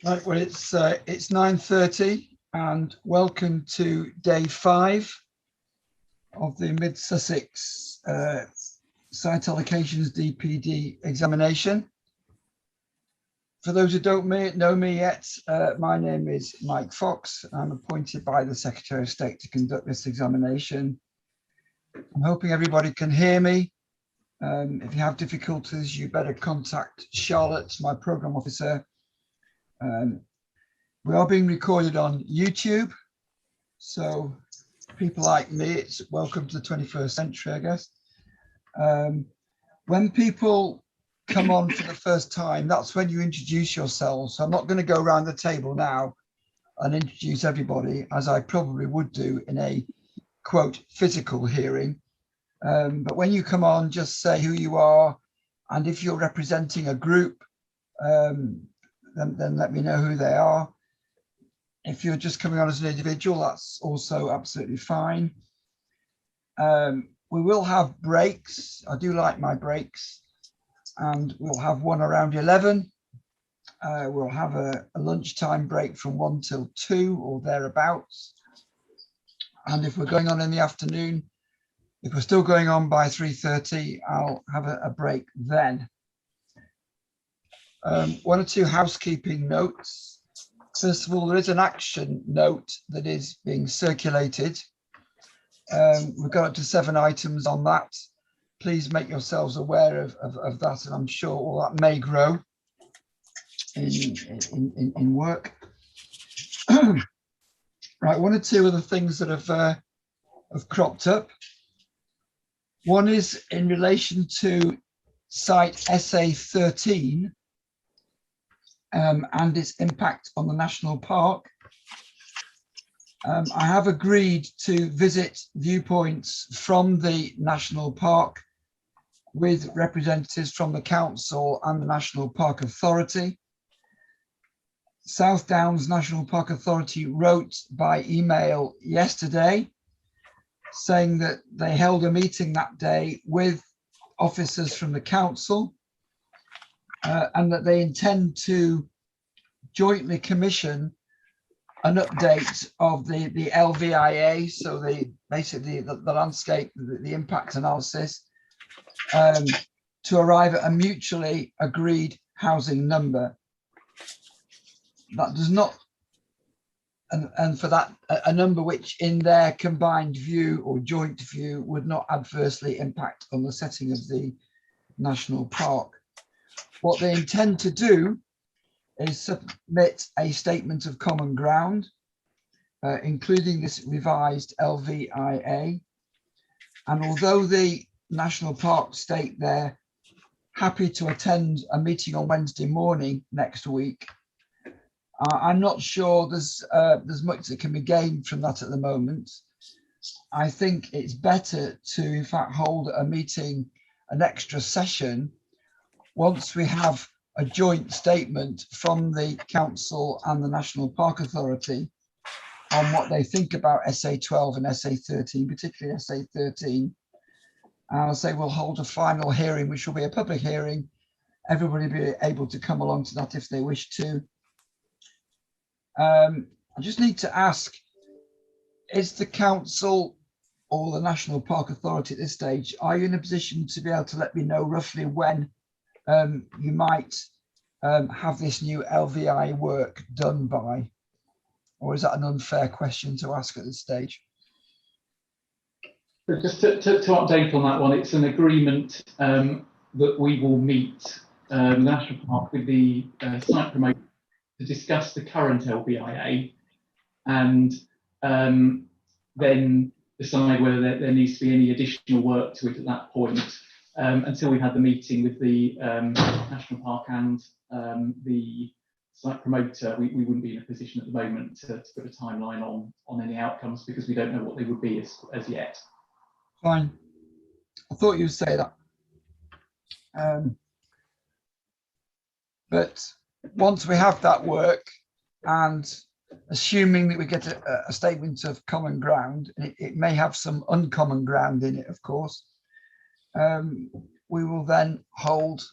Right, well, it's 9:30 and welcome to day 5 of the Mid Sussex Site Allocations DPD examination. For those who don't know me yet, my name is Mike Fox. I'm appointed by the Secretary of State to conduct this examination. I'm hoping everybody can hear me. If you have difficulties, you better contact Charlotte, my program officer. We are being recorded on YouTube, so people like me, it's welcome to the 21st century, I guess. When people come on for the first time, that's when you introduce yourselves. So I'm not going to go around the table now and introduce everybody, as I probably would do in a, quote, physical hearing. But when you come on, just say who you are, and if you're representing a group, then let me know who they are. If you're just coming on as an individual, that's also absolutely fine. We will have breaks. I do like my breaks, and we'll have one around 11. We'll have a lunchtime break from 1 till 2 or thereabouts. And if we're going on in the afternoon, if we're still going on by 3:30, I'll have a break then. One or two housekeeping notes. First of all, there is an action note that is being circulated. We've got up to 7 items on that. Please make yourselves aware of that, and I'm sure all that may grow in work. Right, one or two other things that have cropped up. One is in relation to site SA13 and its impact on the national park. I have agreed to visit viewpoints from the national park with representatives from the council and the National Park Authority. South Downs National Park Authority wrote by email yesterday saying that they held a meeting that day with officers from the council and that they intend to jointly commission an update of the LVIA, so basically the landscape, the impact analysis, to arrive at a mutually agreed housing number. That does not, and for that, a number which in their combined view or joint view would not adversely impact on the setting of the national park. What they intend to do is submit a statement of common ground, including this revised LVIA. And although the National Park state they're happy to attend a meeting on Wednesday morning next week, I'm not sure there's much that can be gained from that at the moment. I think it's better to, in fact, hold a meeting, an extra session, once we have a joint statement from the council and the National Park Authority on what they think about SA12 and SA13, particularly SA13. And I'll say we'll hold a final hearing, which will be a public hearing. Everybody will be able to come along to that if they wish to. I just need to ask, is the council or the National Park Authority at this stage, are you in a position to be able to let me know roughly when you might have this new LVI work done by? Or is that an unfair question to ask at this stage? Just to update on that one, it's an agreement that we will meet the National Park with the site promoter to discuss the current LVIA and then decide whether there needs to be any additional work to it at that point. Until we had the meeting with the National Park and the site promoter, we wouldn't be in a position at the moment to put a timeline on any outcomes because we don't know what they would be as yet. Fine. I thought you'd say that. But once we have that work, and assuming that we get a statement of common ground, and it may have some uncommon ground in it, of course, we will then hold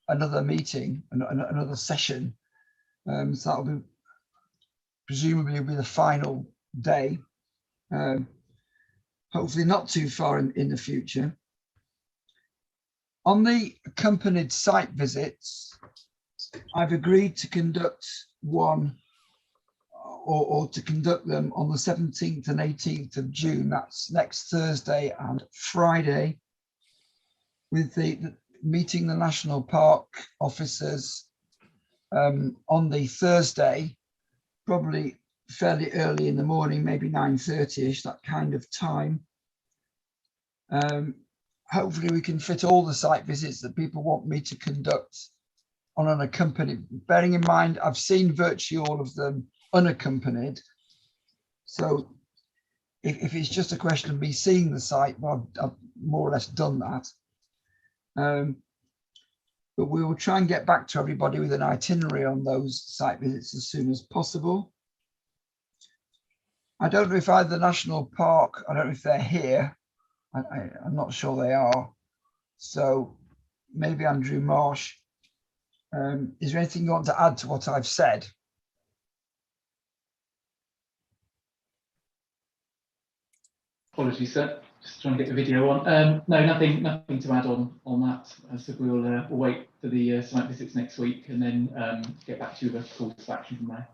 another meeting, another session So that'll be presumably be the final day. Hopefully not too far in the future. On the accompanied site visits, I've agreed to conduct one or to conduct them on the 17th and 18th of June. That's next Thursday and Friday, with the meeting the national park officers on the Thursday, probably fairly early in the morning, maybe 9:30ish, that kind of time. Hopefully we can fit all the site visits that people want me to conduct on an accompanied, bearing in mind I've seen virtually all of them unaccompanied. So if it's just a question of me seeing the site, well, I've more or less done that. But we will try and get back to everybody with an itinerary on those site visits as soon as possible. I don't know if either the National Park, I don't know if they're here. I'm not sure they are. So maybe Andrew Marsh, is there anything you want to add to what I've said? Apologies, sir. Just trying to get the video on. No, nothing to add on that. So we'll wait for the site visits next week and then get back to you with a call to action from there.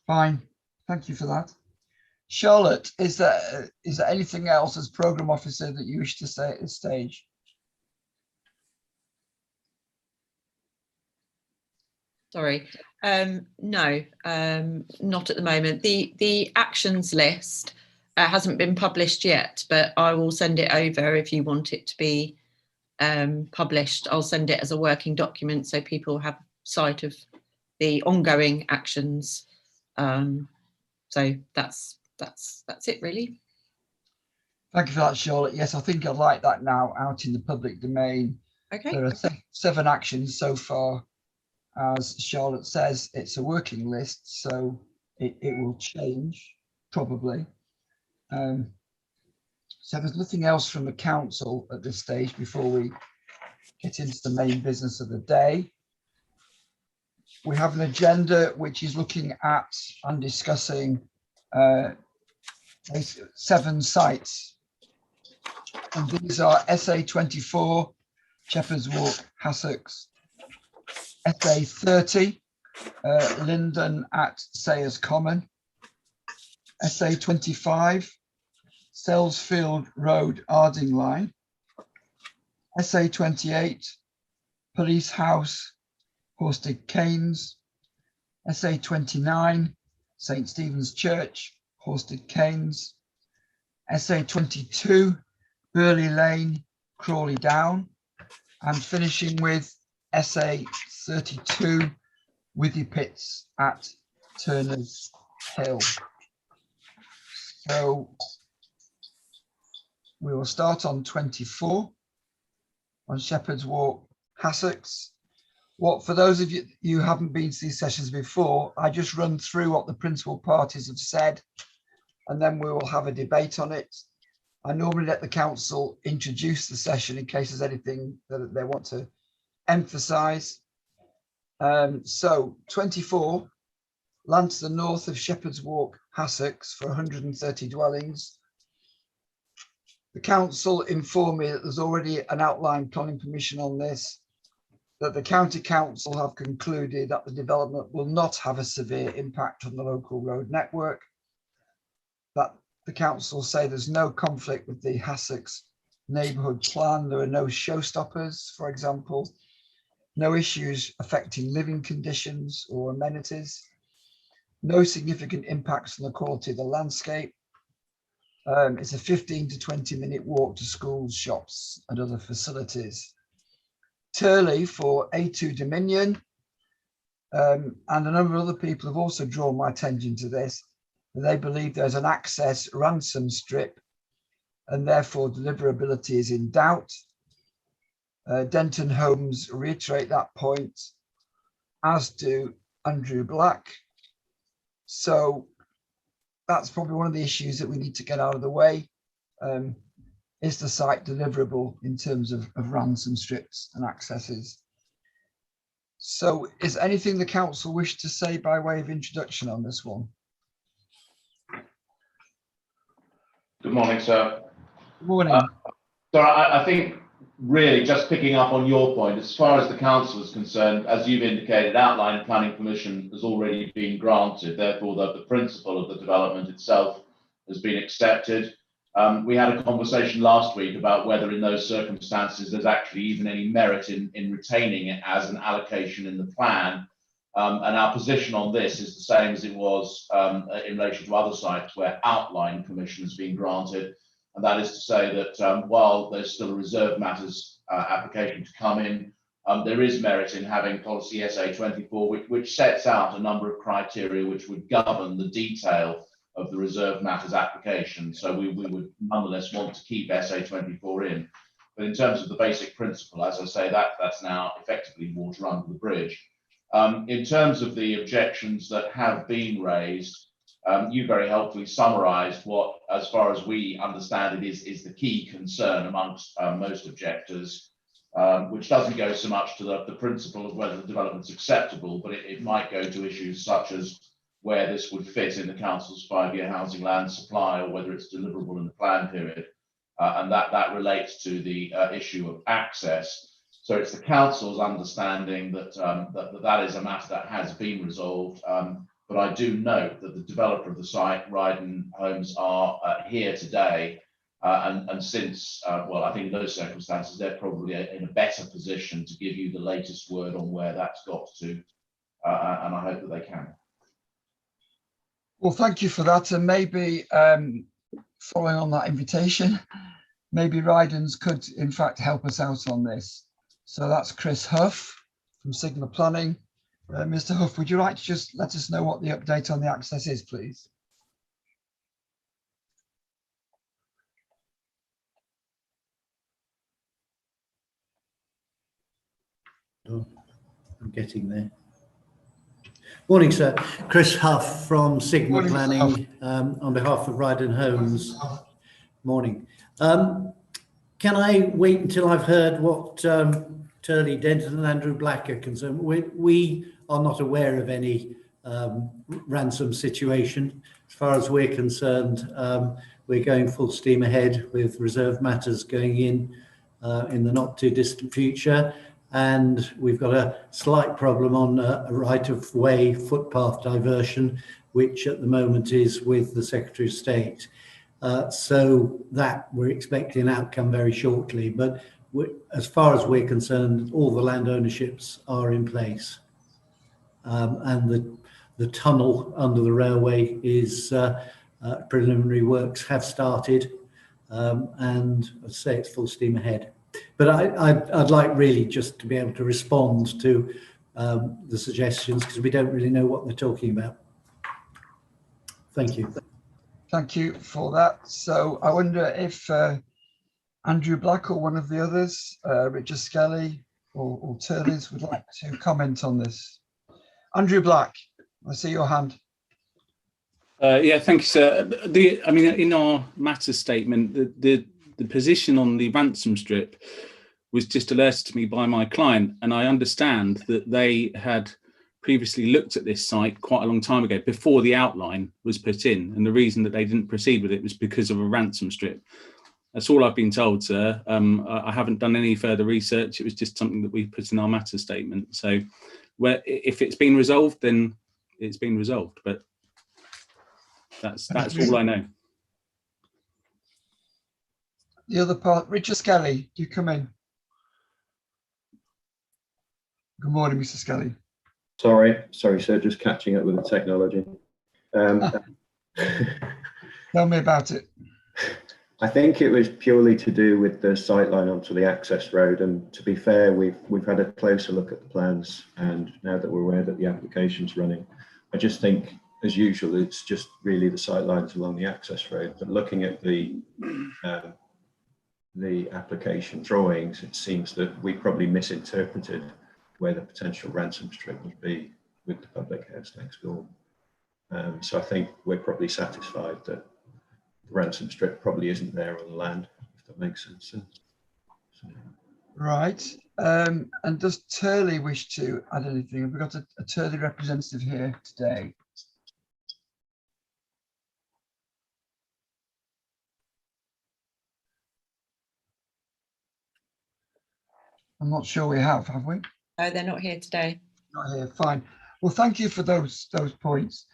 Fine, thank you for that. Charlotte, is there anything else as programme officer that you wish to say at this stage? Sorry, no, not at the moment. The actions list hasn't been published yet, but I will send it over if you want it to be published. I'll send it as a working document so people have sight of the ongoing actions. So that's it really. Thank you for that, Charlotte. Yes, I think I'd like that now out in the public domain. Okay. There are 7 actions so far. As Charlotte says, it's a working list, so it will change probably. So there's nothing else from the council at this stage before we get into the main business of the day. We have an agenda which is looking at and discussing 7 sites. And these are SA24, Shepherd's Walk, Hassocks, SA30, Linden at Sayers Common, SA25, Selsfield Road, Ardingline, SA28, Police House, Horsted Canes, SA29, St Stephen's Church, Horsted Canes, SA22, Burley Lane, Crawley Down, and finishing with SA32, Withy Pits at Turner's Hill. So we will start on 24 on Shepherd's Walk, Hassocks. For those of you who haven't been to these sessions before, I just run through what the principal parties have said, and then we will have a debate on it. I normally let the council introduce the session in case there's anything that they want to emphasise. So 24, land to the north of Shepherd's Walk, Hassocks for 130 dwellings. The council informed me that there's already an outline planning permission on this, that the county council have concluded that the development will not have a severe impact on the local road network, that the council say there's no conflict with the Hassocks neighbourhood plan, there are no showstoppers, for example, no issues affecting living conditions or amenities, no significant impacts on the quality of the landscape. It's a 15 to 20 minute walk to schools, shops and other facilities. Turley for A2 Dominion, and a number of other people have also drawn my attention to this. They believe there's an access ransom strip and therefore deliverability is in doubt. Denton Homes reiterate that point, as do Andrew Black. So that's probably one of the issues that we need to get out of the way. Is the site deliverable in terms of ransom strips and accesses? So is anything the council wish to say by way of introduction on this one? Good morning, sir. Good morning. So I think really just picking up on your point, as far as the council is concerned, as you've indicated, outline planning permission has already been granted. Therefore, the principle of the development itself has been accepted. We had a conversation last week about whether in those circumstances there's actually even any merit in retaining it as an allocation in the plan. And our position on this is the same as it was in relation to other sites where outline permission has been granted. And that is to say that while there's still a reserve matters application to come in, there is merit in having policy SA24, which sets out a number of criteria which would govern the detail of the reserve matters application. So we would nonetheless want to keep SA24 in. But in terms of the basic principle, as I say, that's now effectively water under the bridge. In terms of the objections that have been raised, you very helpfully summarised what, as far as we understand it, is the key concern amongst most objectors, which doesn't go so much to the principle of whether the development's acceptable, but it might go to issues such as where this would fit in the council's 5-year housing land supply, or whether it's deliverable in the plan period, and that relates to the issue of access. So it's the council's understanding that that is a matter that has been resolved. But I do note that the developer of the site, Ryden Homes, are here today. And since, well, I think in those circumstances, they're probably in a better position to give you the latest word on where that's got to. And I hope that they can. Well, thank you for that. And maybe following on that invitation, maybe Rydens could in fact help us out on this. So that's Chris Huff from Sigma Planning. Mr. Huff, would you like to just let us know what the update on the access is, please? Oh, I'm getting there. Morning, sir. Chris Huff from Sigma Morning, Planning, on behalf of Ryden Homes. Morning. Can I wait until I've heard what Turley Denton and Andrew Black are concerned? We are not aware of any ransom situation. As far as we're concerned, we're going full steam ahead with reserve matters going in the not too distant future. And we've got a slight problem on a right-of-way footpath diversion, which at the moment is with the Secretary of State. So that we're expecting an outcome very shortly. But as far as we're concerned, all the land ownerships are in place. And the tunnel under the railway is preliminary works have started. And I'd say it's full steam ahead. But I'd like really just to be able to respond to the suggestions, because we don't really know what they're talking about. Thank you. Thank you for that. So I wonder if Andrew Black or one of the others, Richard Skelly or Turleys, would like to comment on this. Andrew Black, I see your hand. Yeah, thank you, sir. I mean, in our matter statement, the position on the ransom strip was just alerted to me by my client, and I understand that they had previously looked at this site quite a long time ago, before the outline was put in, and the reason that they didn't proceed with it was because of a ransom strip. That's all I've been told, sir. I haven't done any further research. It was just something that we put in our matter statement. So if it's been resolved, then it's been resolved, but that's all I know. The other part, Richard Skelly, do you come in? Good morning, Mr. Skelly. Sorry, sir, just catching up with the technology. Tell me about it. I think it was purely to do with the sightline onto the access road, and to be fair, we've had a closer look at the plans, and now that we're aware that the application's running, I just think, as usual, it's just really the sightlines along the access road. But looking at the application drawings, it seems that we probably misinterpreted where the potential ransom strip would be with the public house next door. So I think we're probably satisfied that the ransom strip probably isn't there on the land, if that makes sense. Right. And does Turley wish to add anything? Have we got a Turley representative here today? I'm not sure we have we? No, they're not here today. Not here, fine. Well, thank you for those points.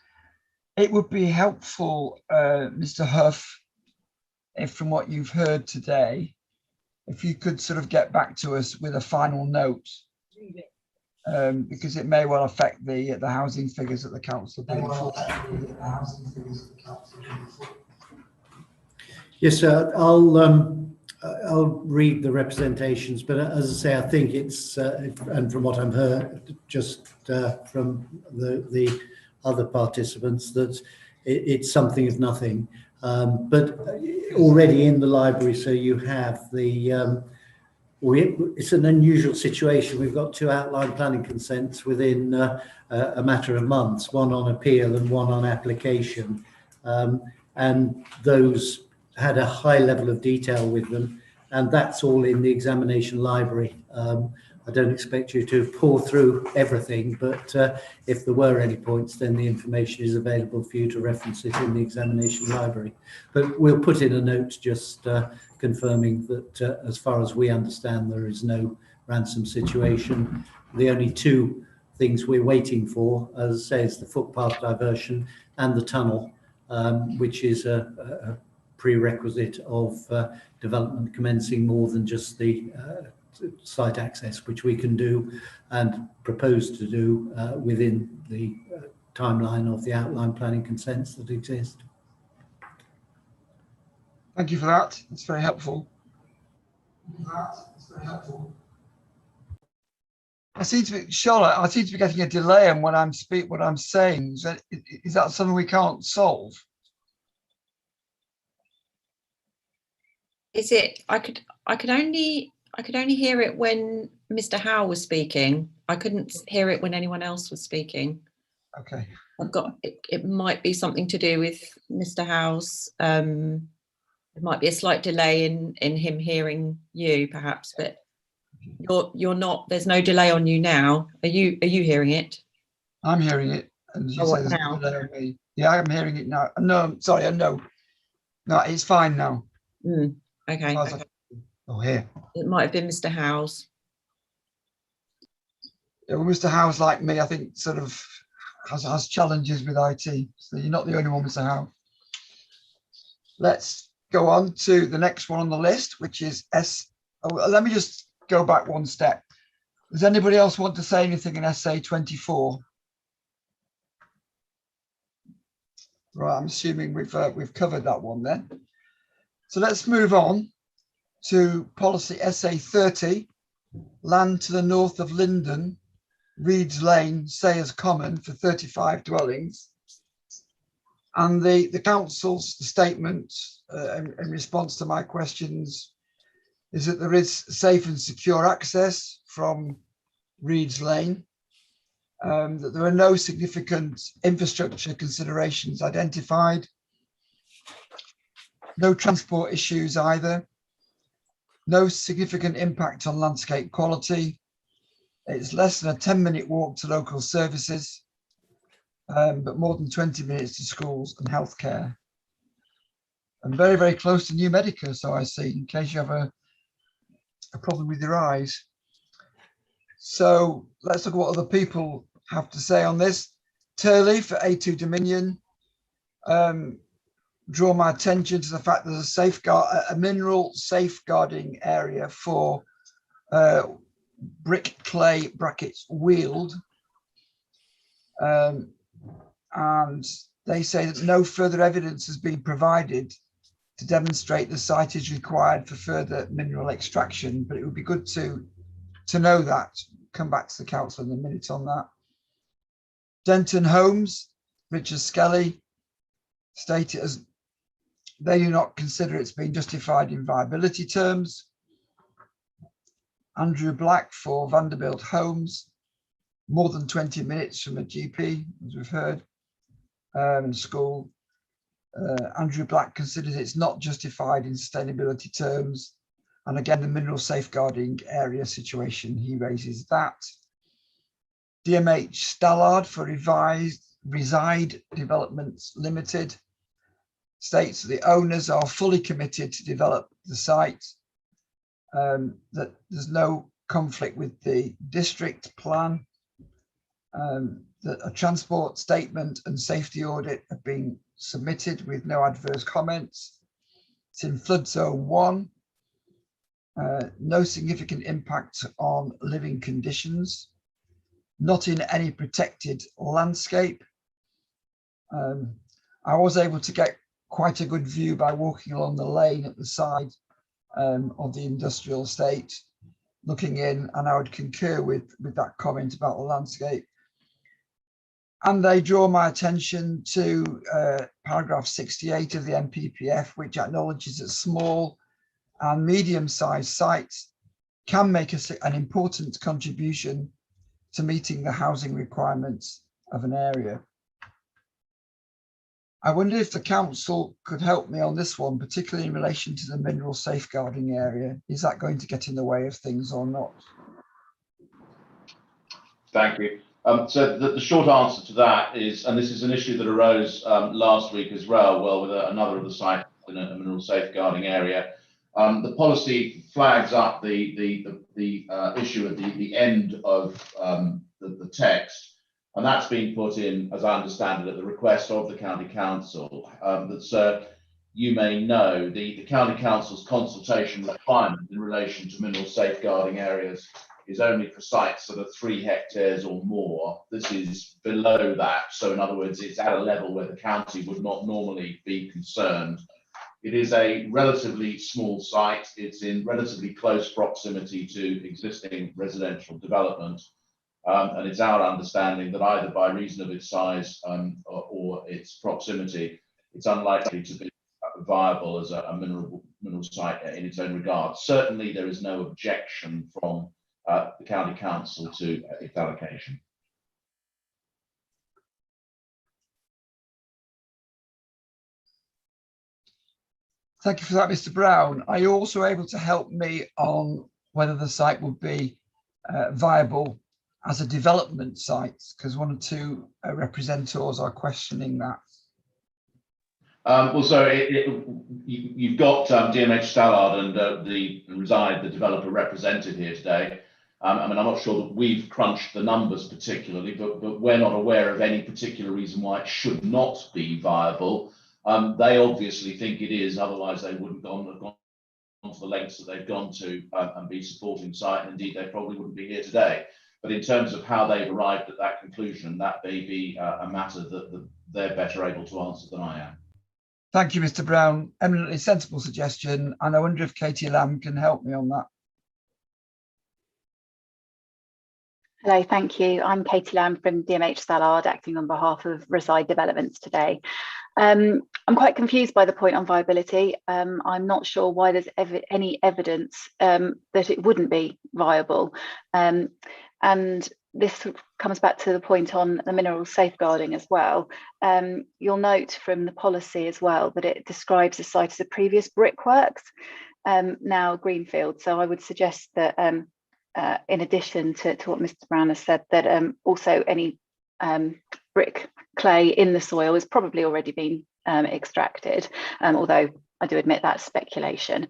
It would be helpful, Mr. Huff, if from what you've heard today, if you could sort of get back to us with a final note, because it may well affect the housing figures at the council. Yes, sir. I'll read the representations, but as I say, I think it's and from what I've heard just from the other participants, that it's something of nothing. But already in the library, so you have the. It's an unusual situation. We've got 2 outline planning consents within a matter of months, one on appeal and one on application, and those had a high level of detail with them, and that's all in the examination library. I don't expect you to pour through everything, but if there were any points, then the information is available for you to reference it in the examination library. But we'll put in a note just confirming that as far as we understand, there is no ransom situation. The only 2 things we're waiting for, as I say, is the footpath diversion and the tunnel, which is a prerequisite of development commencing more than just the site access, which we can do and propose to do within the timeline of the outline planning consents that exist. Thank you for that. It's very helpful. I seem to be, Charlotte, I seem to be getting a delay on what I'm saying. Is that something we can't solve? Is it? I could only hear it when Mr. Howe was speaking. I couldn't hear it when anyone else was speaking. Okay. I've got it might be something to do with Mr. Howe's. There might be a slight delay in him hearing you, perhaps, but you're not. There's no delay on you now. Are you hearing it? I'm hearing it, and you say there's no delay on me. Yeah, I'm hearing it now. No, sorry, no, it's fine now. Okay. Oh, here. It might have been Mr. Howe's. Yeah, well, Mr. Howe's like me, I think, sort of has challenges with IT. So you're not the only one, Mr. Howe. Let's go on to the next one on the list, which is let me just go back one step. Does anybody else want to say anything in SA 24? Right, I'm assuming we've covered that one then. So let's move on to policy SA 30, land to the north of Linden, Reeds Lane, Sayers Common for 35 dwellings. And the council's statement in response to my questions is that there is safe and secure access from Reeds Lane, that there are no significant infrastructure considerations identified, no transport issues either, no significant impact on landscape quality. It's less than a 10-minute walk to local services, but more than 20 minutes to schools and healthcare. And very, very close to New Medica, so I see, in case you have a problem with your eyes. So let's look at what other people have to say on this. Turley for A2 Dominion. Draw my attention to the fact there's a mineral safeguarding area for brick clay brackets wheeled. And they say that no further evidence has been provided to demonstrate the site is required for further mineral extraction, but it would be good to know that. Come back to the council in a minute on that. Denton Homes, Richard Skelly, stated as they do not consider it's been justified in viability terms. Andrew Black for Vanderbilt Homes, more than 20 minutes from a GP, as we've heard, school. Andrew Black considers it's not justified in sustainability terms. And again, the mineral safeguarding area situation, he raises that. DMH Stallard for Reside Developments Limited states that the owners are fully committed to develop the site, that there's no conflict with the district plan, that a transport statement and safety audit have been submitted with no adverse comments. It's in flood zone 1. No significant impact on living conditions. Not in any protected landscape. I was able to get quite a good view by walking along the lane at the side of the industrial estate, looking in, and I would concur with that comment about the landscape. And they draw my attention to paragraph 68 of the NPPF, which acknowledges that small and medium-sized sites can make an important contribution to meeting the housing requirements of an area. I wonder if the council could help me on this one, particularly in relation to the mineral safeguarding area. Is that going to get in the way of things or not? Thank you. So the short answer to that is, and this is an issue that arose last week as well, with another of the sites in a mineral safeguarding area. The policy flags up the issue at the end of the text, and that's been put in, as I understand it, at the request of the County Council. That you may know, the County Council's consultation requirement in relation to mineral safeguarding areas is only for sites that are 3 hectares or more. This is below that. So in other words, it's at a level where the county would not normally be concerned. It is a relatively small site. It's in relatively close proximity to existing residential development. And it's our understanding that either by reason of its size or its proximity, it's unlikely to be viable as a mineral site in its own regard. Certainly, there is no objection from the County Council to its allocation. Thank you for that, Mr. Brown. Are you also able to help me on whether the site would be viable as a development site? Because 1 or 2 representatives are questioning that. Well, so you've got DMH Stallard and the Reside, the developer, represented here today. I mean, I'm not sure that we've crunched the numbers particularly, but we're not aware of any particular reason why it should not be viable. They obviously think it is, otherwise they wouldn't have gone to the lengths that they've gone to and be supporting site, and indeed they probably wouldn't be here today. But in terms of how they've arrived at that conclusion, that may be a matter that they're better able to answer than I am. Thank you, Mr. Brown. Eminently sensible suggestion, and I wonder if Katie Lamb can help me on that. Hello, thank you. I'm Katie Lamb from DMH Stallard, acting on behalf of Reside Developments today. I'm quite confused by the point on viability. I'm not sure why there's any evidence that it wouldn't be viable. And this comes back to the point on the mineral safeguarding as well. You'll note from the policy as well that it describes the site as a previous brickworks, now greenfield. So I would suggest that in addition to what Mr. Brown has said, that also any brick clay in the soil has probably already been extracted, although I do admit that's speculation.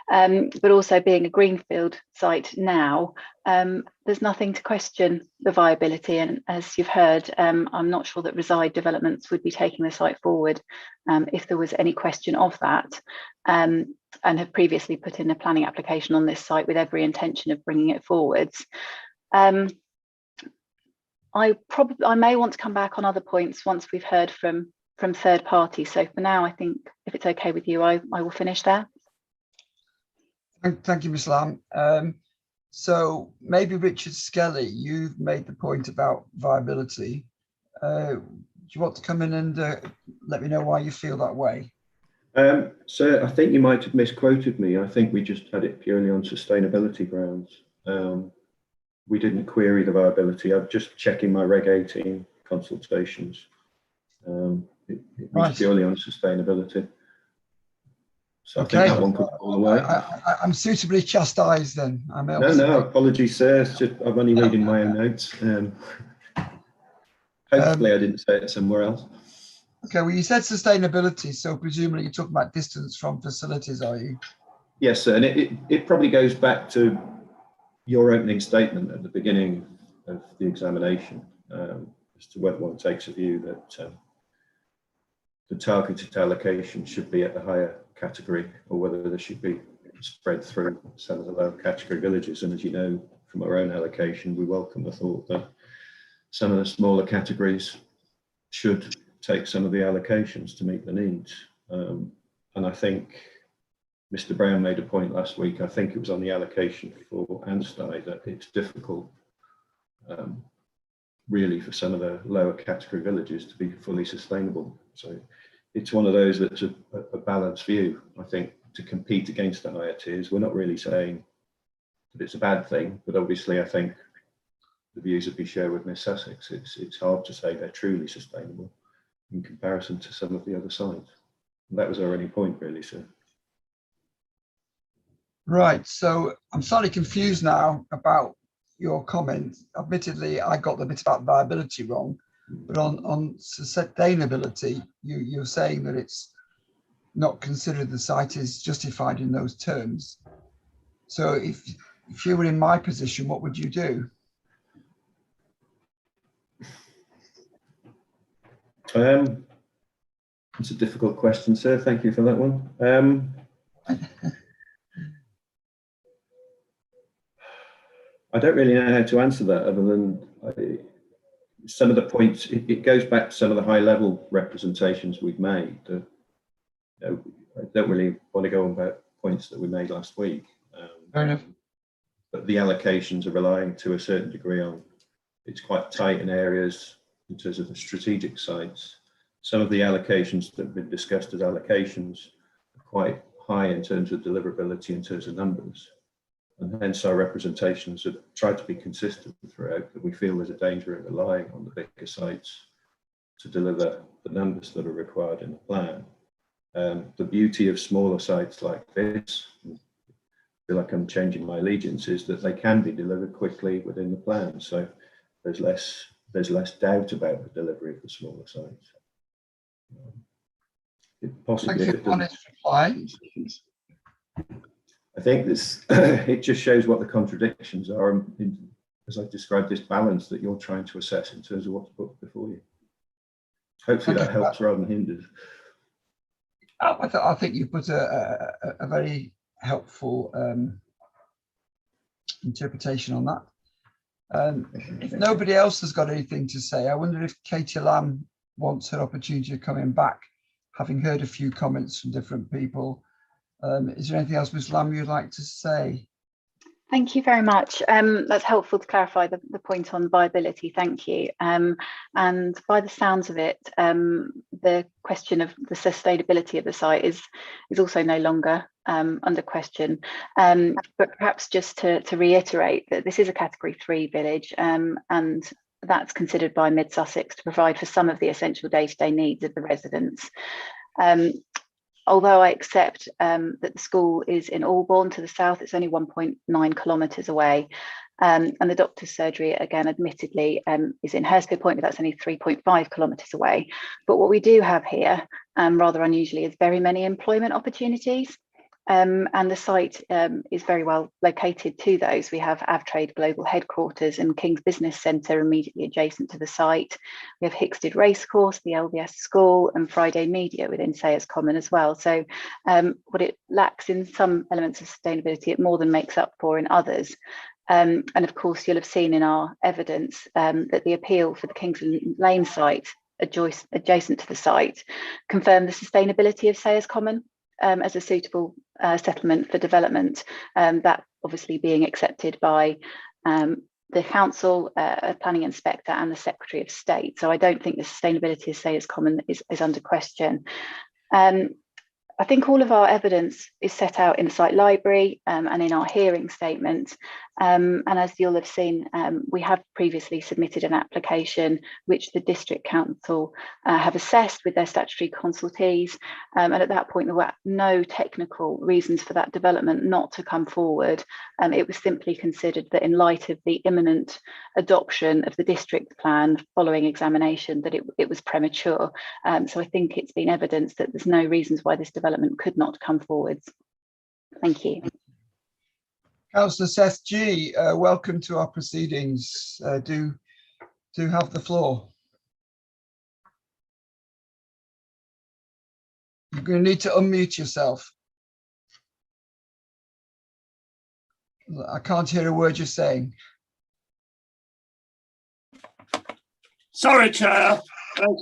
But also being a greenfield site now, there's nothing to question the viability. And as you've heard, I'm not sure that Reside Developments would be taking the site forward if there was any question of that, and have previously put in a planning application on this site with every intention of bringing it forwards. I may want to come back on other points once we've heard from third parties. So for now, I think if it's okay with you, I will finish there. Thank you, Ms. Lamb. So maybe Richard Skelly, you've made the point about viability. Do you want to come in and let me know why you feel that way? So I think you might have misquoted me. I think we just had it purely on sustainability grounds. We didn't query the viability. I'm just checking my Reg 18 consultations. It was purely on sustainability. So I Okay. think that one could fall away. I'm suitably chastised then. No, apologies, sir. It's just, I'm only reading my own notes. Hopefully I didn't say it somewhere else. Okay, well, you said sustainability, so presumably you're talking about distance from facilities, are you? Yes, sir. And it probably goes back to your opening statement at the beginning of the examination, as to whether one takes a view that the targeted allocation should be at the higher category, or whether there should be spread through some of the lower category villages. And as you know from our own allocation, we welcome the thought that some of the smaller categories should take some of the allocations to meet the needs. And I think Mr. Brown made a point last week, I think it was on the allocation for Anstey, that it's difficult really for some of the lower category villages to be fully sustainable. So it's one of those that's a balanced view. I think to compete against the higher tiers, we're not really saying that it's a bad thing, but obviously I think the views that we share with Miss Sussex, it's hard to say they're truly sustainable in comparison to some of the other sites. And that was our only point really, sir. Right, so I'm slightly confused now about your comment. Admittedly, I got the bit about viability wrong, but on sustainability, you're saying that it's not considered the site is justified in those terms. So if you were in my position, what would you do? It's a difficult question, sir. Thank you for that one. I don't really know how to answer that, other than some of the points. It goes back to some of the high-level representations we've made. I don't really want to go on about points that we made last week. Fair enough. But the allocations are relying to a certain degree on, it's quite tight in areas in terms of the strategic sites. Some of the allocations that have been discussed as allocations are quite high in terms of deliverability, in terms of numbers. And hence our representations have tried to be consistent throughout, that we feel there's a danger in relying on the bigger sites to deliver the numbers that are required in the plan. The beauty of smaller sites like this, I feel like I'm changing my allegiance, is that they can be delivered quickly within the plan. So there's less doubt about the delivery of the smaller sites. Possibly, Thank you for honest reply. I think this it just shows what the contradictions are, as I described, this balance that you're trying to assess in terms of what to put before you. Hopefully that helps rather than hinders. I think you put a very helpful interpretation on that. If nobody else has got anything to say, I wonder if Katie Lamb wants her opportunity of coming back, having heard a few comments from different people. Is there anything else, Ms. Lamb, you'd like to say? Thank you very much. That's helpful to clarify the point on viability. Thank you. And by the sounds of it, the question of the sustainability of the site is also no longer under question. But perhaps just to reiterate that this is a Category 3 village, and that's considered by Mid Sussex to provide for some of the essential day-to-day needs of the residents. Although I accept that the school is in Albourne to the south, it's only 1.9 kilometres away. And the doctor's surgery, again, admittedly, is in Hurstpit Point, but that's only 3.5 kilometres away. But what we do have here, rather unusually, is very many employment opportunities. And the site is very well located to those. We have Avtrade Global Headquarters and King's Business Centre immediately adjacent to the site. We have Hicksted Racecourse, the LBS School, and Friday Media within Sayers Common as well. So what it lacks in some elements of sustainability, it more than makes up for in others. And of course, you'll have seen in our evidence that the appeal for the Kings Lane site adjacent to the site confirmed the sustainability of Sayers Common as a suitable settlement for development, that obviously being accepted by the council, a planning inspector and the Secretary of State. So I don't think the sustainability of Sayers Common is under question. I think all of our evidence is set out in the site library and in our hearing statement. And as you'll have seen, we have previously submitted an application which the District Council have assessed with their statutory consultees. And at that point, there were no technical reasons for that development not to come forward. It was simply considered that in light of the imminent adoption of the district plan following examination, that it was premature. So I think it's been evidenced that there's no reasons why this development could not come forwards. Thank you. Councillor Seth G, welcome to our proceedings. Do have the floor. You're going to need to unmute yourself. I can't hear a word you're saying. Sorry, Chair.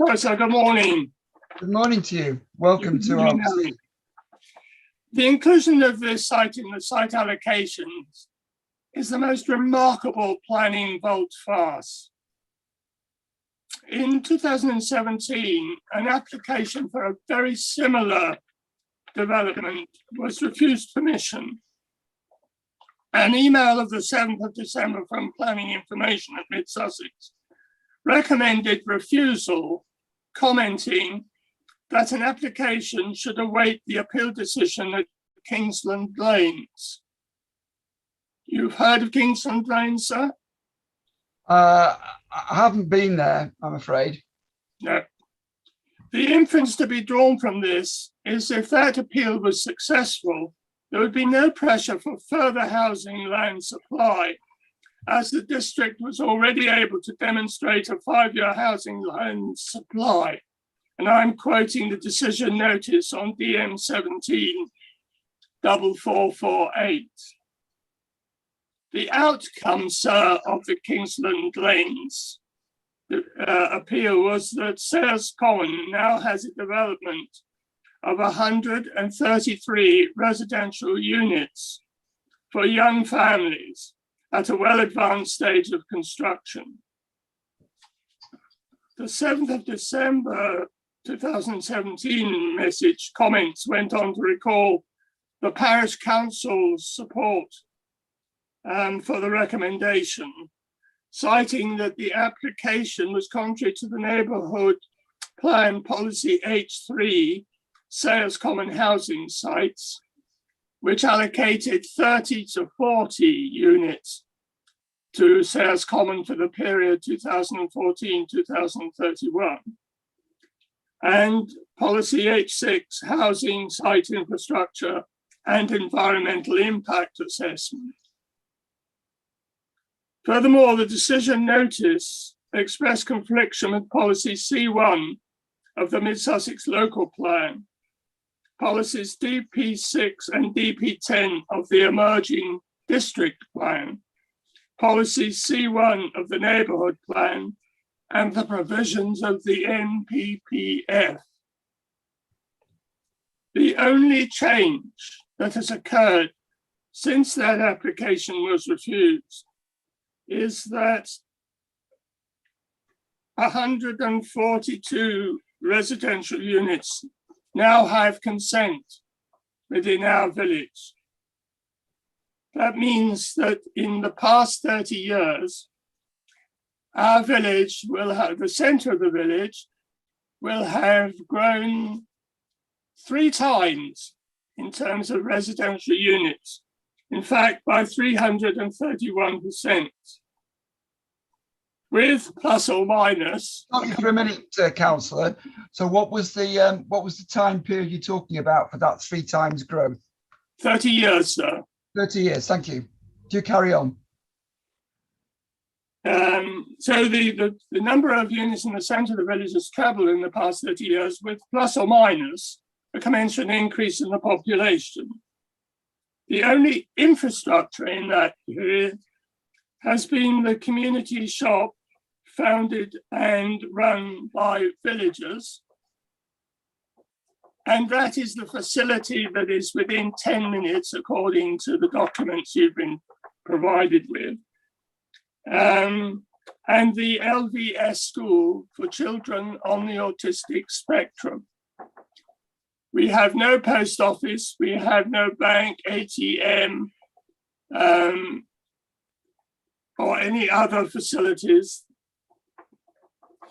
Sorry, sir. Good morning. Good morning to you. Welcome to our proceedings. The inclusion of this site in the site allocations is the most remarkable planning volte-face. In 2017, an application for a very similar development was refused permission. An email of the 7th of December from Planning Information at Mid Sussex recommended refusal, commenting that an application should await the appeal decision at Kingsland Lanes. You've heard of Kingsland Lanes, sir? I haven't been there, I'm afraid. No. The inference to be drawn from this is if that appeal was successful, there would be no pressure for further housing land supply, as the district was already able to demonstrate a 5-year housing land supply. And I'm quoting the decision notice on DM 17-4448. The outcome, sir, of the Kingsland Lanes appeal was that Sayers Common now has a development of 133 residential units for young families at a well-advanced stage of construction. The 7th of December 2017 message comments went on to recall the parish council's support for the recommendation, citing that the application was contrary to the neighbourhood plan policy H3, Sayers Common housing sites, which allocated 30 to 40 units to Sayers Common for the period 2014-2031. And policy H6, housing site infrastructure and environmental impact assessment. Furthermore, the decision notice expressed confliction with policy C1 of the Mid-Sussex local plan, policies DP6 and DP10 of the emerging district plan, policy C1 of the neighbourhood plan, and the provisions of the NPPF. The only change that has occurred since that application was refused is that 142 residential units now have consent within our village. That means that in the past 30 years, our village will have, the centre of the village will have grown 3 times in terms of residential units. In fact, by 331%. With plus or minus. Stop you for a minute, Councillor. So what was the time period you're talking about for that 3 times growth? 30 years, sir. 30 years, thank you. Do you carry on? So the number of units in the centre of the village has trebled in the past 30 years with plus or minus a commensurate increase in the population. The only infrastructure in that period has been the community shop founded and run by villagers. And that is the facility that is within 10 minutes, according to the documents you've been provided with. And the LVS school for children on the autistic spectrum. We have no post office, we have no bank, ATM, or any other facilities.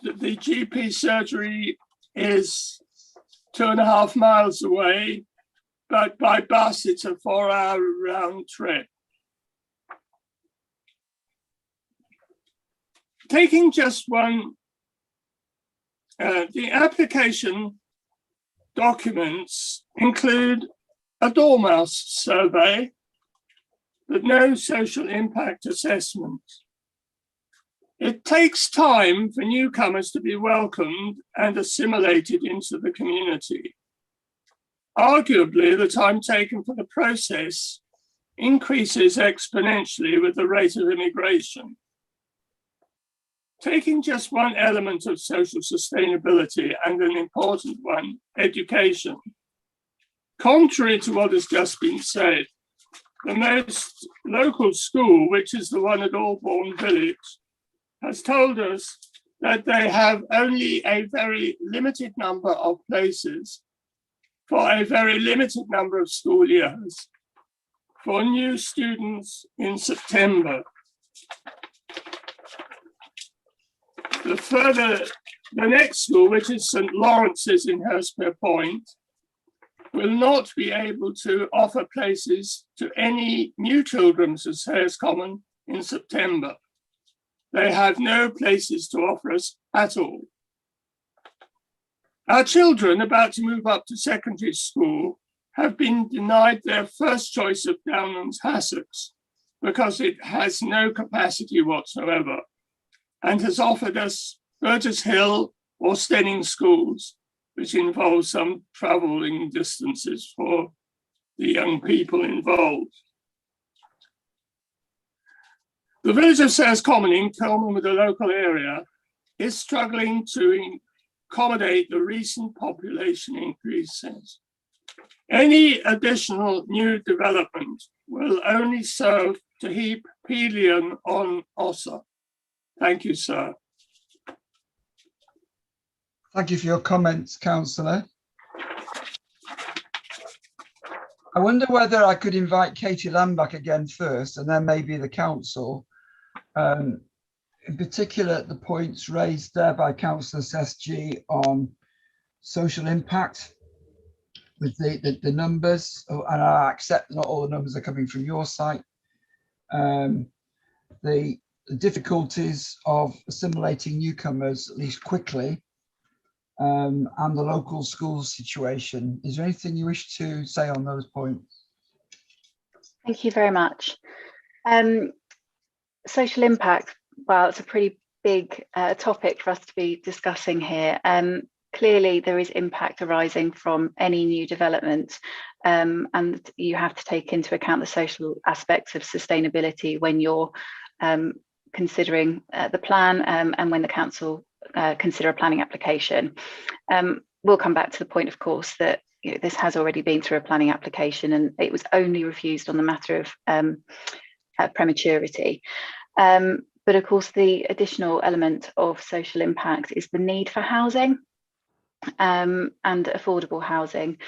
The GP surgery is 2.5 miles away, but by bus it's a 4-hour round trip. Taking just one, the application documents include a dormouse survey, but no social impact assessment. It takes time for newcomers to be welcomed and assimilated into the community. Arguably, the time taken for the process increases exponentially with the rate of immigration. Taking just one element of social sustainability, and an important one, education. Contrary to what has just been said, the most local school, which is the one at Albourne Village, has told us that they have only a very limited number of places for a very limited number of school years for new students in September. The next school, which is St. Lawrence's in Hurstpere Point, will not be able to offer places to any new children to Sayers Common in September. They have no places to offer us at all. Our children about to move up to secondary school have been denied their first choice of Downlands Hassocks because it has no capacity whatsoever, and has offered us Burgess Hill or Stenning schools, which involves some travelling distances for the young people involved. The village of Sayers Common, in common with the local area, is struggling to accommodate the recent population increases. Any additional new development will only serve to heap Pelion on Ossa. Thank you, sir. Thank you for your comments, councillor. I wonder whether I could invite Katie Lamb back again first, and then maybe the council. In particular, the points raised there by Councillor SG on social impact with the numbers, and I accept not all the numbers are coming from your site. The difficulties of assimilating newcomers, at least quickly, and the local school situation. Is there anything you wish to say on those points? Thank you very much. Social impact, well, it's a pretty big topic for us to be discussing here. Clearly, there is impact arising from any new development, and you have to take into account the social aspects of sustainability when you're considering the plan and when the council consider a planning application. We'll come back to the point, of course, that this has already been through a planning application and it was only refused on the matter of prematurity. But of course, the additional element of social impact is the need for housing and affordable housing,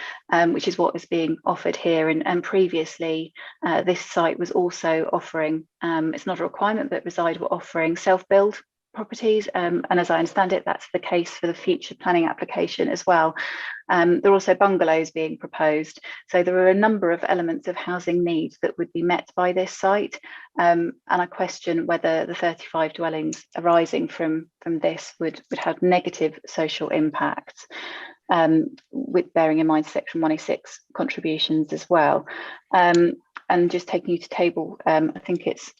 which is what is being offered here. And previously, this site was also offering, it's not a requirement, but Reside were offering self-build properties. And as I understand it, that's the case for the future planning application as well. There are also bungalows being proposed. So there are a number of elements of housing needs that would be met by this site. And I question whether the 35 dwellings arising from this would have negative social impacts, with bearing in mind section 106 contributions as well. And just taking you to table, I think it's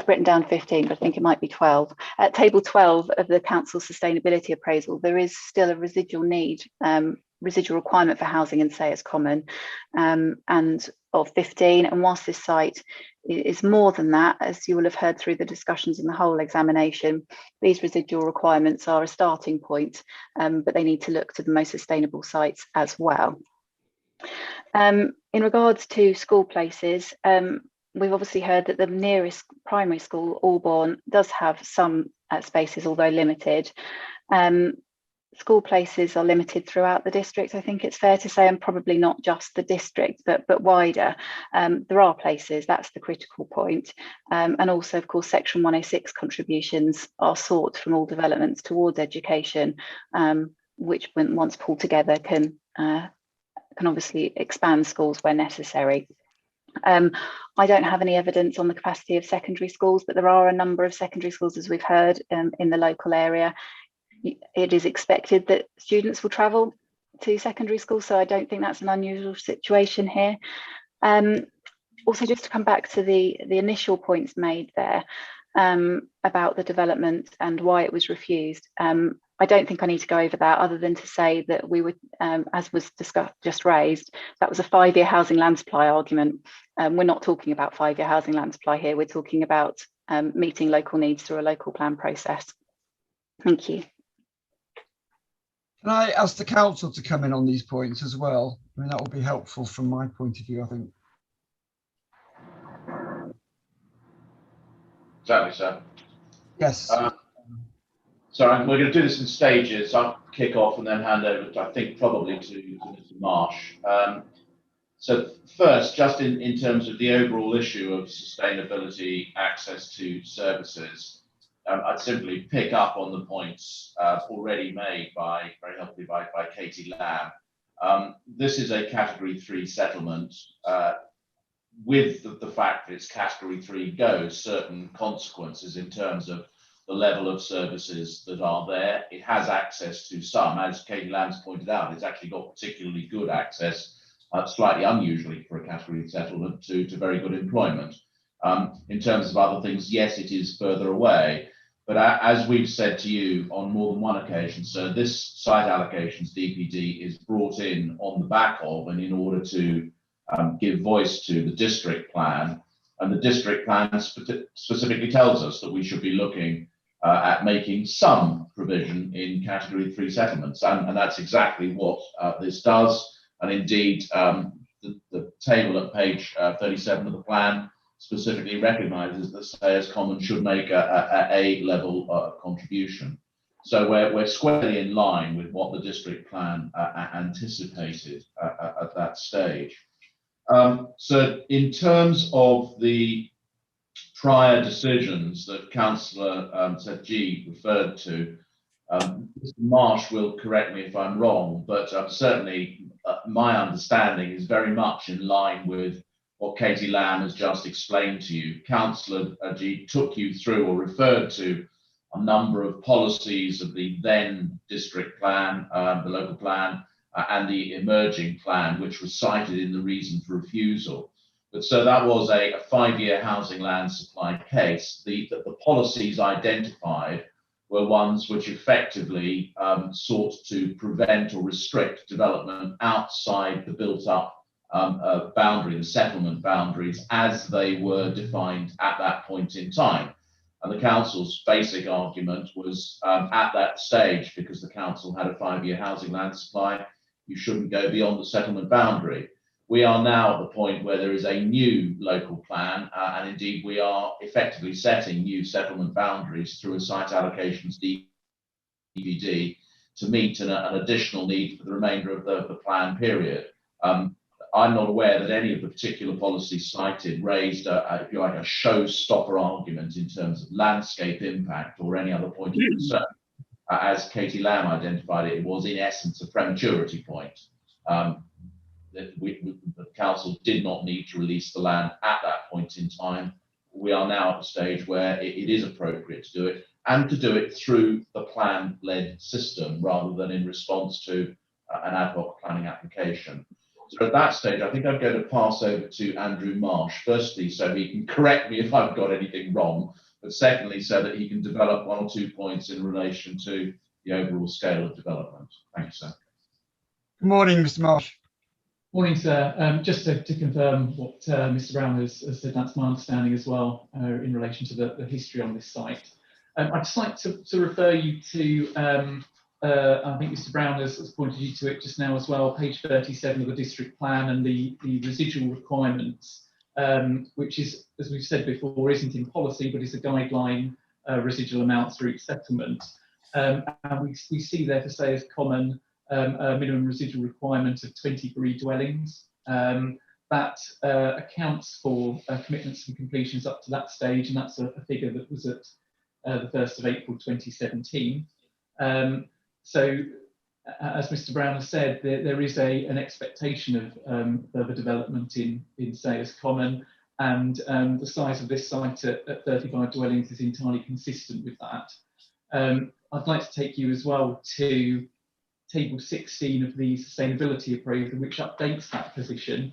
written down 15, but I think it might be 12. At table 12 of the council sustainability appraisal, there is still a residual need, residual requirement for housing in Sayers Common, and of 15. And whilst this site is more than that, as you will have heard through the discussions in the whole examination, these residual requirements are a starting point, but they need to look to the most sustainable sites as well. In regards to school places, we've obviously heard that the nearest primary school, Albourne, does have some spaces, although limited. school places are limited throughout the district, I think it's fair to say, and probably not just the district, but wider. There are places, that's the critical point. And also, of course, Section 106 contributions are sought from all developments towards education, which, when once pulled together, can obviously expand schools where necessary. I don't have any evidence on the capacity of secondary schools, but there are a number of secondary schools, as we've heard, in the local area. It is expected that students will travel to secondary school, so I don't think that's an unusual situation here. Also, just to come back to the initial points made there about the development and why it was refused, I don't think I need to go over that, other than to say that we would, as was discussed, just raised, that was a 5-year housing land supply argument. We're not talking about 5-year housing land supply here. We're talking about meeting local needs through a local plan process. Thank you. Can I ask the council to come in on these points as well? I mean, that will be helpful from my point of view, I think. Exactly, sir. Yes. So we're going to do this in stages. I'll kick off and then hand over, I think, probably to Mr. Marsh. So first, just in terms of the overall issue of sustainability, access to services, I'd simply pick up on the points already made very helpfully by Katie Lamb. This is a Category 3 settlement. With the fact that it's Category 3 goes certain consequences in terms of the level of services that are there. It has access to some, as Katie Lamb's pointed out, it's actually got particularly good access, slightly unusually for a Category settlement, to very good employment. In terms of other things, yes, it is further away. But as we've said to you on more than one occasion, so this site allocations DPD is brought in on the back of and in order to give voice to the district plan. And the district plan specifically tells us that we should be looking at making some provision in Category 3 settlements. And that's exactly what this does. And indeed, the table at page 37 of the plan specifically recognises that Sayers Common should make a level contribution. So we're squarely in line with what the district plan anticipated at that stage. So in terms of the prior decisions that Councillor G referred to, Mr. Marsh will correct me if I'm wrong, but certainly my understanding is very much in line with what Katie Lamb has just explained to you. Councillor G took you through or referred to a number of policies of the then district plan, the local plan, and the emerging plan, which was cited in the reason for refusal. But so that was a 5-year housing land supply case. The policies identified were ones which effectively sought to prevent or restrict development outside the built-up boundary, the settlement boundaries, as they were defined at that point in time. And the council's basic argument was at that stage, because the council had a 5-year housing land supply, you shouldn't go beyond the settlement boundary. We are now at the point where there is a new local plan, and indeed we are effectively setting new settlement boundaries through a site allocations DPD to meet an additional need for the remainder of the plan period. I'm not aware that any of the particular policies cited raised, if you like, a showstopper argument in terms of landscape impact or any other point of concern. As Katie Lamb identified it, it was in essence a prematurity point. That the council did not need to release the land at that point in time. We are now at the stage where it is appropriate to do it, and to do it through the plan-led system rather than in response to an ad hoc planning application. So at that stage, I think I'm going to pass over to Andrew Marsh, firstly, so he can correct me if I've got anything wrong, but secondly, so that he can develop 1 or 2 points in relation to the overall scale of development. Thank you, sir. Good morning, Mr. Marsh. Morning, sir. Just to confirm what Mr. Brown has said, that's my understanding as well in relation to the history on this site. I'd just like to refer you to, I think Mr. Brown has pointed you to it just now as well, page 37 of the district plan and the residual requirements, which is, as we've said before, isn't in policy, but is a guideline residual amounts for each settlement. And we see there for Sayers Common a minimum residual requirement of 23 dwellings. That accounts for commitments and completions up to that stage, and that's a figure that was at the 1st of April 2017. So, as Mr. Brown has said, there is an expectation of further development in Sayers Common, and the size of this site at 35 dwellings is entirely consistent with that. I'd like to take you as well to table 16 of the sustainability appraisal, which updates that position.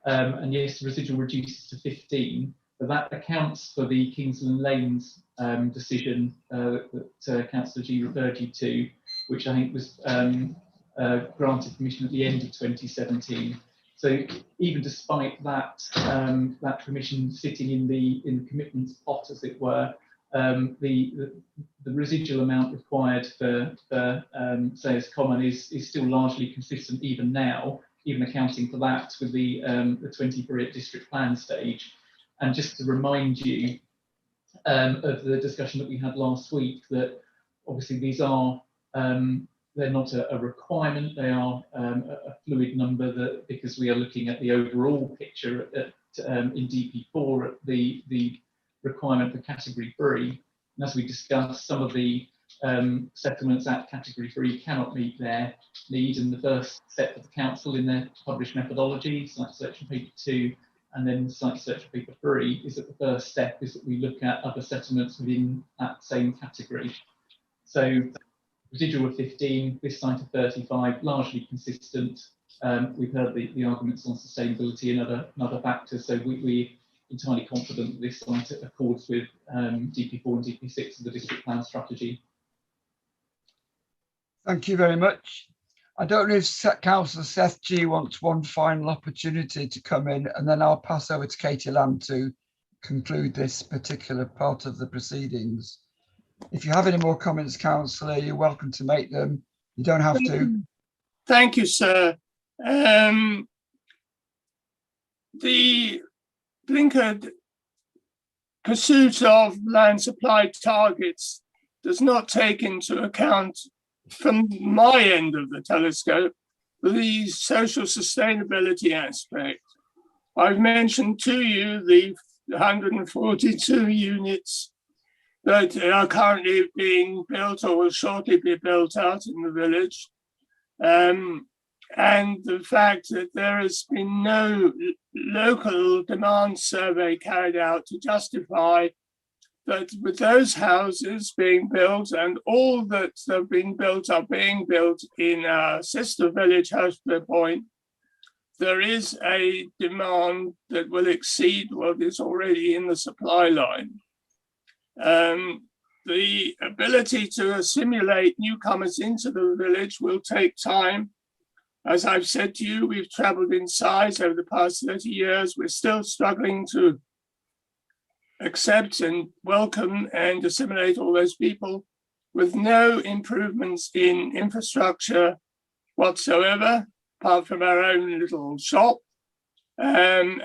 And yes, the residual reduces to 15, but that accounts for the Kingsland Lanes decision that Councillor G referred you to, which I think was granted permission at the end of 2017. So even despite that that permission sitting in the commitments pot, as it were, the residual amount required for Sayers Common is still largely consistent even now, even accounting for that with the 23 at district plan stage. And just to remind you of the discussion that we had last week, that obviously these are they're not a requirement, they are a fluid number, that because we are looking at the overall picture in DP4 at the requirement for category 3. And as we discussed, some of the settlements at category 3 cannot meet their need, and the first step of the council in their published methodology, site selection paper 2, and then site selection paper 3, is that the first step is that we look at other settlements within that same category. So residual of 15, this site of 35, largely consistent. We've heard the arguments on sustainability and other factors, so we're entirely confident that this site accords with DP4 and DP6 of the district plan strategy. Thank you very much. I don't know if Councillor Seth G wants one final opportunity to come in, and then I'll pass over to Katie Lamb to conclude this particular part of the proceedings. If you have any more comments, Councillor, you're welcome to make them. You don't have to. Thank you, sir. The blinkered pursuit of land supply targets does not take into account, from my end of the telescope, the social sustainability aspect. I've mentioned to you the 142 units that are currently being built or will shortly be built out in the village. And the fact that there has been no local demand survey carried out to justify that with those houses being built and all that have been built are being built in our sister village, Hurstpere Point, there is a demand that will exceed what is already in the supply line. The ability to assimilate newcomers into the village will take time. As I've said to you, we've travelled in size over the past 30 years. We're still struggling to accept and welcome and assimilate all those people with no improvements in infrastructure whatsoever, apart from our own little shop, and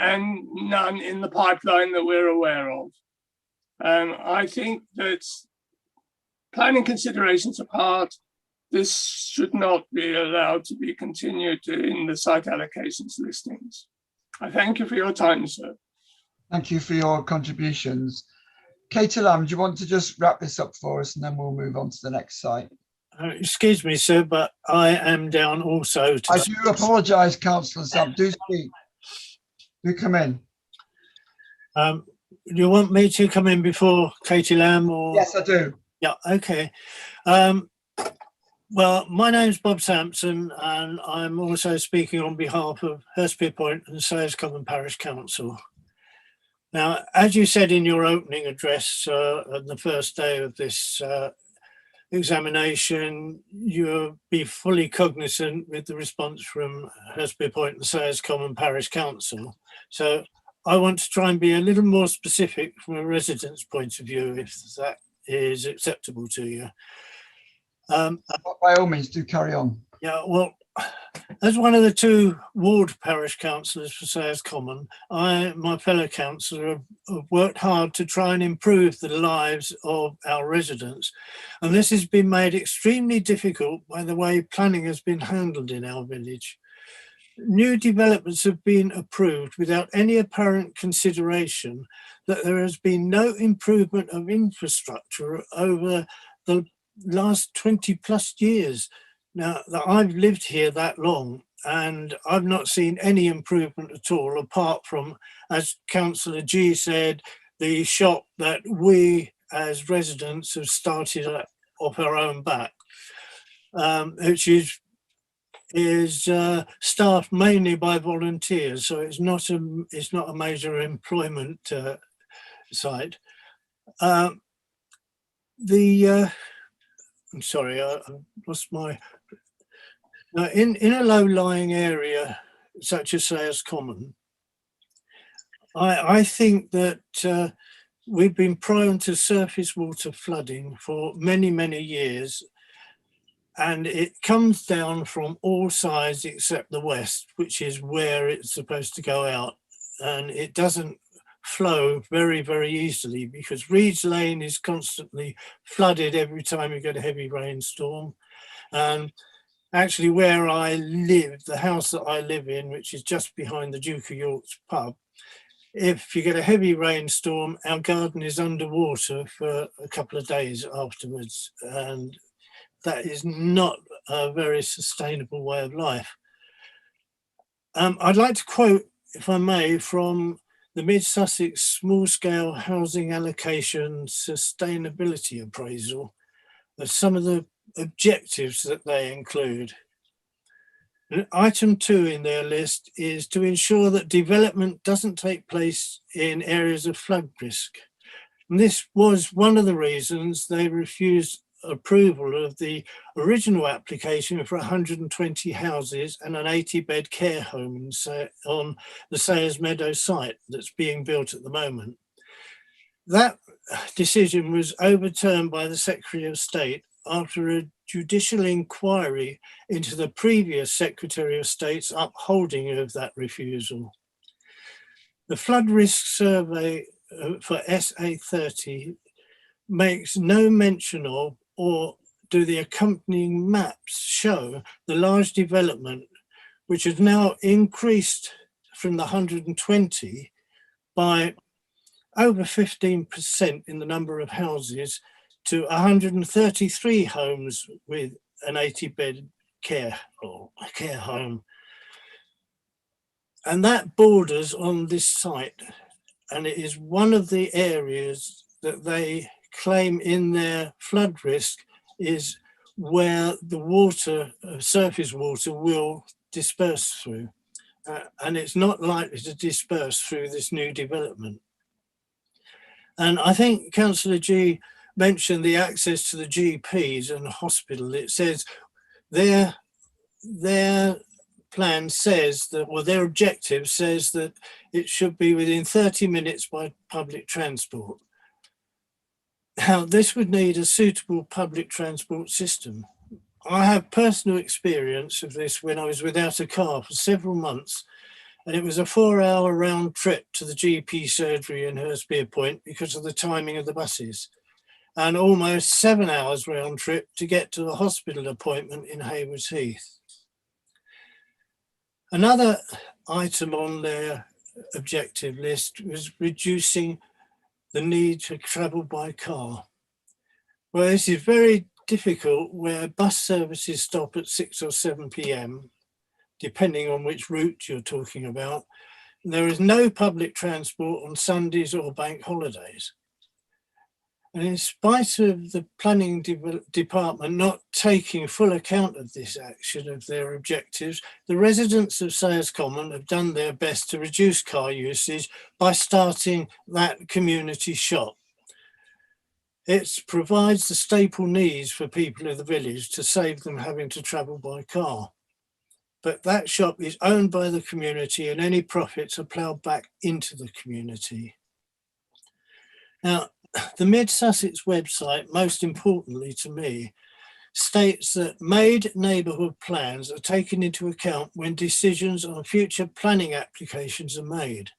none in the pipeline that we're aware of. I think that planning considerations apart, this should not be allowed to be continued in the site allocations listings. I thank you for your time, sir. Thank you for your contributions. Katie Lamb, do you want to just wrap this up for us and then we'll move on to the next site? Excuse me, sir, but I am down also. I do apologise, Councillor Sam. Do speak. Do come in. Do you want me to come in before Katie Lamb? Or? Yes, I do. Yeah, okay. Well, my name's Bob Sampson, and I'm also speaking on behalf of Hurstpere Point and Sayers Common Parish Council. Now, as you said in your opening address on the first day of this examination, you'll be fully cognizant with the response from Hurstpere Point and Sayers Common Parish Council. So I want to try and be a little more specific from a resident's point of view, if that is acceptable to you. By all means, do carry on. Yeah, well, As one of the 2 ward parish councillors for Sayers Common, my fellow councillor, have worked hard to try and improve the lives of our residents. And this has been made extremely difficult by the way planning has been handled in our village. New developments have been approved without any apparent consideration that there has been no improvement of infrastructure over the last 20+ years. Now, that I've lived here that long, and I've not seen any improvement at all, apart from, as Councillor G said, the shop that we as residents have started off our own back, which is staffed mainly by volunteers, so it's not a major employment site. I'm sorry, I lost my. Now, in a low-lying area such as Sayers Common, I think that we've been prone to surface water flooding for many, many years, and it comes down from all sides except the west, which is where it's supposed to go out, and it doesn't flow very, very easily because Reeds Lane is constantly flooded every time you get a heavy rainstorm. And actually where I live, the house that I live in, which is just behind the Duke of York's pub, if you get a heavy rainstorm, our garden is underwater for a couple of days afterwards, and that is not a very sustainable way of life. I'd like to quote, if I may, from the Mid-Sussex Small-Scale Housing Allocation Sustainability Appraisal of some of the objectives that they include. And item 2 in their list is to ensure that development doesn't take place in areas of flood risk. And this was one of the reasons they refused approval of the original application for 120 houses and an 80-bed care home on the Sayers Meadow site that's being built at the moment. That decision was overturned by the Secretary of State after a judicial inquiry into the previous Secretary of State's upholding of that refusal. The flood risk survey for SA30 makes no mention of or do the accompanying maps show the large development, which has now increased from the 120 by over 15% in the number of houses to 133 homes with an 80-bed care home. And that borders on this site, and it is one of the areas that they claim in their flood risk is where the water, surface water, will disperse through. And it's not likely to disperse through this new development. And I think Councillor G mentioned the access to the GPs and hospital. It says their plan says that, well, their objective says that it should be within 30 minutes by public transport. Now, this would need a suitable public transport system. I have personal experience of this when I was without a car for several months, and it was a 4-hour round trip to the GP surgery in Hurstpere Point because of the timing of the buses, and almost 7 hours round trip to get to the hospital appointment in Haywards Heath. Another item on their objective list was reducing the need to travel by car. Well, this is very difficult where bus services stop at 6 or 7 p.m, depending on which route you're talking about. There is no public transport on Sundays or bank holidays. And in spite of the planning department not taking full account of this action of their objectives, the residents of Sayers Common have done their best to reduce car usage by starting that community shop. It provides the staple needs for people of the village to save them having to travel by car. But that shop is owned by the community and any profits are ploughed back into the community. Now, the Mid-Sussex website, most importantly to me, states that made neighbourhood plans are taken into account when decisions on future planning applications are made.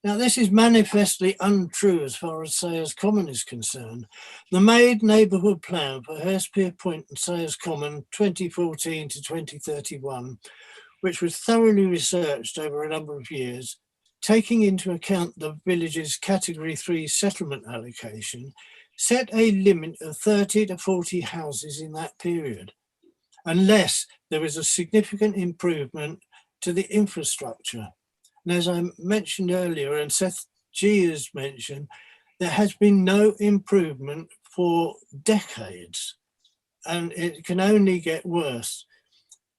Now, this is manifestly untrue as far as Sayers Common is concerned. The made neighbourhood plan for Hurstpier Point and Sayers Common 2014 to 2031, which was thoroughly researched over a number of years, taking into account the village's Category 3 settlement allocation, set a limit of 30 to 40 houses in that period, unless there is a significant improvement to the infrastructure. And as I mentioned earlier, and Seth G has mentioned, there has been no improvement for decades, and it can only get worse.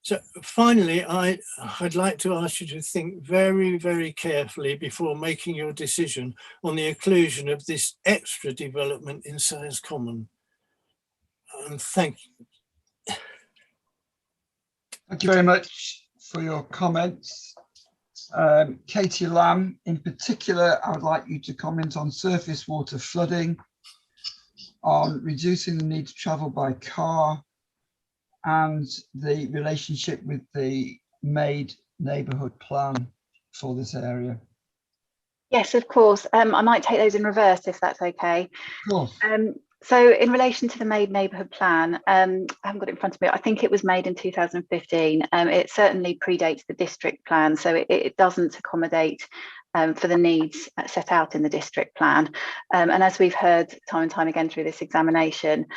So finally, I'd like to ask you to think very, very carefully before making your decision on the inclusion of this extra development in Sayers Common. And thank you. Thank you very much for your comments. Katie Lamb, in particular, I would like you to comment on surface water flooding, on reducing the need to travel by car, and the relationship with the made neighbourhood plan for this area. Yes, of course. I might take those in reverse if that's okay. Of course. So in relation to the made neighbourhood plan, I haven't got it in front of me. I think it was made in 2015. It certainly predates the district plan, so it doesn't accommodate for the needs set out in the district plan. And as we've heard time and time again through this examination,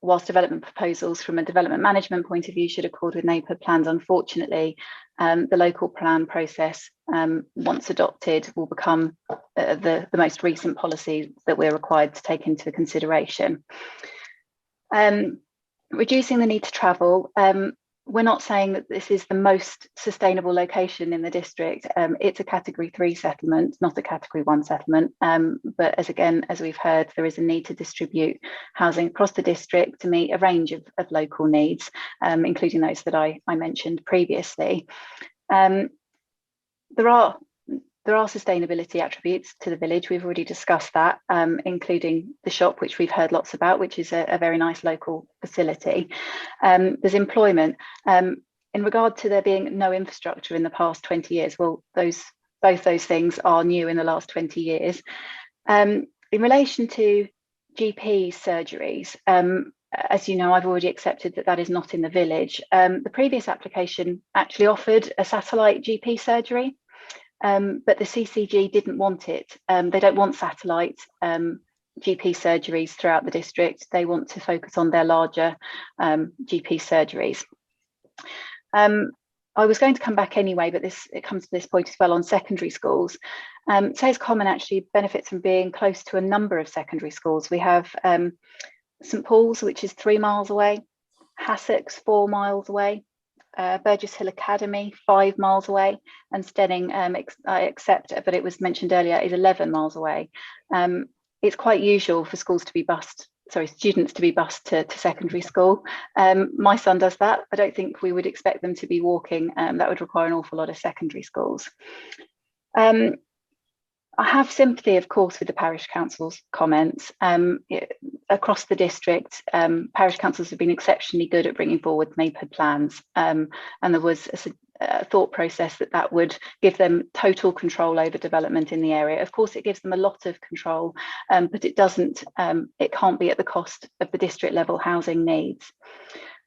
whilst development proposals from a development management point of view should accord with neighbourhood plans, unfortunately, the local plan process, once adopted, will become the most recent policy that we're required to take into consideration. Reducing the need to travel. We're not saying that this is the most sustainable location in the district. It's a Category 3 settlement, not a Category 1 settlement. But as we've heard, there is a need to distribute housing across the district to meet a range of local needs, including those that I mentioned previously. There are sustainability attributes to the village. We've already discussed that, including the shop, which we've heard lots about, which is a very nice local facility. There's employment. In regard to there being no infrastructure in the past 20 years, well, both those things are new in the last 20 years. In relation to GP surgeries, as you know, I've already accepted that is not in the village. The previous application actually offered a satellite GP surgery, but the CCG didn't want it. They don't want satellite GP surgeries throughout the district. They want to focus on their larger GP surgeries. I was going to come back anyway, but it comes to this point as well on secondary schools. Sayers Common actually benefits from being close to a number of secondary schools. We have St Paul's, which is 3 miles away, Hassocks 4 miles away, Burgess Hill Academy 5 miles away, and Stenning, I accept, but it was mentioned earlier, is 11 miles away. It's quite usual for students to be bused to secondary school. My son does that. I don't think we would expect them to be walking. That would require an awful lot of secondary schools. I have sympathy, of course, with the parish council's comments. Across the district, parish councils have been exceptionally good at bringing forward neighbourhood plans, and there was a thought process that would give them total control over development in the area. Of course, it gives them a lot of control, but it can't be at the cost of the district level housing needs.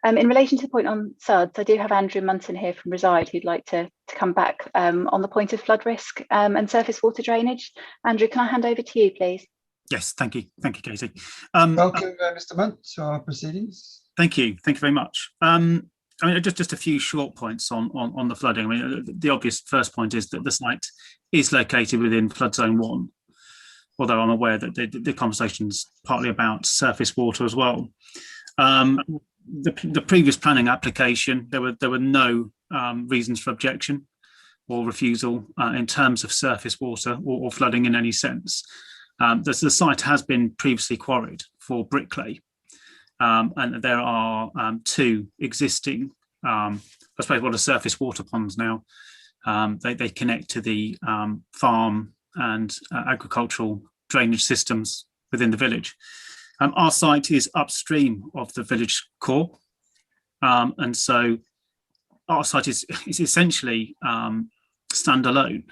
In relation to the point on SUDs, I do have Andrew Munton here from Reside who'd like to come back on the point of flood risk and surface water drainage. Andrew, can I hand over to you, please? Yes, thank you, Katie. Welcome, Mr. Munt, to our proceedings. Thank you very much. I mean, just a few short points on the flooding. I mean, the obvious first point is that the site is located within flood zone 1, although I'm aware that the conversation's partly about surface water as well. The previous planning application, there were no reasons for objection or refusal in terms of surface water or flooding in any sense. The site has been previously quarried for bricklay, and there are 2 existing, I suppose, what are surface water ponds now. They connect to the farm and agricultural drainage systems within the village. Our site is upstream of the village core, and so our site is essentially standalone.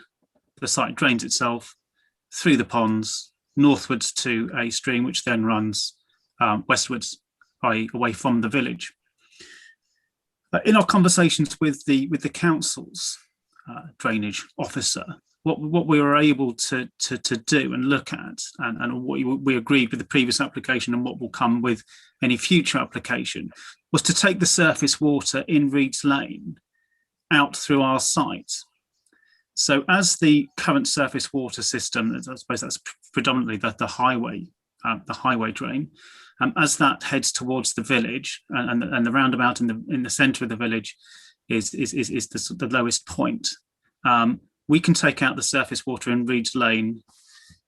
The site drains itself through the ponds northwards to a stream which then runs westwards, i.e. away from the village. In our conversations with the council's drainage officer, what we were able to do and look at, and what we agreed with the previous application and what will come with any future application, was to take the surface water in Reeds Lane out through our site. So as the current surface water system, I suppose that's predominantly the highway drain, as that heads towards the village, and the roundabout in the centre of the village is the lowest point. We can take out the surface water in Reeds Lane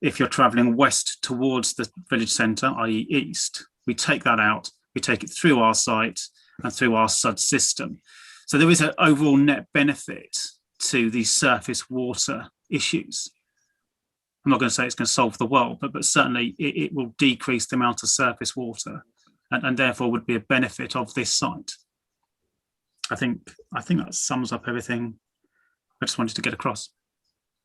if you're travelling west towards the village centre, i.e. east. We take that out, we take it through our site and through our SUD system. So there is an overall net benefit to these surface water issues. I'm not going to say it's going to solve the world, but certainly it will decrease the amount of surface water, and therefore would be a benefit of this site. I think that sums up everything I just wanted to get across.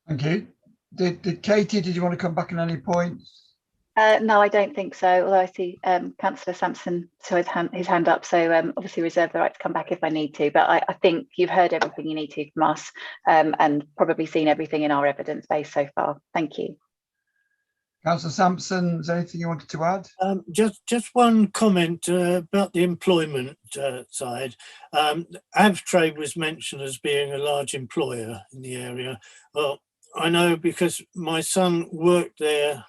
Thank you. Did Katie, did you want to come back on any points? No, I don't think so. Although I see Councillor Sampson saw his hand up, so obviously reserve the right to come back if I need to. But I think you've heard everything you need to from us, and probably seen everything in our evidence base so far. Thank you. Councillor Sampson, is there anything you wanted to add? Just one comment about the employment side. Avtrade was mentioned as being a large employer in the area. Well, I know because my son worked there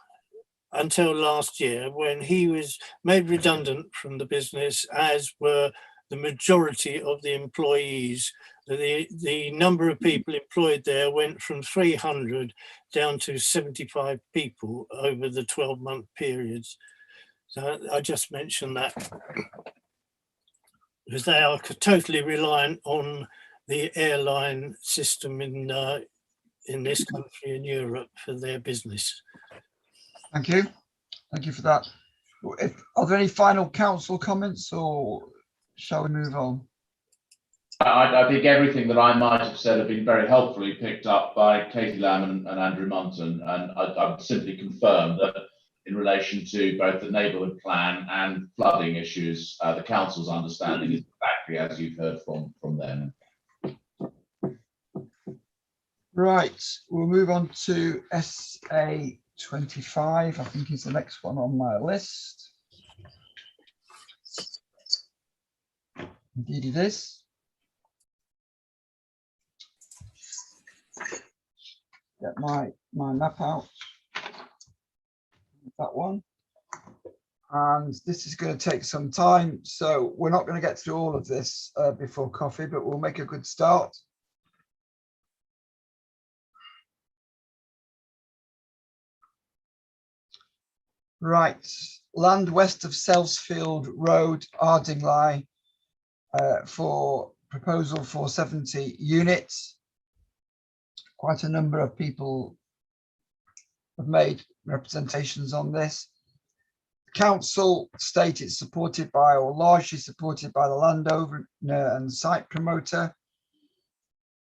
until last year, when he was made redundant from the business, as were the majority of the employees. The number of people employed there went from 300 down to 75 people over the 12-month periods. So I just mentioned that because they are totally reliant on the airline system in this country and Europe for their business. Thank you. Thank you for that. Are there any final council comments, or shall we move on? I think everything that I might have said have been very helpfully picked up by Katie Lamb and Andrew Munton, and I would simply confirm that in relation to both the neighbourhood plan and flooding issues, the council's understanding is exactly as you've heard from them. Right, we'll move on to SA 25, I think is the next one on my list. Indeed it is. Get my map out. That one. And this is going to take some time, so we're not going to get through all of this before coffee, but we'll make a good start. Right, land west of Selsfield Road, Ardingly, for proposal for 70 units. Quite a number of people have made representations on this. The council state it's supported by, or largely supported by, the landowner and site promoter.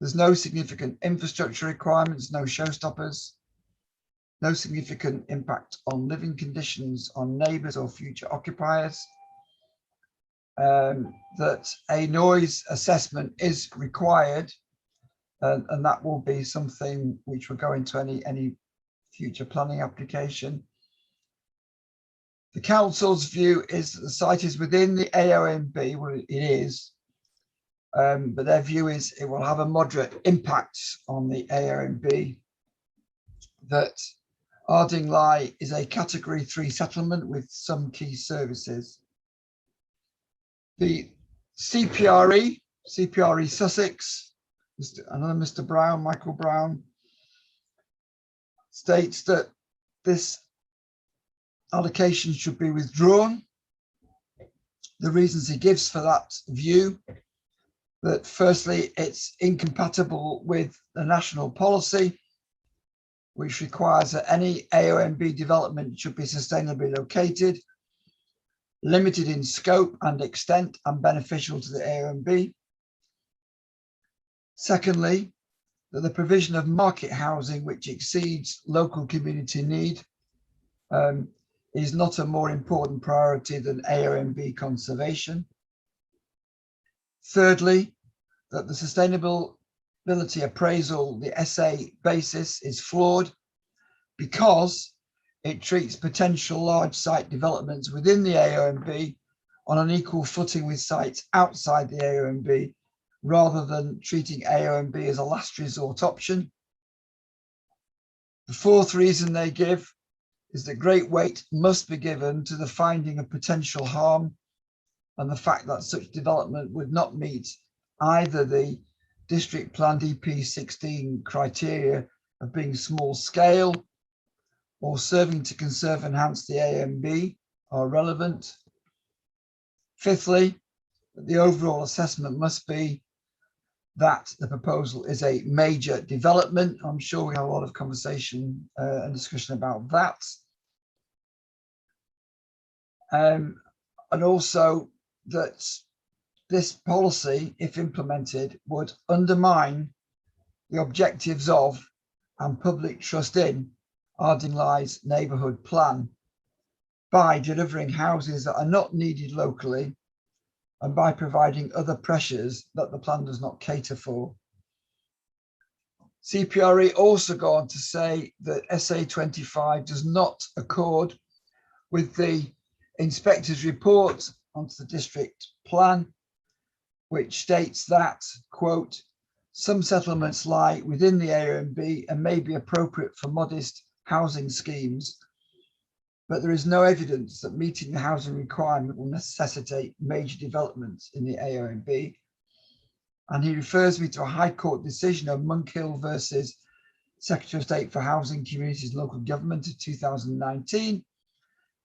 There's no significant infrastructure requirements, no showstoppers. No significant impact on living conditions on neighbours or future occupiers. That a noise assessment is required, and that will be something which will go into any future planning application. The council's view is that the site is within the AONB, well, it is, but their view is it will have a moderate impact on the AONB. That Ardingly is a category 3 settlement with some key services. The CPRE Sussex, another Mr. Brown, Michael Brown, states that this allocation should be withdrawn. The reasons he gives for that view, that firstly, it's incompatible with the national policy, which requires that any AONB development should be sustainably located limited in scope and extent and beneficial to the AONB. Secondly, that the provision of market housing which exceeds local community need is not a more important priority than AONB conservation. Thirdly, that the sustainability appraisal, the SA basis, is flawed because it treats potential large site developments within the AONB on an equal footing with sites outside the AONB, rather than treating AONB as a last resort option. The fourth reason they give is that great weight must be given to the finding of potential harm and the fact that such development would not meet either the district plan DP16 criteria of being small scale or serving to conserve and enhance the AONB are relevant. Fifthly, the overall assessment must be that the proposal is a major development. I'm sure we have a lot of conversation and discussion about that. And also that this policy, if implemented, would undermine the objectives of and public trust in Ardingly's neighbourhood plan by delivering houses that are not needed locally and by providing other pressures that the plan does not cater for. CPRE also go on to say that SA25 does not accord with the inspector's report onto the district plan, which states that, quote, some settlements lie within the AONB and may be appropriate for modest housing schemes, but there is no evidence that meeting the housing requirement will necessitate major developments in the AONB. And he refers me to a High Court decision of Monkhill versus Secretary of State for Housing, Communities and Local Government of 2019.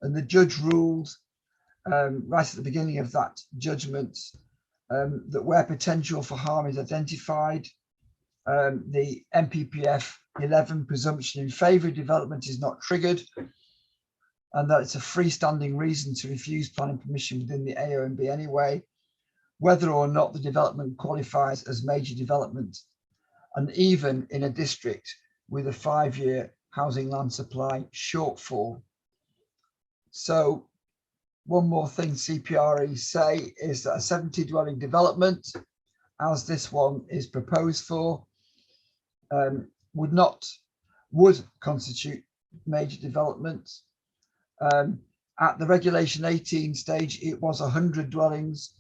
And the judge ruled right at the beginning of that judgment that where potential for harm is identified, the MPPF 11 presumption in favour of development is not triggered, and that it's a freestanding reason to refuse planning permission within the AONB anyway, whether or not the development qualifies as major development, and even in a district with a 5-year housing land supply shortfall. So one more thing CPRE say is that a 70 dwelling development, as this one is proposed for, would constitute major development. At the regulation 18 stage, it was 100 dwellings,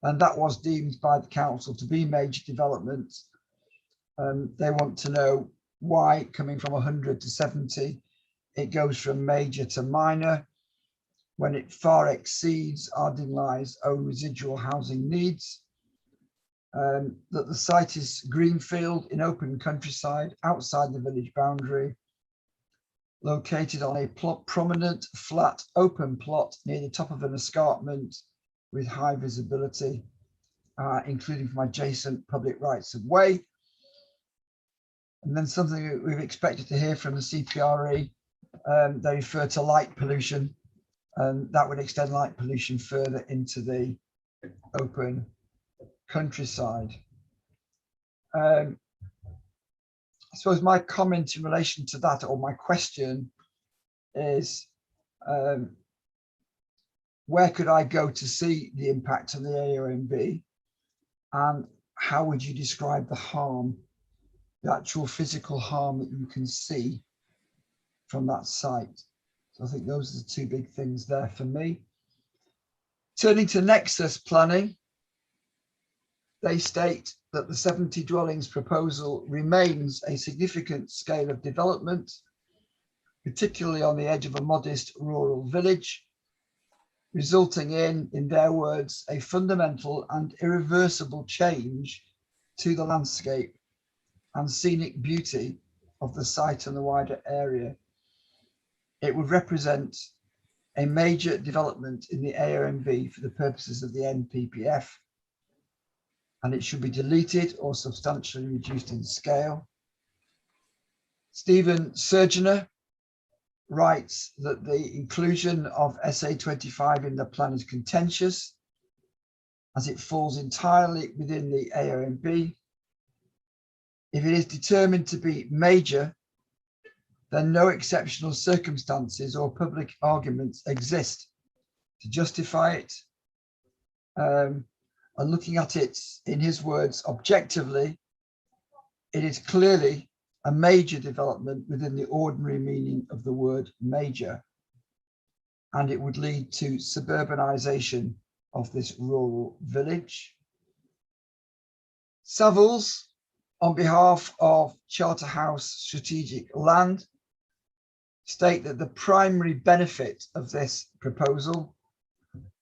and that was deemed by the council to be major development. They want to know why, coming from 100 to 70, it goes from major to minor, when it far exceeds Ardingly's own residual housing needs. That the site is greenfield in open countryside outside the village boundary, located on a prominent flat open plot near the top of an escarpment with high visibility, including from adjacent public rights of way. And then something that we've expected to hear from the CPRE, they refer to light pollution, and that would extend light pollution further into the open countryside. I suppose my comment in relation to that, or my question, is where could I go to see the impact on the AONB, and how would you describe the harm, the actual physical harm that you can see from that site? So I think those are the two big things there for me. Turning to nexus planning, they state that the 70 dwellings proposal remains a significant scale of development, particularly on the edge of a modest rural village, resulting in their words, a fundamental and irreversible change to the landscape and scenic beauty of the site and the wider area. It would represent a major development in the AONB for the purposes of the NPPF, and it should be deleted or substantially reduced in scale. Stephen Surgener writes that the inclusion of SA25 in the plan is contentious, as it falls entirely within the AONB. If it is determined to be major, then no exceptional circumstances or public arguments exist to justify it. And looking at it, in his words, objectively, it is clearly a major development within the ordinary meaning of the word major, and it would lead to suburbanization of this rural village. Savills, on behalf of Charterhouse Strategic Land, state that the primary benefit of this proposal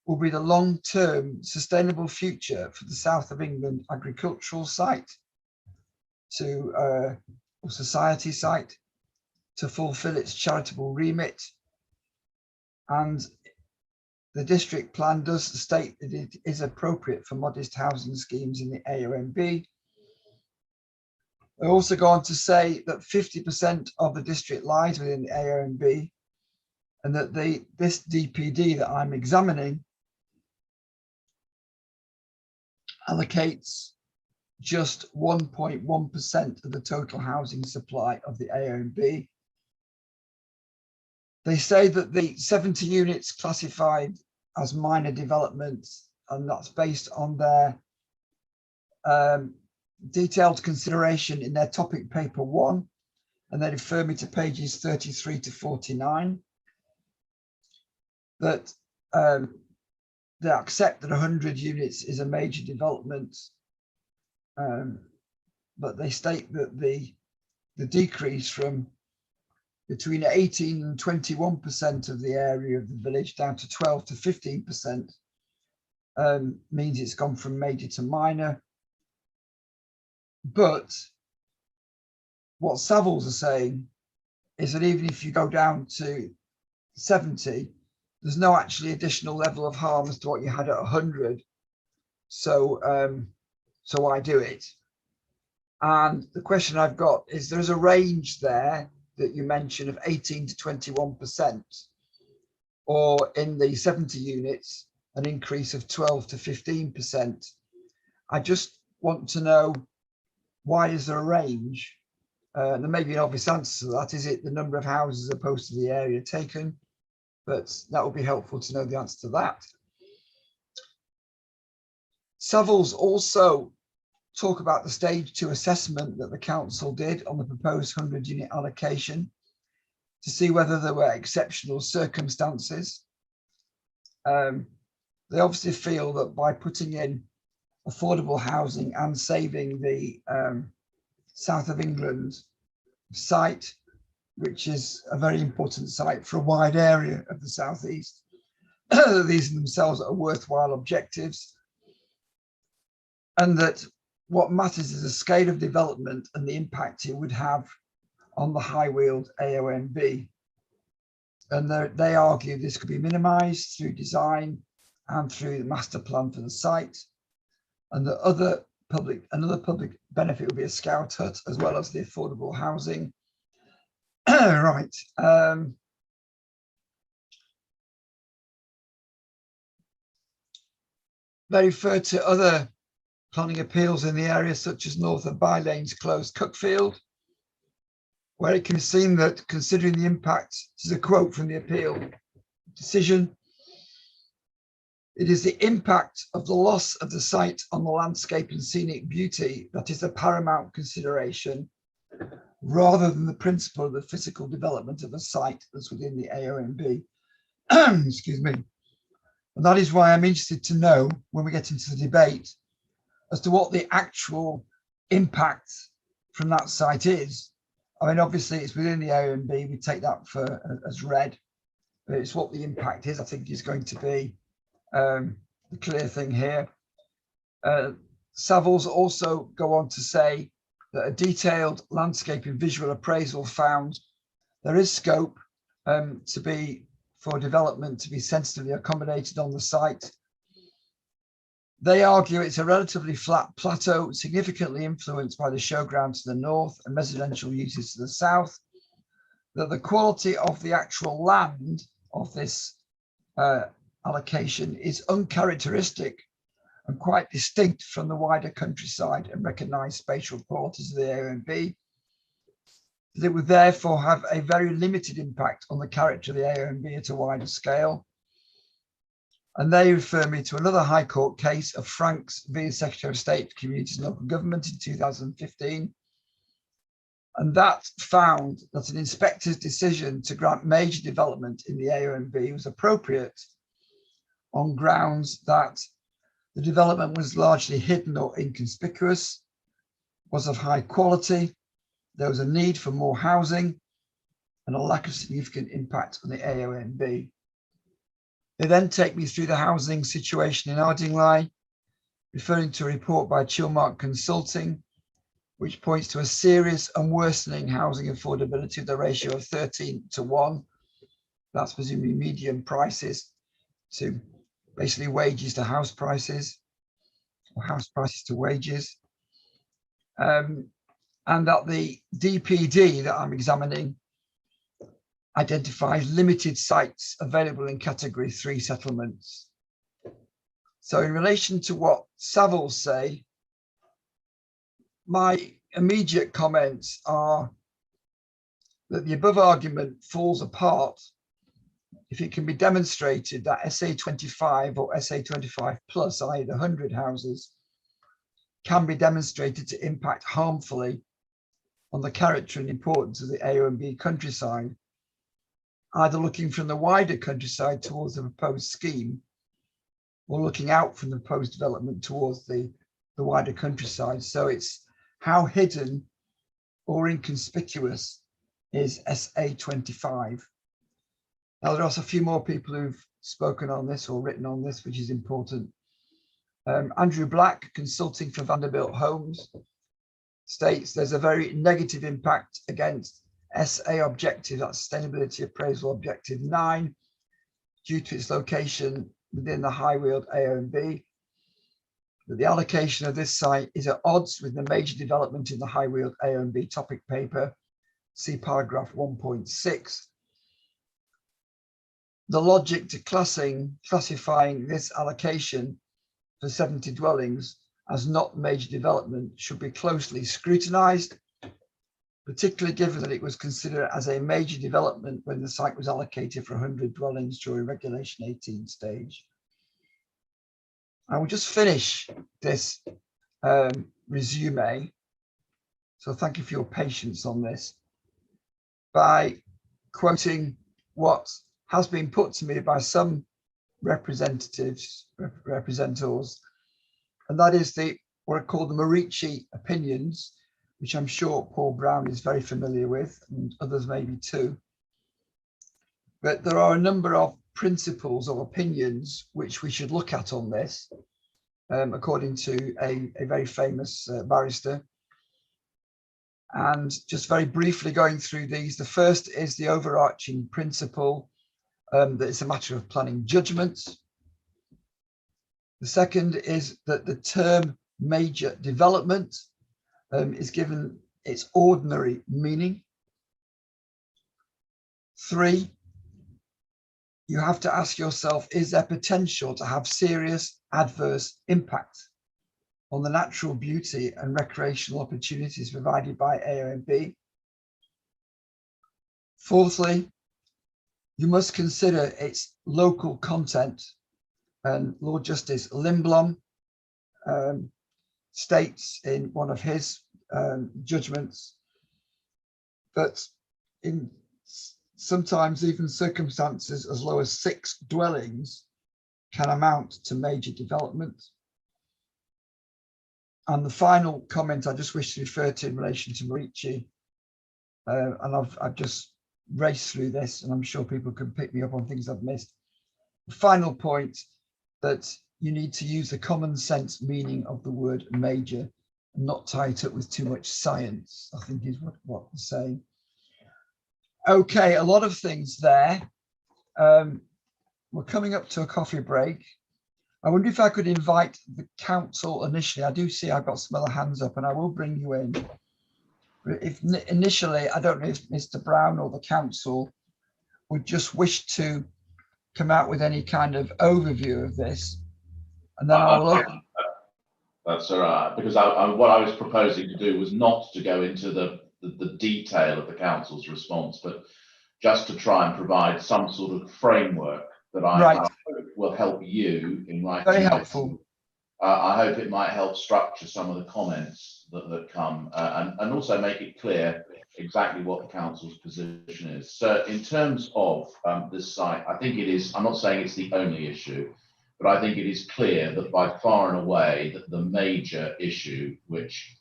will be the long-term sustainable future for the South of England agricultural site or society site to fulfill its charitable remit. And the district plan does state that it is appropriate for modest housing schemes in the AONB. They also go on to say that 50% of the district lies within the AONB, and that this DPD that I'm examining allocates just 1.1% of the total housing supply of the AONB. They say that the 70 units classified as minor developments, and that's based on their detailed consideration in their topic paper 1, and they refer me to pages 33 to 49, that they accept that 100 units is a major development, but they state that the decrease from between 18 and 21% of the area of the village down to 12 to 15% means it's gone from major to minor. But what Savills are saying is that even if you go down to 70, there's no actually additional level of harm as to what you had at 100. So why do it? And the question I've got is, there's a range there that you mentioned of 18 to 21%, or in the 70 units, an increase of 12 to 15%. I just want to know, why is there a range? There may be an obvious answer to that. Is it the number of houses opposed to the area taken? But that would be helpful to know the answer to that. Savills also talk about the stage 2 assessment that the council did on the proposed 100 unit allocation to see whether there were exceptional circumstances. They obviously feel that by putting in affordable housing and saving the South of England site, which is a very important site for a wide area of the southeast, these themselves are worthwhile objectives, and that what matters is the scale of development and the impact it would have on the high-wheeled AONB. And they argue this could be minimised through design and through the master plan for the site, and that another public benefit would be a scout hut as well as the affordable housing. Right. They refer to other planning appeals in the area, such as north of Bylanes Close, Cuckfield, where it can be seen that, considering the impact, this is a quote from the appeal decision, it is the impact of the loss of the site on the landscape and scenic beauty that is the paramount consideration, rather than the principle of the physical development of a site that's within the AONB. Excuse me. And that is why I'm interested to know, when we get into the debate, as to what the actual impact from that site is. I mean, obviously it's within the AONB, we take that as read, but it's what the impact is, I think, is going to be the clear thing here. Savills also go on to say that a detailed landscape and visual appraisal found there is scope for development to be sensitively accommodated on the site. They argue it's a relatively flat plateau, significantly influenced by the showground to the north and residential uses to the south. that the quality of the actual land of this allocation is uncharacteristic and quite distinct from the wider countryside and recognised spatial qualities of the AONB. It would therefore have a very limited impact on the character of the AONB at a wider scale. And they refer me to another High Court case of Franks v. Secretary of State for Communities and Local Government in 2015. And that found that an inspector's decision to grant major development in the AONB was appropriate on grounds that the development was largely hidden or inconspicuous, was of high quality, there was a need for more housing, and a lack of significant impact on the AONB. They then take me through the housing situation in Ardingly, referring to a report by Chilmark Consulting, which points to a serious and worsening housing affordability with a ratio of 13:1. That's presumably median prices to basically wages to house prices, or house prices to wages. And that the DPD that I'm examining identifies limited sites available in category 3 settlements. So in relation to what Savills say, my immediate comments are that the above argument falls apart if it can be demonstrated that SA25 or SA25 plus, i.e. the 100 houses, can be demonstrated to impact harmfully on the character and importance of the AONB countryside, either looking from the wider countryside towards the proposed scheme or looking out from the proposed development towards the wider countryside. So it's how hidden or inconspicuous is SA25. Now, there are also a few more people who've spoken on this or written on this, which is important. Andrew Black, consulting for Vanderbilt Homes, states there's a very negative impact against SA objective, that's Sustainability Appraisal Objective 9, due to its location within the High Weald AONB. That the allocation of this site is at odds with the major development in the High Weald AONB topic paper, see paragraph 1.6. The logic to classifying this allocation for 70 dwellings as not major development should be closely scrutinised, particularly given that it was considered as a major development when the site was allocated for 100 dwellings during Regulation 18 stage. I will just finish this resume, so thank you for your patience on this, by quoting what has been put to me by some representatives, and that is what are called the Marici opinions, which I'm sure Paul Brown is very familiar with, and others maybe too. But there are a number of principles or opinions which we should look at on this, according to a very famous barrister. And just very briefly going through these, the first is the overarching principle that it's a matter of planning judgment. The second is that the term major development is given its ordinary meaning. 3, you have to ask yourself, is there potential to have serious adverse impact on the natural beauty and recreational opportunities provided by AONB? Fourthly, you must consider its local content, and Lord Justice Lindblom states in one of his judgments that in sometimes even circumstances as low as 6 dwellings can amount to major development. And the final comment I just wish to refer to in relation to Marici, and I've just raced through this, and I'm sure people can pick me up on things I've missed. The final point, that you need to use the common sense meaning of the word major and not tie it up with too much science, I think is what we're saying. Okay, a lot of things there. We're coming up to a coffee break. I wonder if I could invite the council initially. I do see I've got some other hands up, and I will bring you in. if initially, I don't know if Mr. Brown or the council would just wish to come out with any kind of overview of this, and then I'll look. That's all right, because what I was proposing to do was not to go into the detail of the council's response, but just to try and provide some sort of framework that I hope will help you in writing. Very helpful. I hope it might help structure some of the comments that come and also make it clear exactly what the council's position is. So in terms of this site, I think it is, I'm not saying it's the only issue, but I think it is clear that by far and away that the major issue which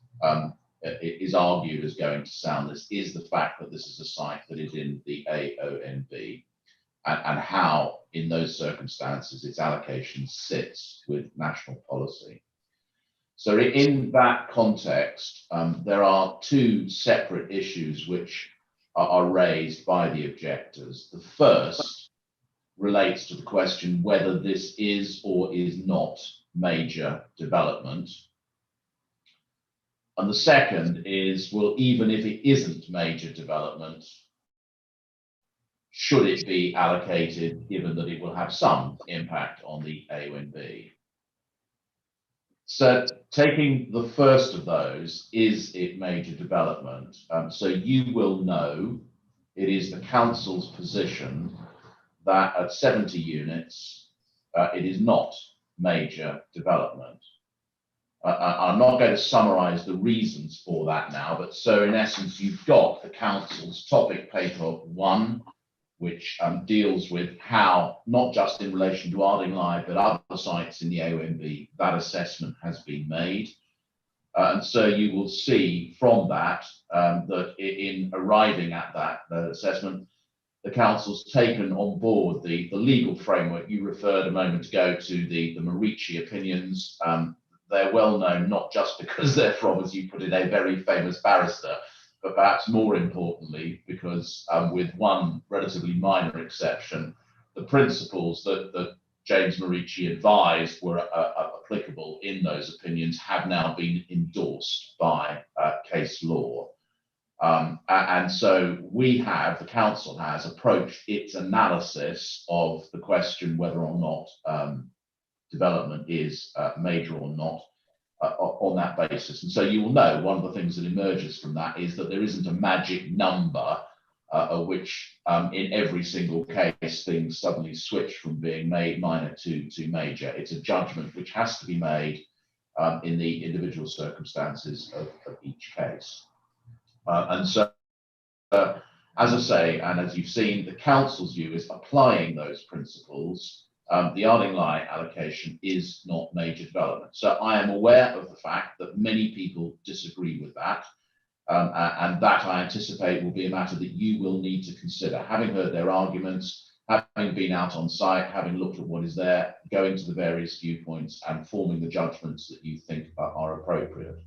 is argued as going to Soundless is the fact that this is a site that is in the AONB, and how in those circumstances its allocation sits with national policy. So in that context, there are two separate issues which are raised by the objectors. The first relates to the question whether this is or is not major development. And the second is, well, even if it isn't major development, should it be allocated, given that it will have some impact on the AONB? So taking the first of those, is it major development? So you will know it is the council's position that at 70 units, it is not major development. I'm not going to summarise the reasons for that now, but so in essence, you've got the council's topic paper 1, which deals with how, not just in relation to Ardingly, but other sites in the AONB, that assessment has been made. And so you will see from that, that in arriving at that assessment, the council's taken on board the legal framework. You referred a moment ago to the Marici opinions. They're well known, not just because they're from, as you put it, a very famous barrister, but perhaps more importantly, because with one relatively minor exception, the principles that James Marici advised were applicable in those opinions have now been endorsed by case law. And so the council has approached its analysis of the question whether or not development is major or not on that basis. And so you will know one of the things that emerges from that is that there isn't a magic number which in every single case things suddenly switch from being minor to major. It's a judgment which has to be made in the individual circumstances of each case. And so, as I say, and as you've seen, the council's view is applying those principles. The Ardingly allocation is not major development. So I am aware of the fact that many people disagree with that. And that I anticipate will be a matter that you will need to consider. Having heard their arguments, having been out on site, having looked at what is there, going to the various viewpoints and forming the judgments that you think are appropriate.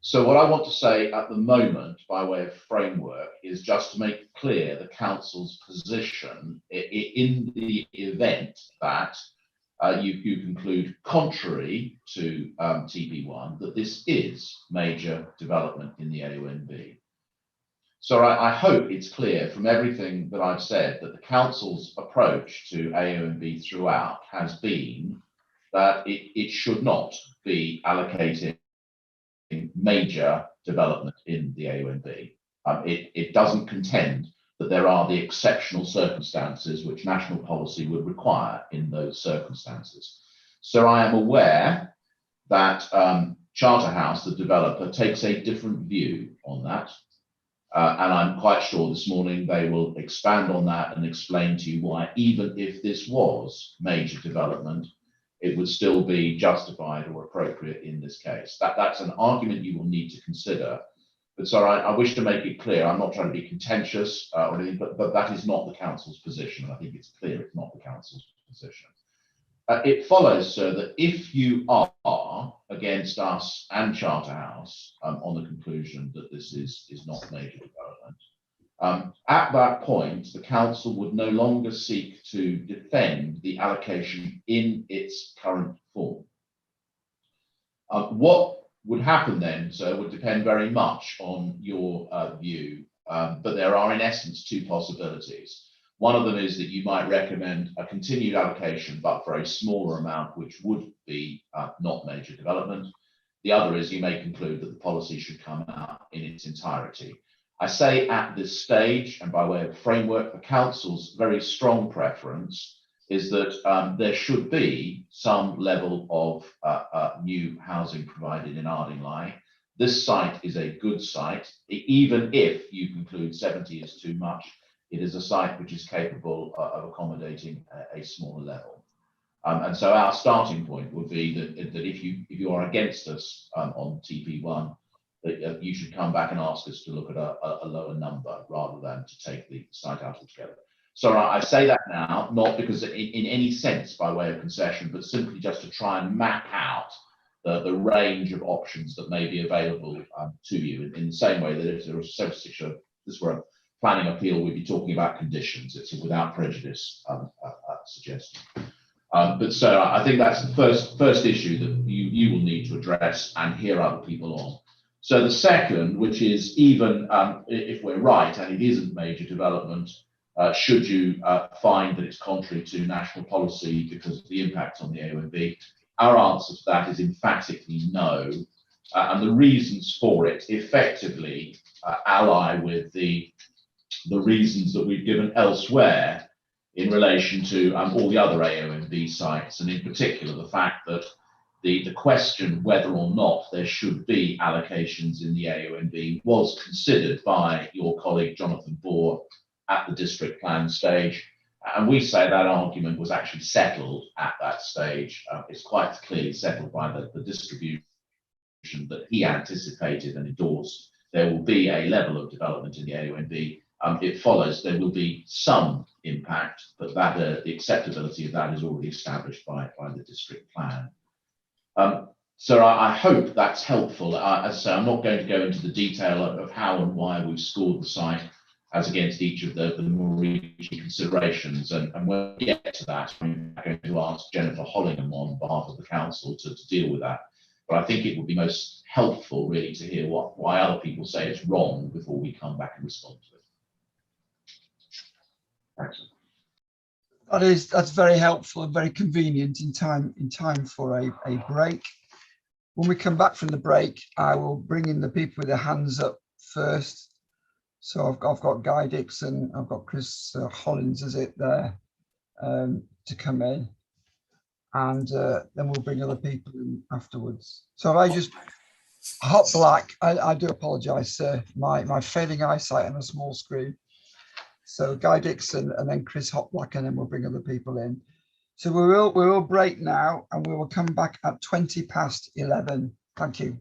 So what I want to say at the moment, by way of framework, is just to make clear the council's position in the event that you conclude, contrary to TP1, that this is major development in the AONB. So I hope it's clear from everything that I've said that the council's approach to AONB throughout has been that it should not be allocating major development in the AONB. It doesn't contend that there are the exceptional circumstances which national policy would require in those circumstances. So I am aware that Charterhouse, the developer, takes a different view on that. And I'm quite sure this morning they will expand on that and explain to you why, even if this was major development, it would still be justified or appropriate in this case. That's an argument you will need to consider. But so I wish to make it clear, I'm not trying to be contentious or anything, but that is not the council's position. I think it's clear it's not the council's position. It follows, sir, that if you are against us and Charterhouse on the conclusion that this is not major development, at that point, the council would no longer seek to defend the allocation in its current form. What would happen then, so would depend very much on your view. But there are in essence two possibilities. One of them is that you might recommend a continued allocation, but for a smaller amount, which would be not major development. The other is you may conclude that the policy should come out in its entirety. I say at this stage, and by way of framework, the council's very strong preference is that there should be some level of new housing provided in Ardingly. This site is a good site. Even if you conclude 70 is too much, it is a site which is capable of accommodating a smaller level. And so our starting point would be that if you are against us on TP1, that you should come back and ask us to look at a lower number rather than to take the site out altogether. So I say that now, not because in any sense by way of concession, but simply just to try and map out the range of options that may be available to you in the same way that if there was this were a planning appeal, we'd be talking about conditions. It's a without prejudice suggestion. But so I think that's the first issue that you will need to address and hear other people on. So the second, which is even if we're right and it isn't major development, should you find that it's contrary to national policy because of the impact on the AONB, our answer to that is emphatically no. And the reasons for it effectively ally with the reasons that we've given elsewhere in relation to all the other AONB sites, and in particular the fact that the question whether or not there should be allocations in the AONB was considered by your colleague Jonathan Bohr at the district plan stage. And we say that argument was actually settled at that stage. It's quite clearly settled by the distribution that he anticipated and endorsed. There will be a level of development in the AONB. It follows there will be some impact, but that the acceptability of that is already established by the district plan. So I hope that's helpful. As I say, I'm not going to go into the detail of how and why we've scored the site as against each of the more regional considerations. And when we get to that, I'm going to ask Jennifer Hollingham on behalf of the council to deal with that. But I think it would be most helpful really to hear why other people say it's wrong before we come back and respond to it. Thanks. That's very helpful and very convenient in time for a break. When we come back from the break, I will bring in the people with their hands up first. So I've got Guy Dixon, I've got Chris Hollins, is it there, to come in, and then we'll bring other people in afterwards. So if I just hot black, I do apologise, sir. My failing eyesight on a small screen. So Guy Dixon and then Chris Hotblack, and then we'll bring other people in. So we will break now, and we will come back at 11:20. Thank you.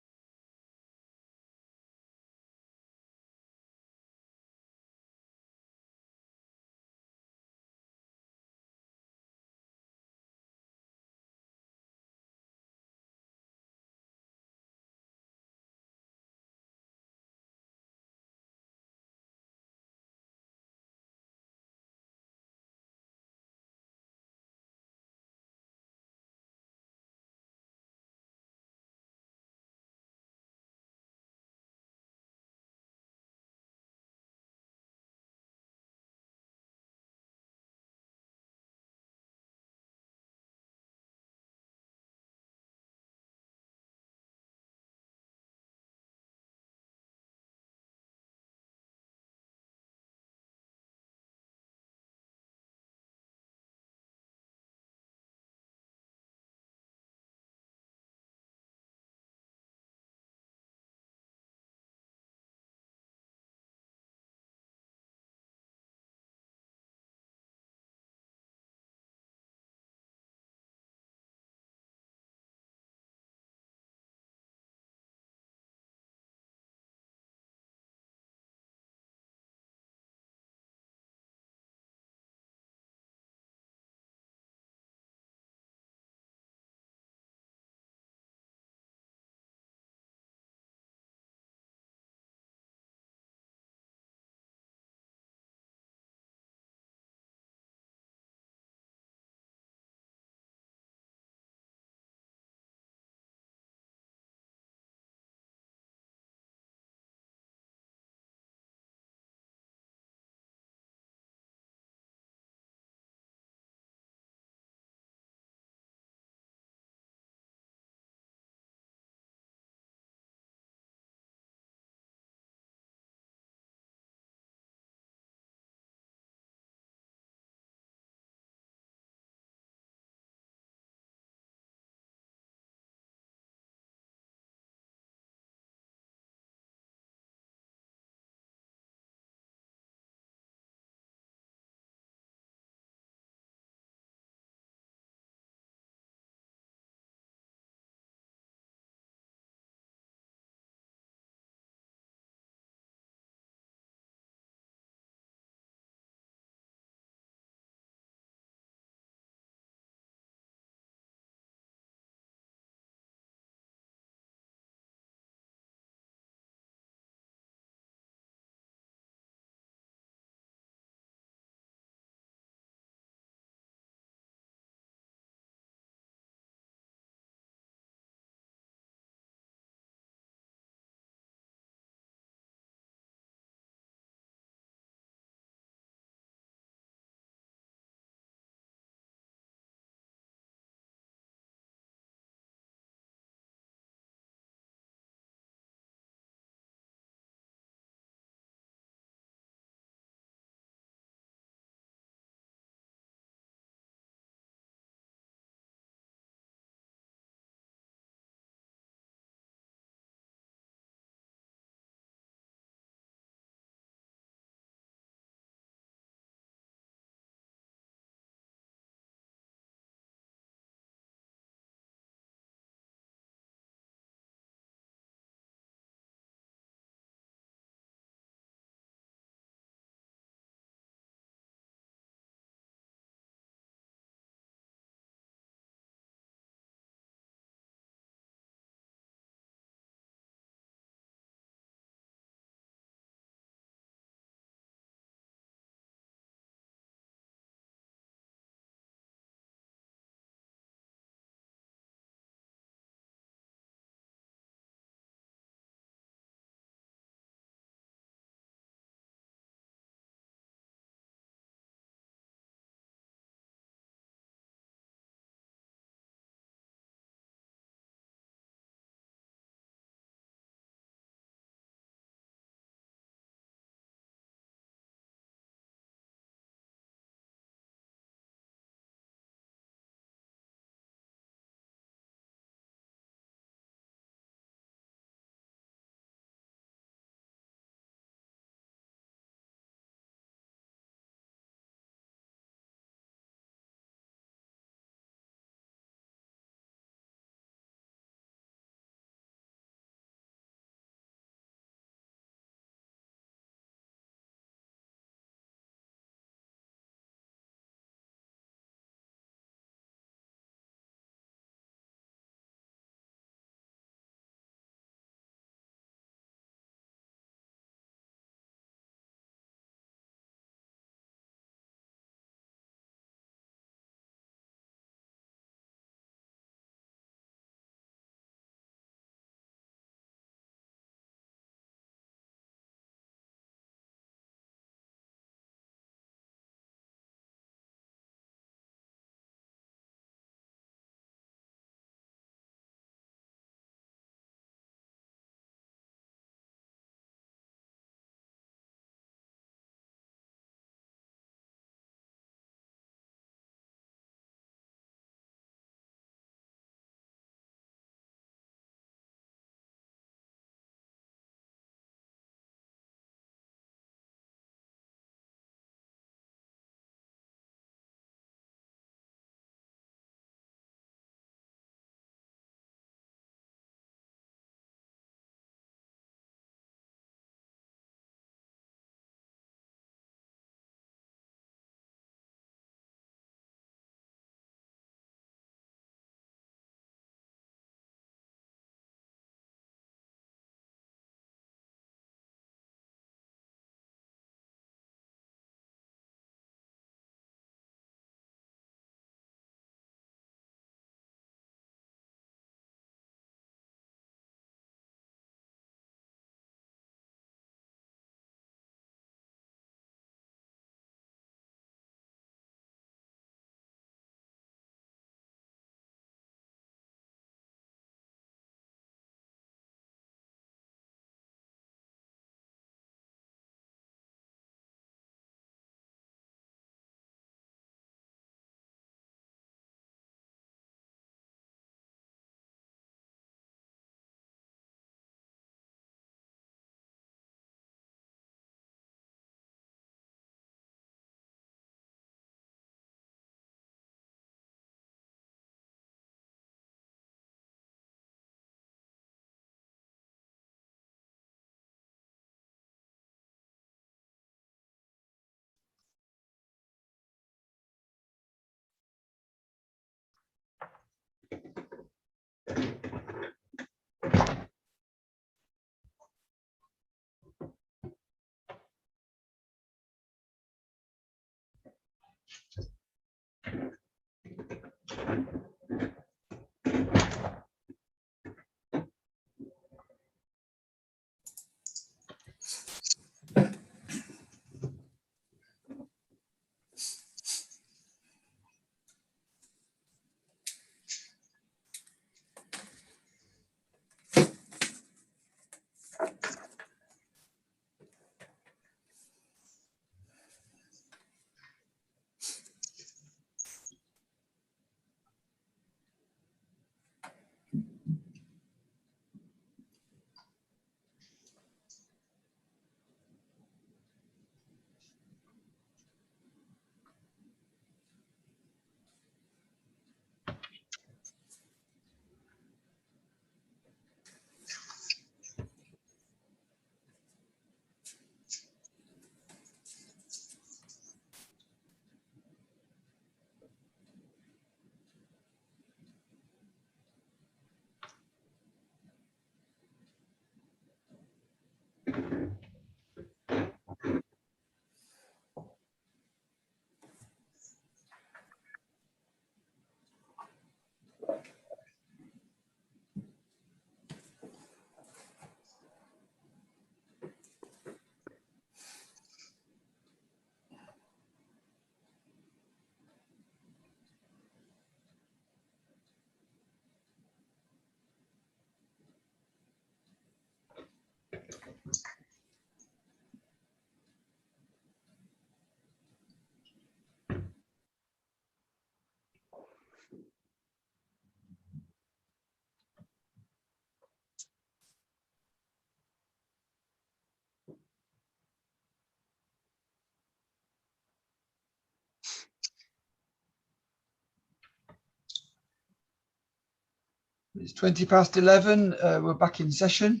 It's 11:20. We're back in session.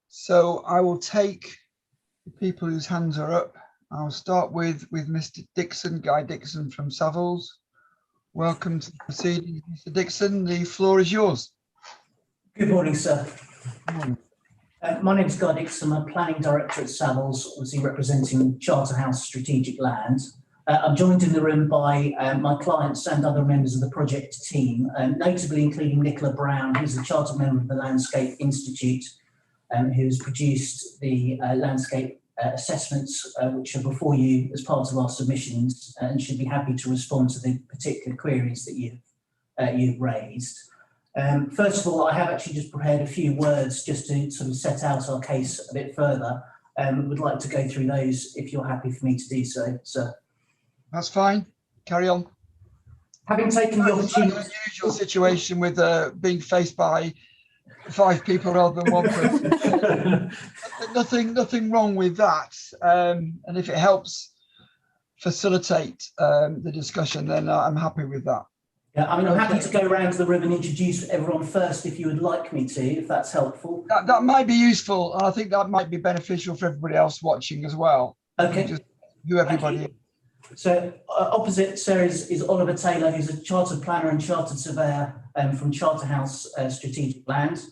So I will take the people whose hands are up. I'll start with Mr. Dixon, Guy Dixon from Savills. Welcome to the proceedings, Mr. Dixon. The floor is yours. Good morning, sir. Good morning. My name is Guy Dixon. I'm Planning Director at Savills, obviously representing Charterhouse Strategic Land. I'm joined in the room by my clients and other members of the project team, notably including Nicola Brown, who's a chartered member of the Landscape Institute, who's produced the landscape assessments, which are before you as part of our submissions, and should be happy to respond to the particular queries that you've raised. First of all, I have actually just prepared a few words just to sort of set out our case a bit further. Would like to go through those if you're happy for me to do so, sir. That's fine. Carry on. Having taken the opportunity, An unusual situation with being faced by 5 people rather than 1 person. nothing wrong with that. And if it helps facilitate the discussion, then I'm happy with that. Yeah, I mean, I'm happy to go around the room and introduce everyone first if you would like me to, if that's helpful. That might be useful. And I think that might be beneficial for everybody else watching as well. Okay. Just who everybody is. So opposite Sir is Oliver Taylor, who's a chartered planner and chartered surveyor from Charterhouse Strategic Land.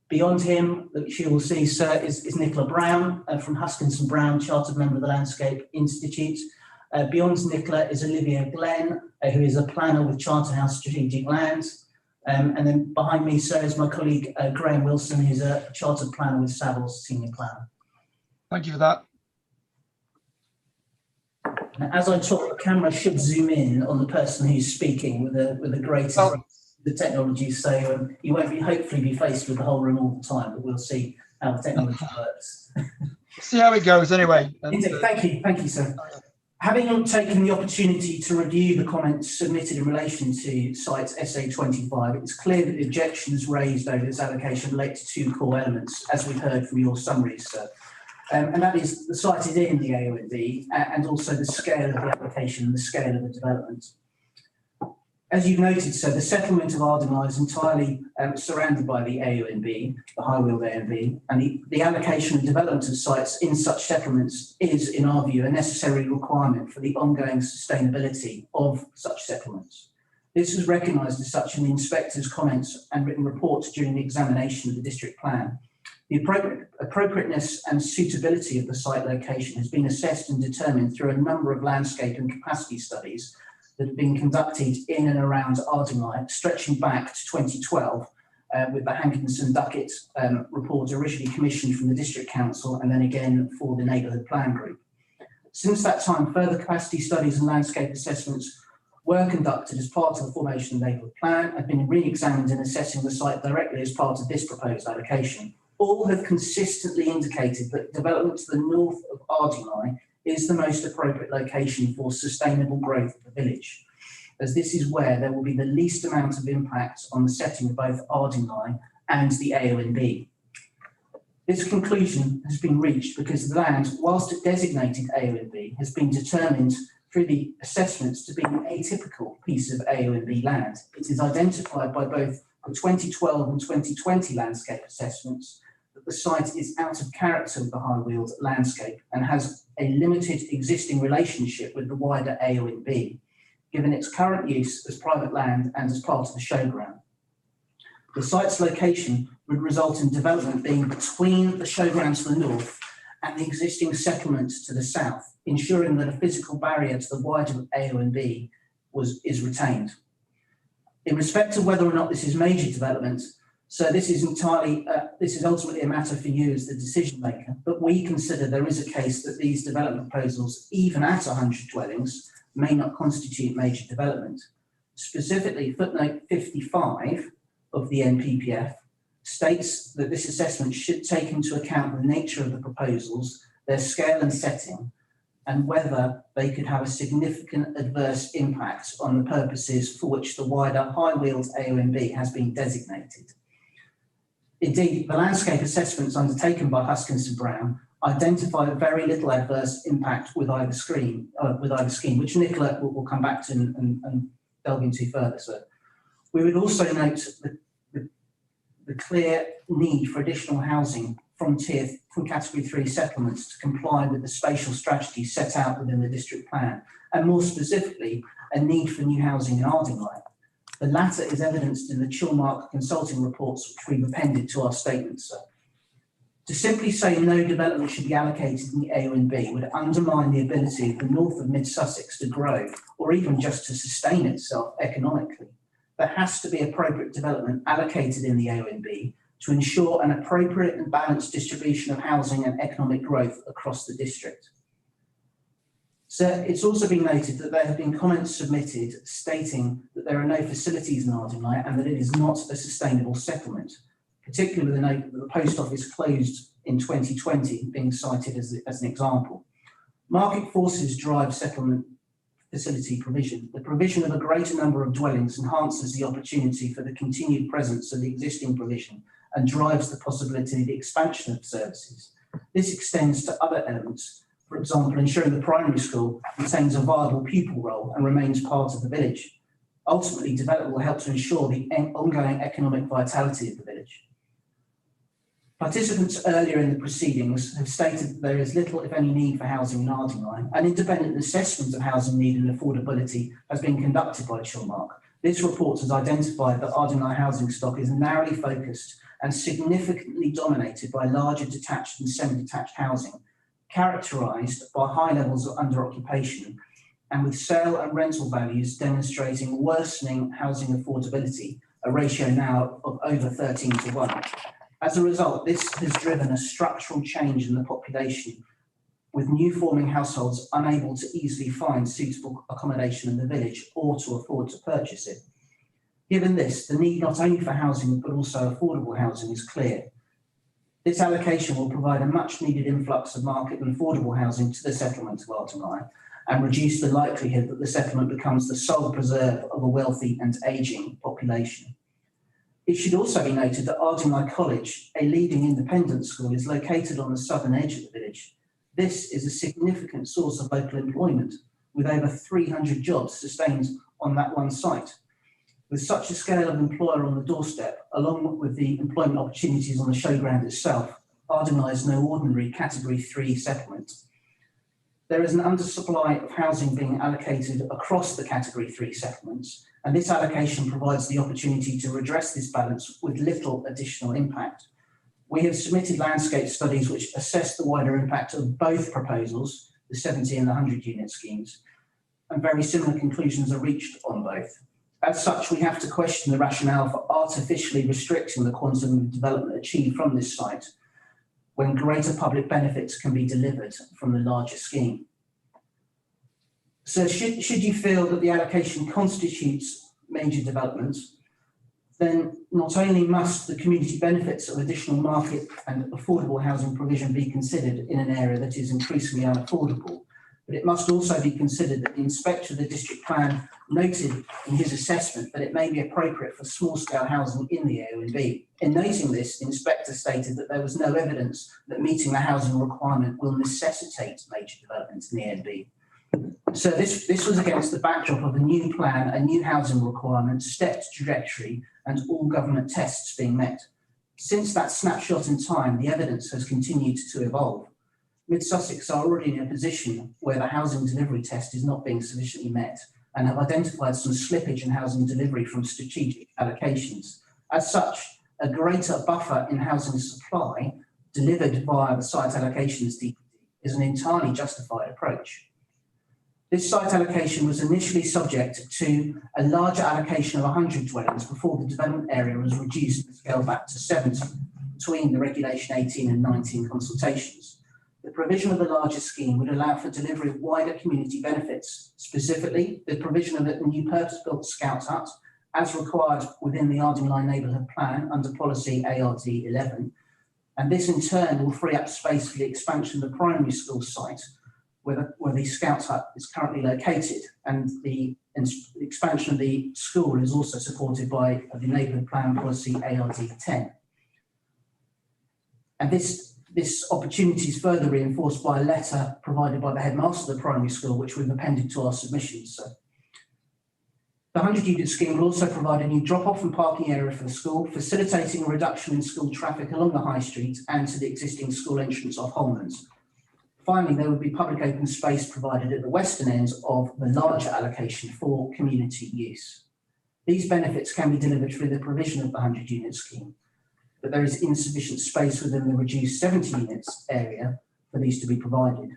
Beyond him, which you will see, sir, is Nicola Brown from Huskinson Brown, chartered member of the Landscape Institute. Beyond Nicola is Olivia Glenn, who is a planner with Charterhouse Strategic Land. And then behind me, sir, is my colleague Graham Wilson, who's a chartered planner with Savills, senior planner. Thank you for that. Now, as I talk, the camera should zoom in on the person who's speaking with the greatest the technology, so you won't be hopefully be faced with the whole room all the time, but we'll see how the technology works. See how it goes anyway. Indeed. Thank you, sir. Having taken the opportunity to review the comments submitted in relation to site SA25, it's clear that the objections raised over this allocation relate to 2 core elements, as we've heard from your summaries, sir. And that is the site is in the AONB and also the scale of the application and the scale of the development. As you've noted, sir, the settlement of Ardingly is entirely surrounded by the AONB, the High Weald AONB, and the allocation and development of sites in such settlements is, in our view, a necessary requirement for the ongoing sustainability of such settlements. This was recognised as such in the inspector's comments and written reports during the examination of the district plan. The appropriateness and suitability of the site location has been assessed and determined through a number of landscape and capacity studies that have been conducted in and around Ardingly, stretching back to 2012, with the Hankinson-Duckett report originally commissioned from the District Council and then again for the Neighbourhood Plan Group. Since that time, further capacity studies and landscape assessments were conducted as part of the formation of the Neighbourhood Plan and been re-examined in assessing the site directly as part of this proposed allocation. All have consistently indicated that development to the north of Ardingly is the most appropriate location for sustainable growth of the village, as this is where there will be the least amount of impact on the setting of both Ardingly and the AONB. This conclusion has been reached because the land, whilst a designated AONB, has been determined through the assessments to be an atypical piece of AONB land. It is identified by both the 2012 and 2020 landscape assessments that the site is out of character with the High Weald landscape and has a limited existing relationship with the wider AONB, given its current use as private land and as part of the showground. The site's location would result in development being between the showground to the north and the existing settlements to the south, ensuring that a physical barrier to the wider AONB is retained. In respect of whether or not this is major development, so this is ultimately a matter for you as the decision maker, but we consider there is a case that these development proposals, even at 100 dwellings, may not constitute major development. Specifically, footnote 55 of the NPPF states that this assessment should take into account the nature of the proposals, their scale and setting, and whether they could have a significant adverse impact on the purposes for which the wider High Weald AONB has been designated. Indeed, the landscape assessments undertaken by Huskinson Brown identify very little adverse impact with either scheme, which Nicola will come back to and delve into further. So, We would also note the clear need for additional housing from category 3 settlements to comply with the spatial strategy set out within the district plan, and more specifically, a need for new housing in Ardingly. The latter is evidenced in the Chilmark consulting reports, which we've appended to our statement, sir. To simply say no development should be allocated in the A and B would undermine the ability of the north of Mid-Sussex to grow, or even just to sustain itself economically. There has to be appropriate development allocated in the A and B to ensure an appropriate and balanced distribution of housing and economic growth across the district. So it's also been noted that there have been comments submitted stating that there are no facilities in Ardingly and that it is not a sustainable settlement, particularly the note that the post office closed in 2020 being cited as an example. Market forces drive settlement facility provision. The provision of a greater number of dwellings enhances the opportunity for the continued presence of the existing provision and drives the possibility of the expansion of services. This extends to other elements, for example, ensuring the primary school retains a viable pupil role and remains part of the village. Ultimately, development will help to ensure the ongoing economic vitality of the village. Participants earlier in the proceedings have stated that there is little, if any, need for housing in Ardingly. An independent assessment of housing need and affordability has been conducted by Chilmark. This report has identified that Ardingly housing stock is narrowly focused and significantly dominated by larger detached and semi-detached housing, characterised by high levels of under-occupation and with sale and rental values demonstrating worsening housing affordability, a ratio now of over 13:1. As a result, this has driven a structural change in the population, with new forming households unable to easily find suitable accommodation in the village or to afford to purchase it. Given this, the need not only for housing but also affordable housing is clear. This allocation will provide a much needed influx of market and affordable housing to the settlement of Ardingly and reduce the likelihood that the settlement becomes the sole preserve of a wealthy and ageing population. It should also be noted that Ardingly College, a leading independent school, is located on the southern edge of the village. This is a significant source of local employment, with over 300 jobs sustained on that one site. With such a scale of employer on the doorstep, along with the employment opportunities on the showground itself, Ardingly is no ordinary category 3 settlement. There is an undersupply of housing being allocated across the category 3 settlements, and this allocation provides the opportunity to redress this balance with little additional impact. We have submitted landscape studies which assess the wider impact of both proposals, the 70 and the 100 unit schemes, and very similar conclusions are reached on both. As such, we have to question the rationale for artificially restricting the quantum of development achieved from this site when greater public benefits can be delivered from the larger scheme. So should you feel that the allocation constitutes major development, then not only must the community benefits of additional market and affordable housing provision be considered in an area that is increasingly unaffordable, but it must also be considered that the inspector of the district plan noted in his assessment that it may be appropriate for small-scale housing in the A and B. In noting this, the inspector stated that there was no evidence that meeting the housing requirement will necessitate major development in the A and B. So this was against the backdrop of a new plan, a new housing requirement, stepped trajectory, and all government tests being met. Since that snapshot in time, the evidence has continued to evolve. Mid-Sussex are already in a position where the housing delivery test is not being sufficiently met and have identified some slippage in housing delivery from strategic allocations. As such, a greater buffer in housing supply delivered via the site allocations DPD is an entirely justified approach. This site allocation was initially subject to a larger allocation of 100 dwellings before the development area was reduced and scaled back to 70 between the Regulation 18 and 19 consultations. The provision of the larger scheme would allow for delivery of wider community benefits, specifically the provision of a new purpose-built scout hut as required within the Ardingly Neighbourhood Plan under policy ARD 11. And this in turn will free up space for the expansion of the primary school site where the scout hut is currently located, and the expansion of the school is also supported by the Neighbourhood Plan policy ARD 10. And this opportunity is further reinforced by a letter provided by the headmaster of the primary school, which we've appended to our submissions. So The 100-unit scheme will also provide a new drop-off and parking area for the school, facilitating a reduction in school traffic along the High Street and to the existing school entrance off Holmans. Finally, there will be public open space provided at the western ends of the larger allocation for community use. These benefits can be delivered through the provision of the 100-unit scheme, but there is insufficient space within the reduced 70 units area for these to be provided.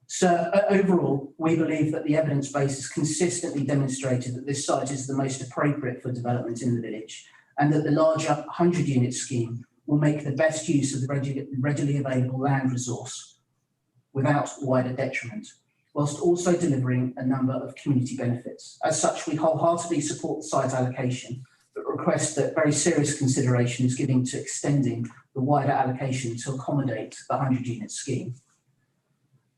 So overall, we believe that the evidence base has consistently demonstrated that this site is the most appropriate for development in the village, and that the larger 100-unit scheme will make the best use of the readily available land resource without wider detriment, whilst also delivering a number of community benefits. As such, we wholeheartedly support the site allocation, but request that very serious consideration is given to extending the wider allocation to accommodate the 100-unit scheme.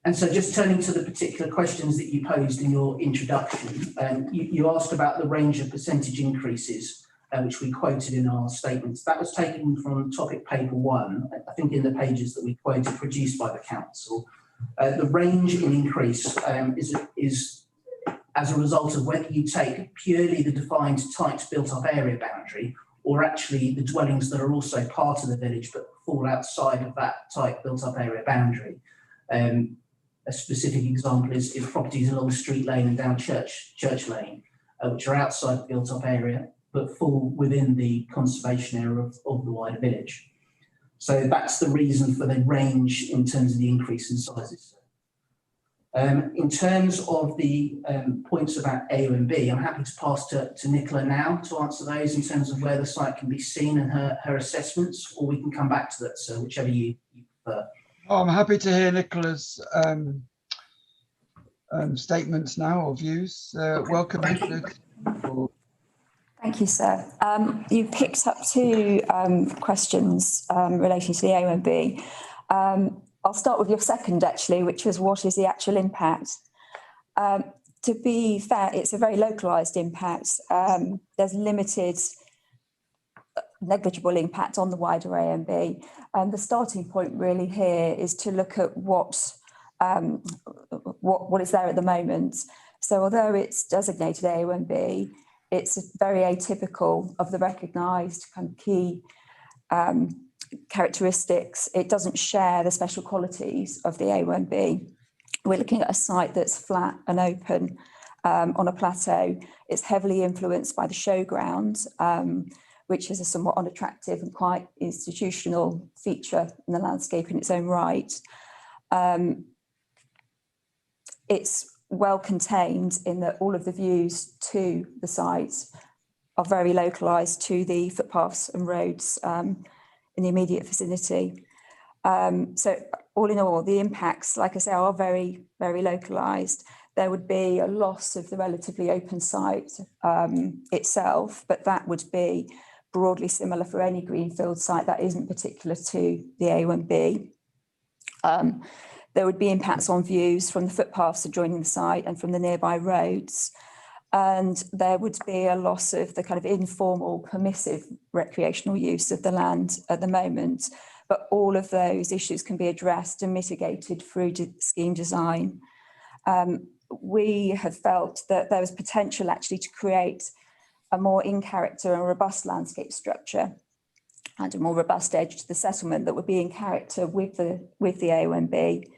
And so just turning to the particular questions that you posed in your introduction, you asked about the range of percentage increases, which we quoted in our statements. That was taken from topic paper 1, I think in the pages that we quoted, produced by the council. The range in increase is as a result of whether you take purely the defined tight built-up area boundary, or actually the dwellings that are also part of the village but fall outside of that tight built-up area boundary. A specific example is properties along Street Lane and down Church Lane, which are outside the built-up area but fall within the conservation area of the wider village. So that's the reason for the range in terms of the increase in sizes. In terms of the points about A and B, I'm happy to pass to Nicola now to answer those in terms of where the site can be seen and her assessments, or we can come back to that, so whichever you prefer. Oh, I'm happy to hear Nicola's statements now, or views. Welcome, Nicola. Thank you, sir. You picked up 2 questions relating to the A and B. I'll start with your second, actually, which was what is the actual impact? To be fair, it's a very localised impact. There's limited, negligible impact on the wider A and B. The starting point really here is to look at what is there at the moment. So although it's designated A and B, it's very atypical of the recognised kind of key characteristics. It doesn't share the special qualities of the A1B. We're looking at a site that's flat and open on a plateau. It's heavily influenced by the showground, which is a somewhat unattractive and quite institutional feature in the landscape in its own right. It's well contained in that all of the views to the site are very localised to the footpaths and roads in the immediate vicinity. So all in all, the impacts, like I say, are very, very localised. There would be a loss of the relatively open site itself, but that would be broadly similar for any greenfield site that isn't particular to the A1B. There would be impacts on views from the footpaths adjoining the site and from the nearby roads. And there would be a loss of the kind of informal, permissive recreational use of the land at the moment. But all of those issues can be addressed and mitigated through scheme design. We have felt that there was potential actually to create a more in character and robust landscape structure and a more robust edge to the settlement that would be in character with the A1B.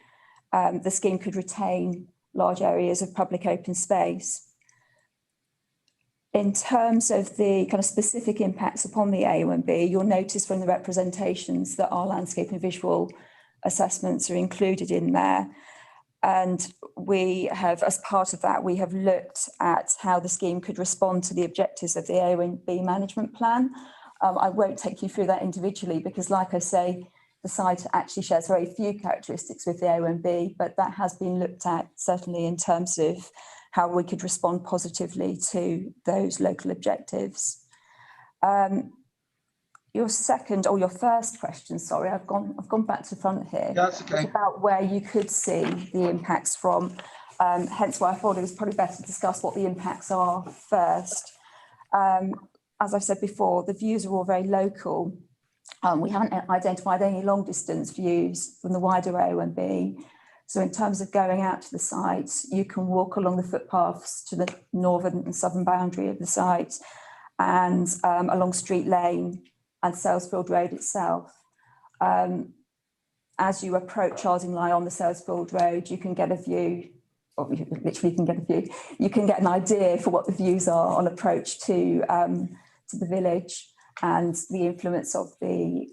The scheme could retain large areas of public open space. In terms of the kind of specific impacts upon the A1B, you'll notice from the representations that our landscape and visual assessments are included in there. And we have, as part of that, we have looked at how the scheme could respond to the objectives of the A1B management plan. I won't take you through that individually because, like I say, the site actually shares very few characteristics with the A1B, but that has been looked at certainly in terms of how we could respond positively to those local objectives. Your second or your first question, sorry, I've gone back to front here. That's okay. About where you could see the impacts from. Hence why I thought it was probably better to discuss what the impacts are first. As I've said before, the views are all very local. We haven't identified any long distance views from the wider A1B. So in terms of going out to the site, you can walk along the footpaths to the northern and southern boundary of the site and along Street Lane and Salesfield Road itself. As you approach Ardingly on the Salesfield Road, you can get a view, or you literally can get a view, you can get an idea for what the views are on approach to the village and the influence of the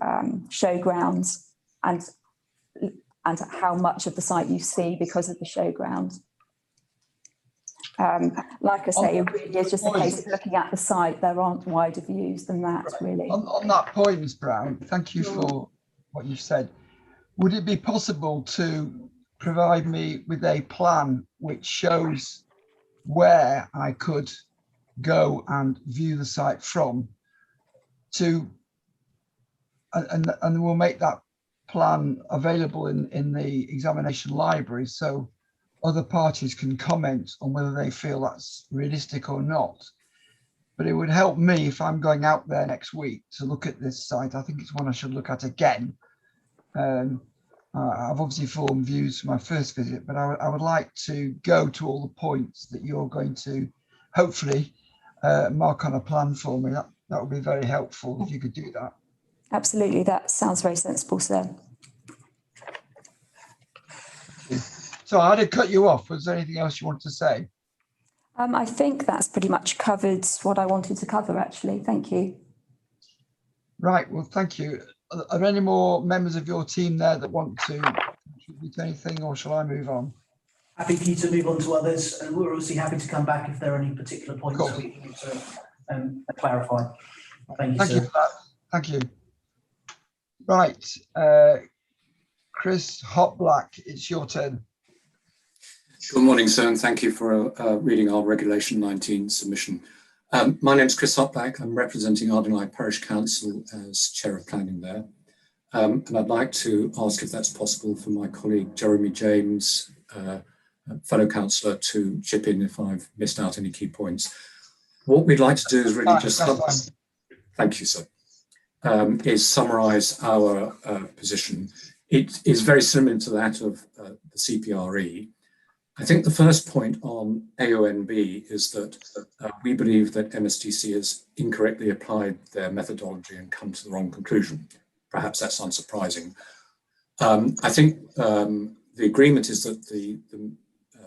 showgrounds and how much of the site you see because of the showground. Like I say, it really is just a case of looking at the site. There aren't wider views than that, really. On that point, Ms. Brown, thank you for what you've said. Would it be possible to provide me with a plan which shows where I could go and view the site from, and we'll make that plan available in the examination library so other parties can comment on whether they feel that's realistic or not. But it would help me if I'm going out there next week to look at this site. I think it's one I should look at again. I've obviously formed views for my first visit, but I would like to go to all the points that you're going to hopefully mark on a plan for me. That would be very helpful if you could do that. Absolutely, that sounds very sensible, sir. So I had to cut you off. Was there anything else you wanted to say? I think that's pretty much covered what I wanted to cover, actually. Thank you. Right, well, thank you. Are there any more members of your team there that want to contribute to anything, or shall I move on? Happy for you to move on to others, and we're obviously happy to come back if there are any particular points Cool. we need to clarify. Thank you, Thank sir. you for that. Thank you. Right, Chris Hopblack, it's your turn. Good morning, sir, and thank you for reading our Regulation 19 submission. My name is Chris Hopblack. I'm representing Ardingly Parish Council as Chair of Planning there. And I'd like to ask if that's possible for my colleague Jeremy James, fellow councillor, to chip in if I've missed out any key points. What we'd like to do is really thank you, sir, is summarise our position. It is very similar to that of the CPRE. I think the first point on AONB is that we believe that MSDC has incorrectly applied their methodology and come to the wrong conclusion. Perhaps that's unsurprising. I think the agreement is that the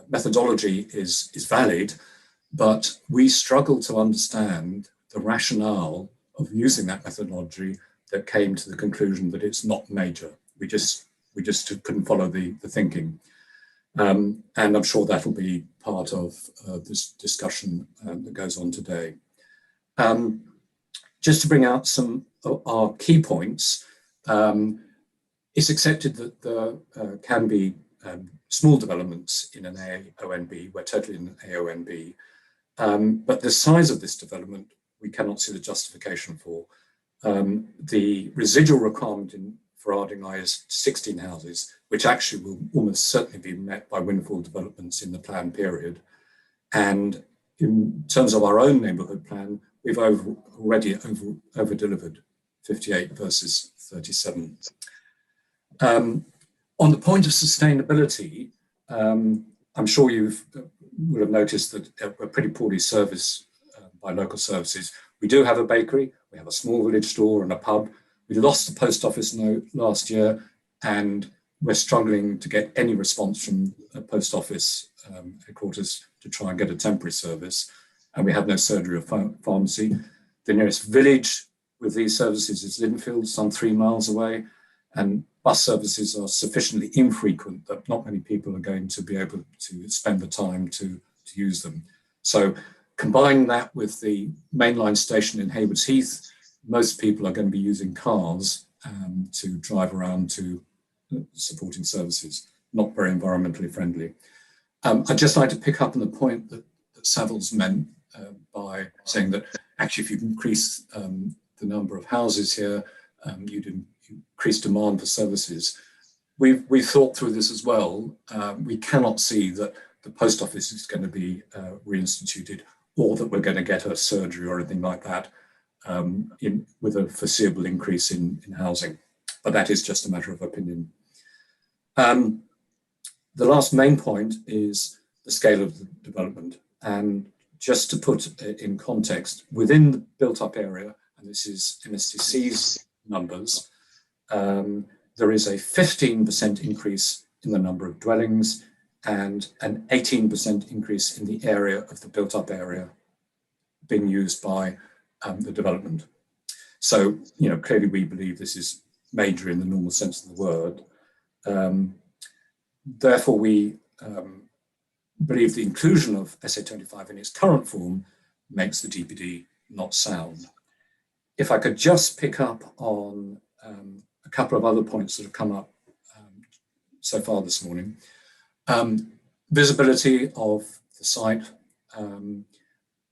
methodology is valid, but we struggle to understand the rationale of using that methodology that came to the conclusion that it's not major. We just couldn't follow the thinking. And I'm sure that'll be part of this discussion that goes on today. Just to bring out some of our key points, it's accepted that there can be small developments in an AONB. We're totally in an AONB. But the size of this development, we cannot see the justification for. The residual requirement for Ardingly is 16 houses, which actually will almost certainly be met by windfall developments in the plan period. And in terms of our own neighbourhood plan, we've already over-delivered 58 versus 37. On the point of sustainability, I'm sure you will have noticed that we're pretty poorly serviced by local services. We do have a bakery, we have a small village store and a pub. We lost the post office note last year, and we're struggling to get any response from a post office headquarters to try and get a temporary service. And we have no surgery or pharmacy. The nearest village with these services is Linfield, some 3 miles away, and bus services are sufficiently infrequent that not many people are going to be able to spend the time to use them. So combine that with the mainline station in Haywards Heath, most people are going to be using cars to drive around to supporting services, not very environmentally friendly. I'd just like to pick up on the point that Savills meant by saying that actually if you increase the number of houses here, you'd increase demand for services. We've thought through this as well. We cannot see that the post office is going to be reinstituted or that we're going to get a surgery or anything like that. With a foreseeable increase in housing, but that is just a matter of opinion. The last main point is the scale of the development. And just to put it in context, within the built-up area, and this is MSTC's numbers, there is a 15% increase in the number of dwellings and an 18% increase in the area of the built-up area being used by the development. So, you know, clearly we believe this is major in the normal sense of the word. Therefore, we believe the inclusion of SA25 in its current form makes the DPD not sound. If I could just pick up on a couple of other points that have come up so far this morning. Visibility of the site.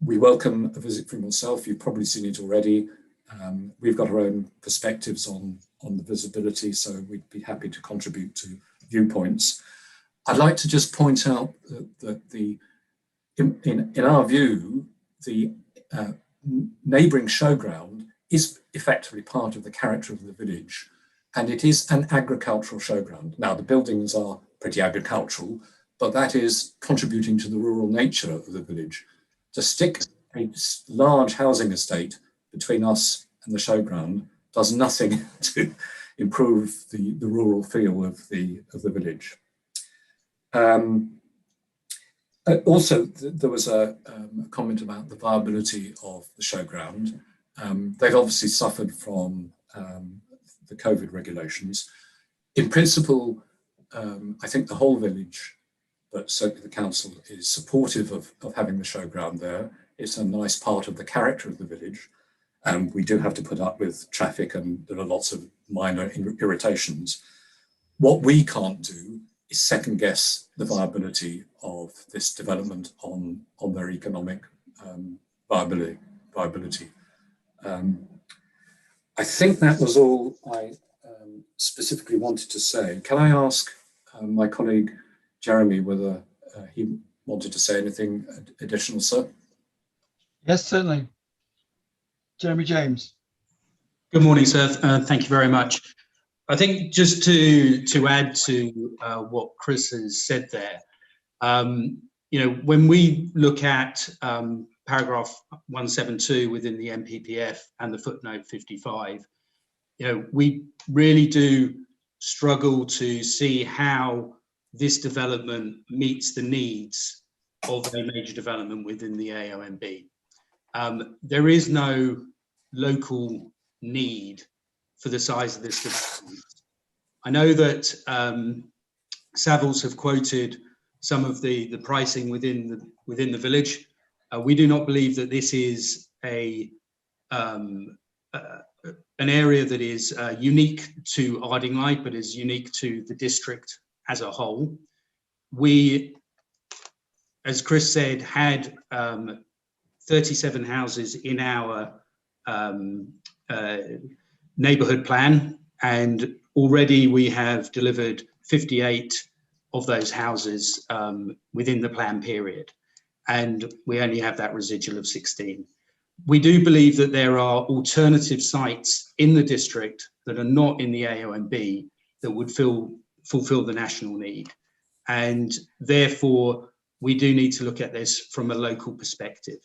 We welcome a visit from yourself. You've probably seen it already. We've got our own perspectives on the visibility, so we'd be happy to contribute to viewpoints. I'd like to just point out that in our view, the neighbouring showground is effectively part of the character of the village, and it is an agricultural showground. Now, the buildings are pretty agricultural, but that is contributing to the rural nature of the village. To stick a large housing estate between us and the showground does nothing to improve the rural feel of the village. Also, there was a comment about the viability of the showground. They've obviously suffered from the COVID regulations. In principle, I think the whole village, but certainly the council, is supportive of having the showground there. It's a nice part of the character of the village. We do have to put up with traffic, and there are lots of minor irritations. What we can't do is second guess the viability of this development on their economic viability. I think that was all I specifically wanted to say. Can I ask my colleague Jeremy whether he wanted to say anything additional, sir? Yes, certainly. Jeremy James. Good morning, sir. Thank you very much. I think just to add to what Chris has said there, you know, when we look at paragraph 172 within the MPPF and the footnote 55, you know, we really do struggle to see how this development meets the needs of a major development within the AONB. There is no local need for the size of this development. I know that Savills have quoted some of the pricing within the village. We do not believe that this is an area that is unique to Ardingly, but is unique to the district as a whole. We, as Chris said, had 37 houses in our neighbourhood plan, and already we have delivered 58 of those houses within the plan period, and we only have that residual of 16. We do believe that there are alternative sites in the district that are not in the AONB that would fulfil the national need, and therefore we do need to look at this from a local perspective.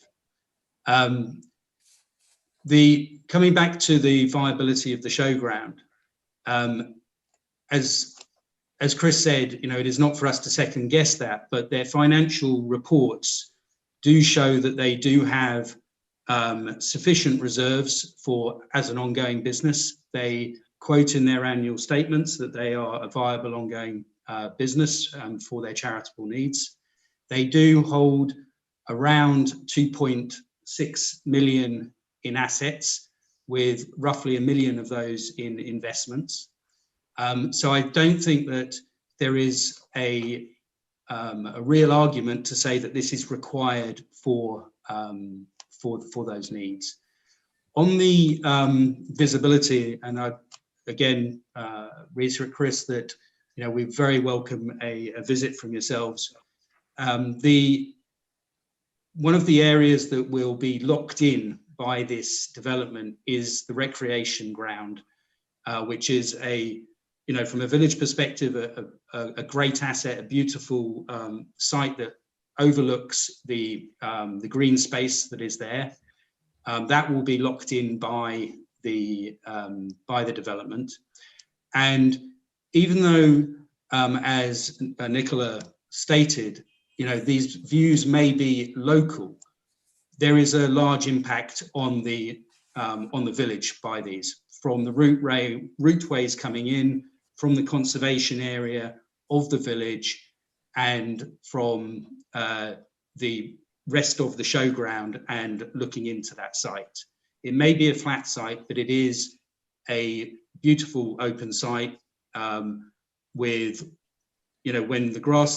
Coming back to the viability of the showground, as Chris said, you know, it is not for us to second guess that, but their financial reports do show that they do have sufficient reserves as an ongoing business. They quote in their annual statements that they are a viable ongoing business for their charitable needs. They do hold around 2.6 million in assets, with roughly 1 million of those in investments. So I don't think that there is a real argument to say that this is required for those needs. On the visibility, and I again reiterate, Chris, that you know we very welcome a visit from yourselves. One of the areas that will be locked in by this development is the recreation ground, which is you know, from a village perspective, a great asset, a beautiful site that overlooks the green space that is there. That will be locked in by the development. And even though, as Nicola stated, you know, these views may be local, there is a large impact on the village by these, from the routeways coming in, from the conservation area of the village, and from the rest of the showground and looking into that site. It may be a flat site, but it is a beautiful open site with, you know, when the grass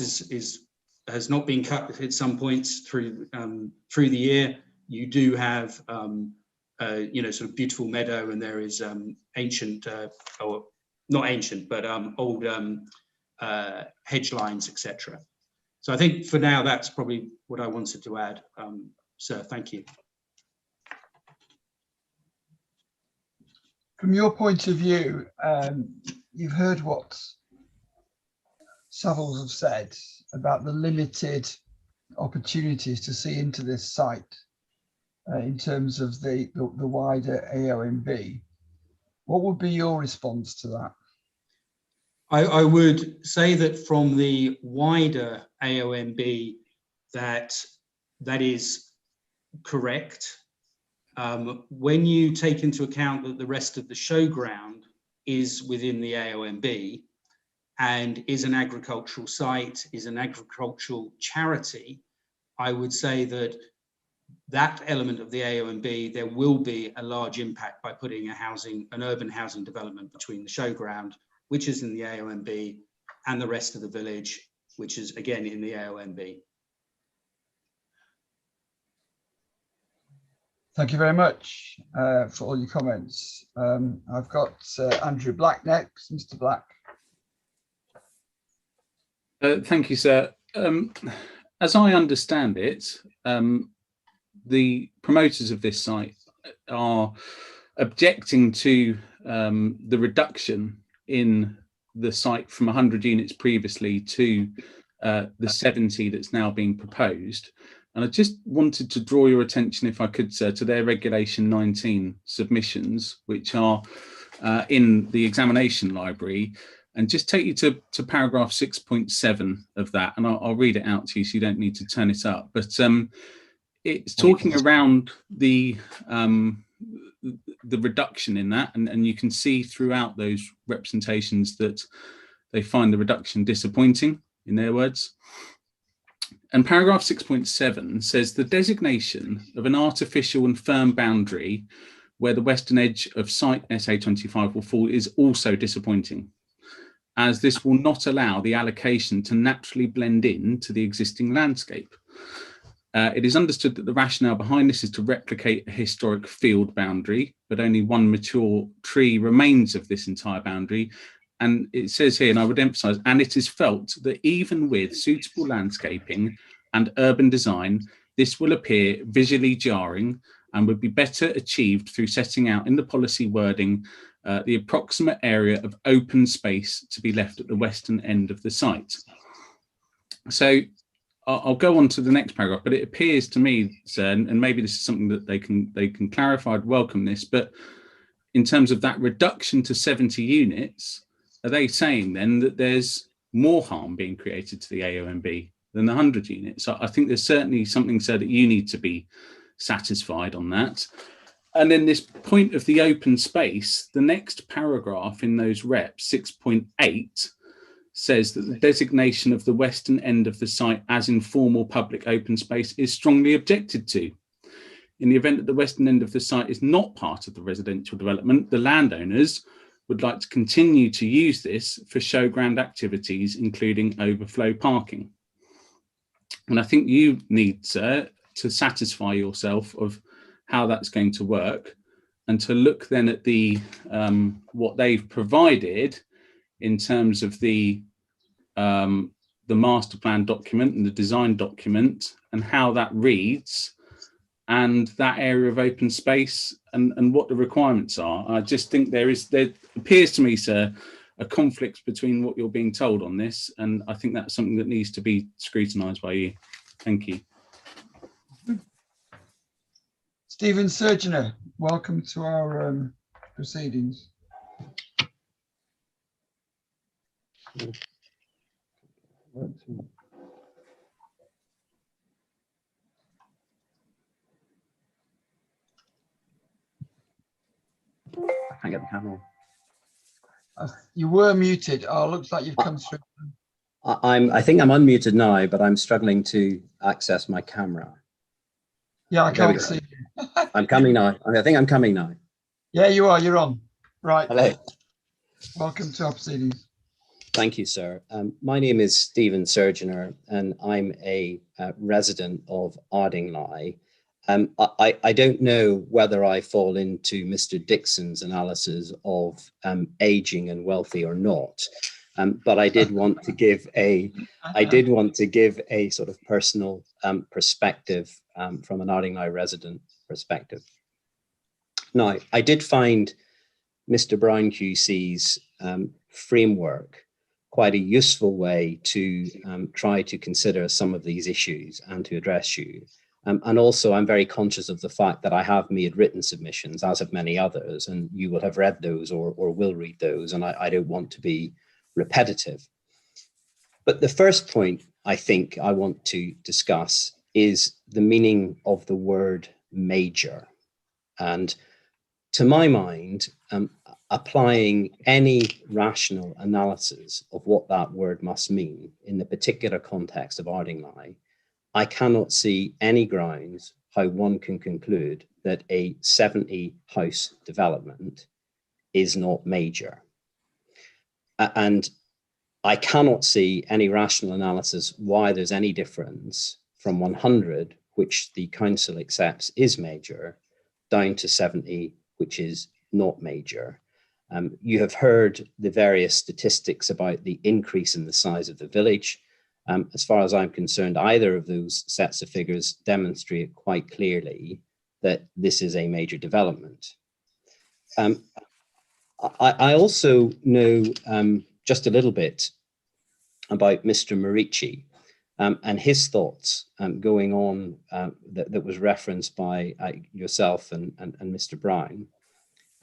has not been cut at some points through the year, you do have you know, sort of beautiful meadow, and there is ancient or not ancient, but old hedge lines, etc. So I think for now that's probably what I wanted to add. Sir, thank you. From your point of view, you've heard what Savills have said about the limited opportunities to see into this site in terms of the wider AONB. What would be your response to that? I would say that from the wider AONB, that is correct. When you take into account that the rest of the showground is within the AONB and is an agricultural site, is an agricultural charity, I would say that that element of the AONB, there will be a large impact by putting an urban housing development between the showground, which is in the AONB, and the rest of the village, which is again in the AONB. Thank you very much for all your comments. I've got Andrew Black next. Mr. Black. Thank you, sir. As I understand it, the promoters of this site are objecting to the reduction in the site from 100 units previously to the 70 that's now being proposed. And I just wanted to draw your attention, if I could, sir, to their Regulation 19 submissions, which are in the examination library, and just take you to paragraph 6.7 of that. And I'll read it out to you so you don't need to turn it up. But it's talking around the reduction in that, and you can see throughout those representations that they find the reduction disappointing, in their words. And paragraph 6.7 says the designation of an artificial and firm boundary where the western edge of site SA25 will fall is also disappointing, as this will not allow the allocation to naturally blend in to the existing landscape. It is understood that the rationale behind this is to replicate a historic field boundary, but only one mature tree remains of this entire boundary. And it says here, and I would emphasize, and it is felt that even with suitable landscaping and urban design, this will appear visually jarring and would be better achieved through setting out in the policy wording the approximate area of open space to be left at the western end of the site. So I'll go on to the next paragraph, but it appears to me, sir, and maybe this is something that they can clarify, I'd welcome this, but in terms of that reduction to 70 units, are they saying then that there's more harm being created to the AONB than the 100 units? I think there's certainly something, sir, that you need to be satisfied on that. And then this point of the open space, the next paragraph in those reps, 6.8, says that the designation of the western end of the site as informal public open space is strongly objected to. In the event that the western end of the site is not part of the residential development, the landowners would like to continue to use this for showground activities, including overflow parking. And I think you need, sir, to satisfy yourself of how that's going to work, and to look then at the what they've provided in terms of the master plan document and the design document, and how that reads, and that area of open space and what the requirements are. I just think there appears to me, sir, a conflict between what you're being told on this, and I think that's something that needs to be scrutinised by you. Thank you. Stephen Surgener, welcome to our proceedings. I can't get the camera on. You were muted. Oh, looks like you've come through. I think I'm unmuted now, but I'm struggling to access my camera. Yeah, I There we can't go. see you. I'm coming now. I think I'm coming now. Yeah, you are. You're on. Right. Hello. Welcome to our proceedings. Thank you, sir. My name is Stephen Surgener, and I'm a resident of Ardingly. I don't know whether I fall into Mr. Dixon's analysis of aging and wealthy or not, but I did want to give a sort of personal perspective from an Ardingly resident perspective. Now, I did find Mr. Brown QC's framework quite a useful way to try to consider some of these issues and to address you. And also, I'm very conscious of the fact that I have made written submissions, as have many others, and you will have read those or will read those, and I don't want to be repetitive. But the first point I think I want to discuss is the meaning of the word major. And to my mind, applying any rational analysis of what that word must mean in the particular context of Ardingly, I cannot see any grounds how one can conclude that a 70 house development is not major. And I cannot see any rational analysis why there's any difference from 100, which the council accepts is major, down to 70, which is not major. You have heard the various statistics about the increase in the size of the village. As far as I'm concerned, either of those sets of figures demonstrate quite clearly that this is a major development. I also know just a little bit about Mr. Morici and his thoughts going on that was referenced by yourself and Mr. Brown.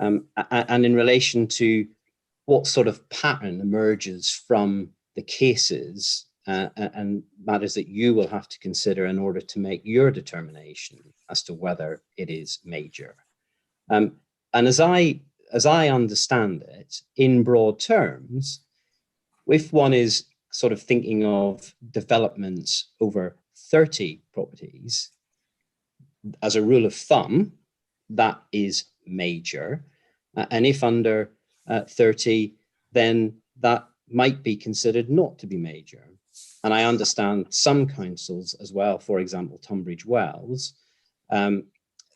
And in relation to what sort of pattern emerges from the cases and matters that you will have to consider in order to make your determination as to whether it is major. And as I understand it, in broad terms, if one is sort of thinking of developments over 30 properties, as a rule of thumb, that is major. And if under 30, then that might be considered not to be major. And I understand some councils as well, for example, Tunbridge Wells,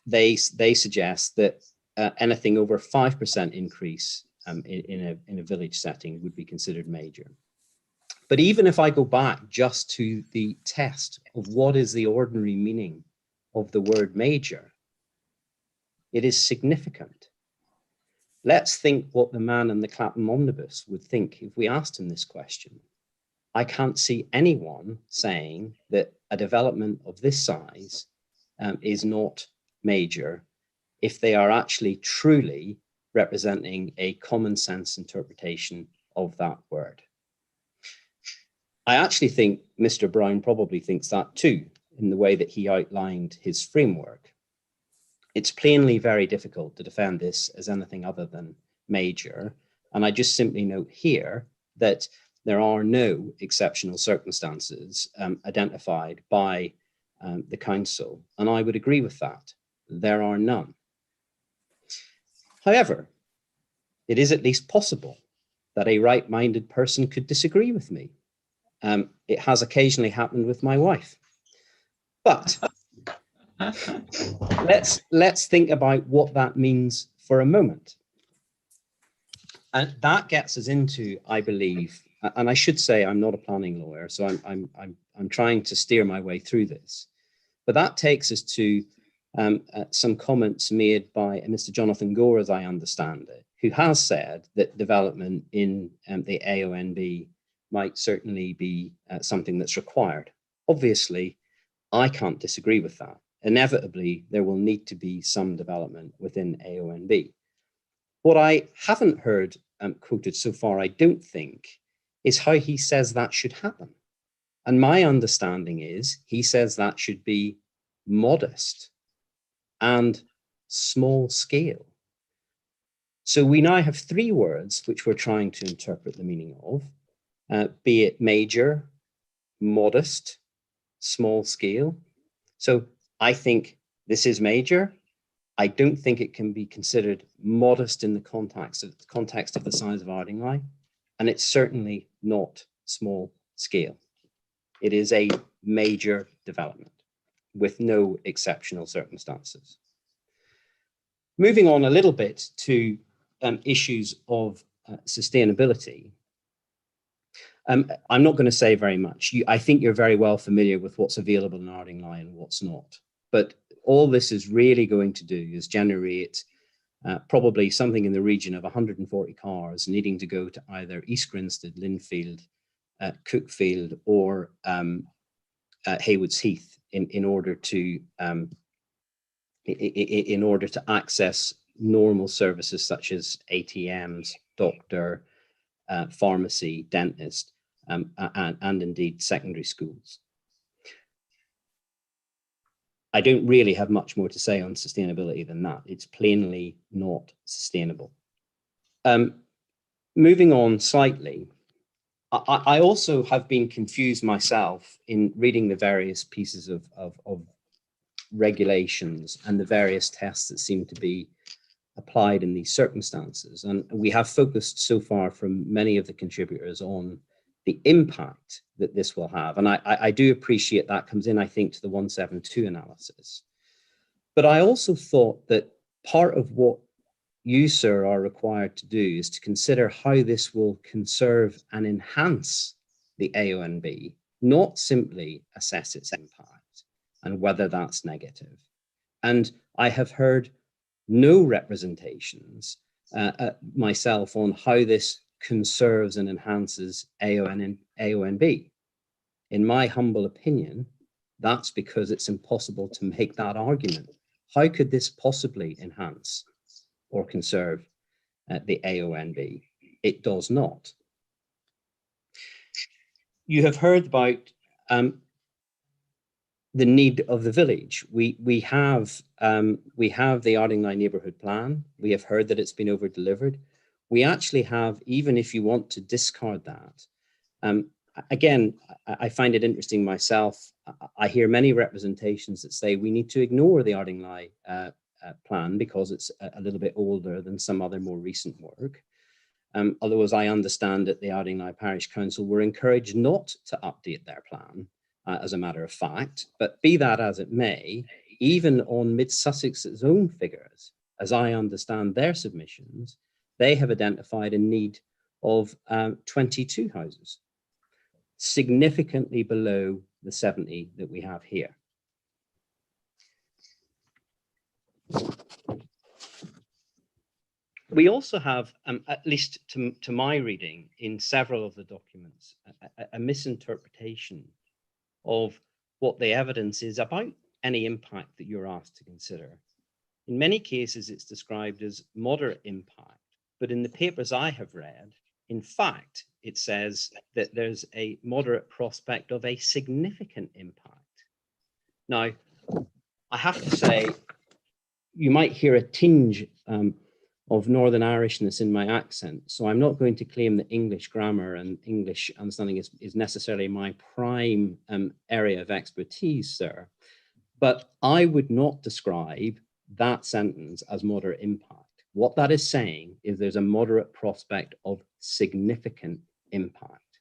they suggest that anything over 5% increase in a village setting would be considered major. But even if I go back just to the test of what is the ordinary meaning of the word major, it is significant. Let's think what the man in the Clapham Omnibus would think if we asked him this question. I can't see anyone saying that a development of this size is not major if they are actually truly representing a common sense interpretation of that word. I actually think Mr. Brown probably thinks that too, in the way that he outlined his framework. It's plainly very difficult to defend this as anything other than major. And I just simply note here that there are no exceptional circumstances identified by the council. And I would agree with that. There are none. However, it is at least possible that a right-minded person could disagree with me. It has occasionally happened with my wife. But let's think about what that means for a moment. And that gets us into, I believe, and I should say I'm not a planning lawyer, so I'm trying to steer my way through this. But that takes us to some comments made by Mr. Jonathan Gore, as I understand it, who has said that development in the AONB might certainly be something that's required. Obviously, I can't disagree with that. Inevitably, there will need to be some development within AONB. What I haven't heard quoted so far, I don't think, is how he says that should happen. And my understanding is he says that should be modest and small scale. So we now have three words which we're trying to interpret the meaning of, be it major, modest, small scale. So I think this is major. I don't think it can be considered modest in the context of the size of Ardingly, and it's certainly not small scale. It is a major development with no exceptional circumstances. Moving on a little bit to issues of sustainability. I'm not going to say very much. I think you're very well familiar with what's available in Ardingly and what's not. But all this is really going to do is generate probably something in the region of 140 cars needing to go to either East Grinstead, Linfield, Cookfield, or Haywards Heath in order to access normal services such as ATMs, doctor, pharmacy, dentist, and indeed secondary schools. I don't really have much more to say on sustainability than that. It's plainly not sustainable. Moving on slightly, I also have been confused myself in reading the various pieces of regulations and the various tests that seem to be applied in these circumstances. And we have focused so far from many of the contributors on the impact that this will have. And I do appreciate that comes in, I think, to the 172 analysis. But I also thought that part of what you, sir, are required to do is to consider how this will conserve and enhance the AONB, not simply assess its impact and whether that's negative. And I have heard no representations myself on how this conserves and enhances AONB. In my humble opinion, that's because it's impossible to make that argument. How could this possibly enhance or conserve the AONB? It does not. You have heard about the need of the village. We have the Ardingly neighbourhood plan. We have heard that it's been over-delivered. We actually have, even if you want to discard that, again, I find it interesting myself. I hear many representations that say we need to ignore the Ardingly plan because it's a little bit older than some other more recent work. Although, as I understand it, the Ardingly Parish Council were encouraged not to update their plan, as a matter of fact. But be that as it may, even on Mid Sussex's own figures, as I understand their submissions, they have identified a need of 22 houses, significantly below the 70 that we have here. We also have, at least to my reading, in several of the documents, a misinterpretation of what the evidence is about any impact that you're asked to consider. In many cases, it's described as moderate impact, but in the papers I have read, in fact, it says that there's a moderate prospect of a significant impact. Now, I have to say, you might hear a tinge of Northern Irishness in my accent, so I'm not going to claim that English grammar and English understanding is necessarily my prime area of expertise, sir. But I would not describe that sentence as moderate impact. What that is saying is there's a moderate prospect of significant impact.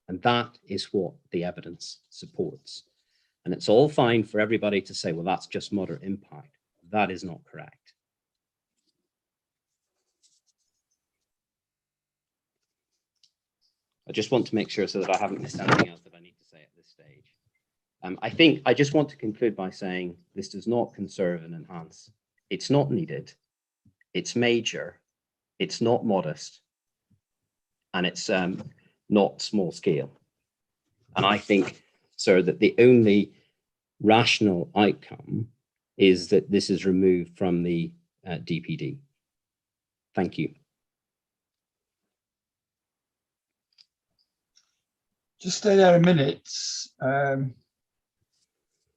And that is what the evidence supports. And it's all fine for everybody to say, well, that's just moderate impact. That is not correct. I just want to make sure so that I haven't missed anything else that I need to say at this stage. I think I just want to conclude by saying this does not conserve and enhance. It's not needed. It's major. It's not modest. And it's not small scale. And I think, sir, that the only rational outcome is that this is removed from the DPD. Thank you. Just stay there a minute. You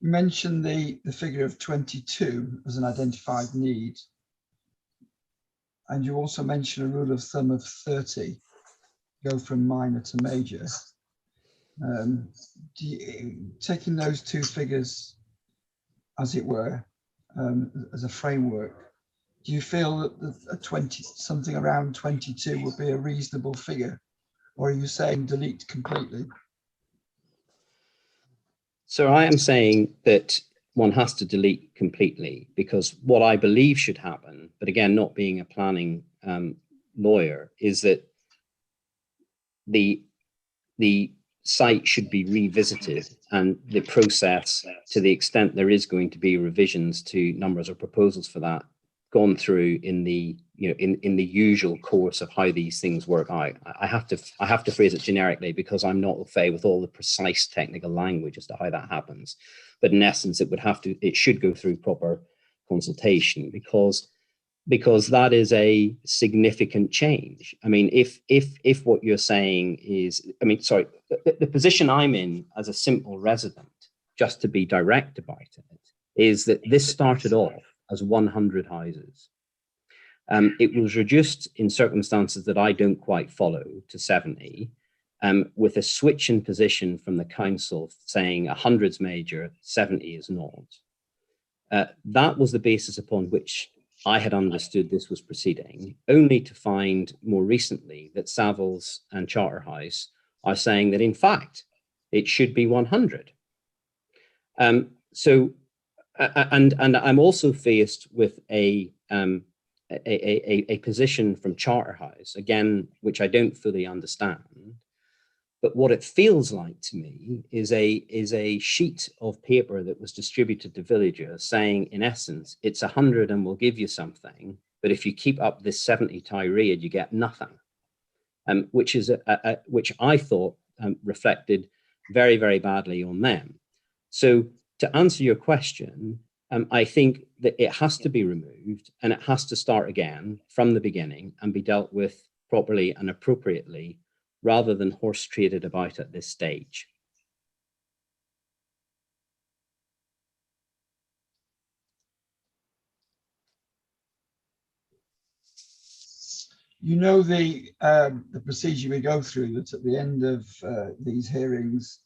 mentioned the figure of 22 as an identified need. And you also mentioned a rule of thumb of 30, go from minor to major. Taking those two figures, as it were, as a framework, do you feel that a 20, something around 22 would be a reasonable figure? Or are you saying delete completely? So I am saying that one has to delete completely, because what I believe should happen, but again, not being a planning lawyer, is that the site should be revisited and the process, to the extent there is going to be revisions to numbers or proposals for that, gone through in the in the usual course of how these things work out. I have to phrase it generically because I'm not au fait with all the precise technical language as to how that happens. But in essence, it should go through proper consultation, because that is a significant change. I mean, if what you're saying is, I mean, sorry, the position I'm in as a simple resident, just to be direct about it, is that this started off as 100 houses. It was reduced in circumstances that I don't quite follow to 70, with a switch in position from the council saying 100's major, 70 is not. That was the basis upon which I had understood this was proceeding, only to find more recently that Savills and Charterhouse are saying that in fact it should be 100. And I'm also faced with a position from Charterhouse, again, which I don't fully understand. But what it feels like to me is a sheet of paper that was distributed to villagers saying, in essence, it's 100 and we'll give you something, but if you keep up this 70 tirade, you get nothing. Which I thought reflected very, very badly on them. So to answer your question, I think that it has to be removed and it has to start again from the beginning and be dealt with properly and appropriately, rather than horse traded about at this stage. You know the procedure we go through, that at the end of these hearings,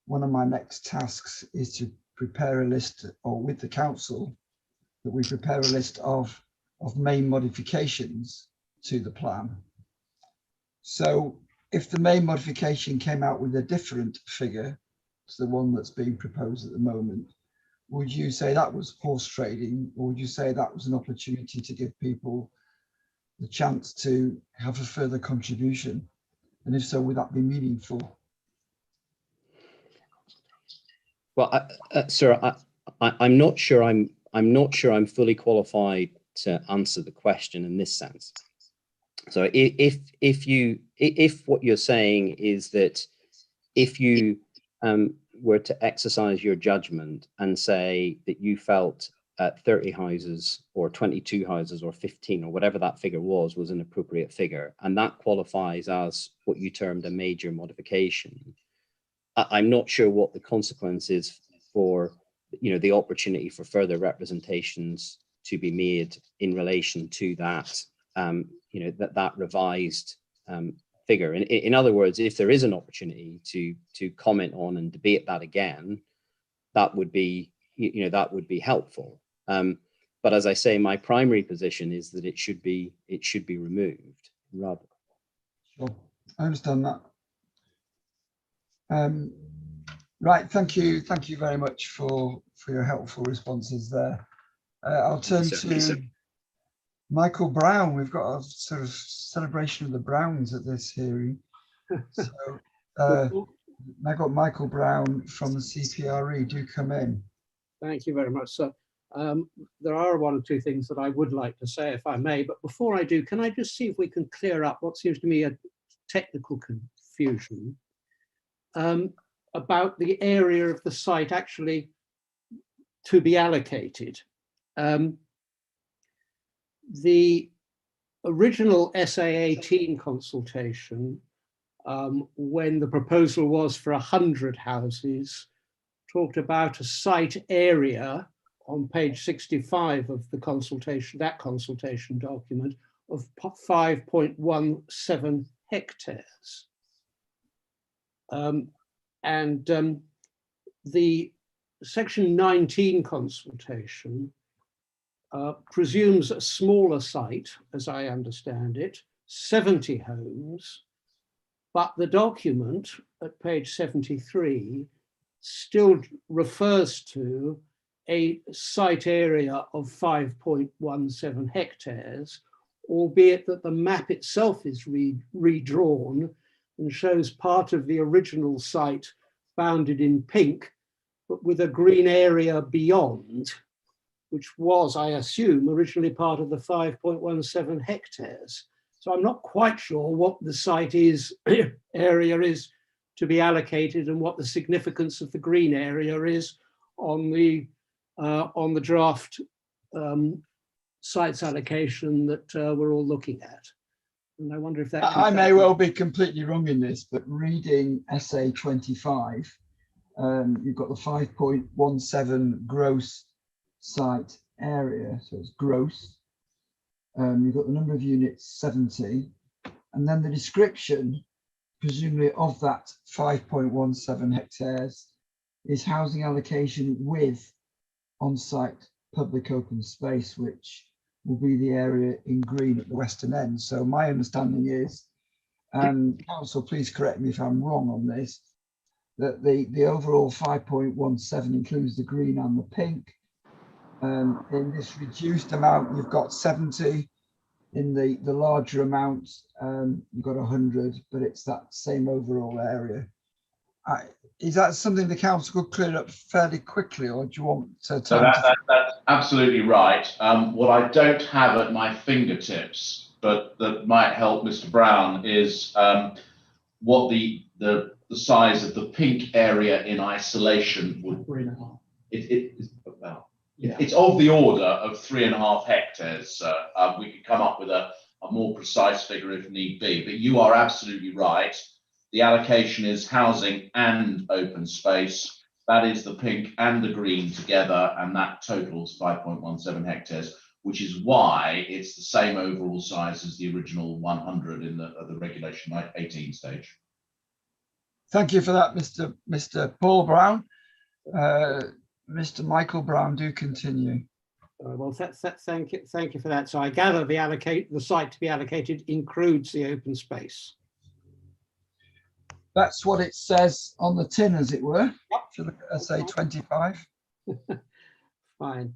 one of my next tasks is to prepare a list, or with the council, that we prepare a list of main modifications to the plan. So if the main modification came out with a different figure to the one that's being proposed at the moment, would you say that was horse trading, or would you say that was an opportunity to give people the chance to have a further contribution? And if so, would that be meaningful? Well, sir, I'm not sure I'm fully qualified to answer the question in this sense. So if what you're saying is that if you were to exercise your judgment and say that you felt 30 houses or 22 houses or 15 or whatever that figure was an appropriate figure, and that qualifies as what you termed a major modification, I'm not sure what the consequence is for the opportunity for further representations to be made in relation to that that revised figure. In other words, if there is an opportunity to comment on and debate that again, that would be helpful. But as I say, my primary position is that it should be removed. Rather. Sure, I understand that. Right, thank you very much for your helpful responses there. I'll turn to Michael Brown. We've got a sort of celebration of the Browns at this hearing. So I got Michael Brown from the CPRE. Do come in. Thank you very much, sir. There are one or two things that I would like to say, if I may, but before I do, can I just see if we can clear up what seems to me a technical confusion about the area of the site actually to be allocated. The original SA18 consultation, when the proposal was for 100 houses, talked about a site area on page 65 of the consultation, that consultation document, of 5.17 hectares. The section 19 consultation presumes a smaller site, as I understand it, 70 homes, but the document at page 73 still refers to a site area of 5.17 hectares, albeit that the map itself is redrawn and shows part of the original site bounded in pink, but with a green area beyond, which was, I assume, originally part of the 5.17 hectares. So I'm not quite sure what the site area is to be allocated and what the significance of the green area is on the draft sites allocation that we're all looking at. And I wonder if that... I may well be completely wrong in this, but reading SA 25, you've got the 5.17 gross site area, so it's gross. You've got the number of units 70, and then the description, presumably of that 5.17 hectares, is housing allocation with on-site public open space, which will be the area in green at the western end. So my understanding is, and council, please correct me if I'm wrong on this, that the overall 5.17 includes the green and the pink. In this reduced amount, you've got 70. In the larger amount, you've got 100, but it's that same overall area. Is that something the council could clear up fairly quickly, or do you want to? So that's absolutely right. What I don't have at my fingertips, but that might help Mr. Brown, is what the size of the pink area in isolation would. 3.5. It's of the order of 3.5 hectares. We could come up with a more precise figure if need be, but you are absolutely right. The allocation is housing and open space. That is the pink and the green together, and that totals 5.17 hectares, which is why it's the same overall size as the original 100 in the regulation 18 stage. Thank you for that, Mr. Paul Brown. Mr. Michael Brown, do continue. Well, thank you for that. So I gather the site to be allocated includes the open space. That's what it says on the tin, as it were, for the SA 25. Fine.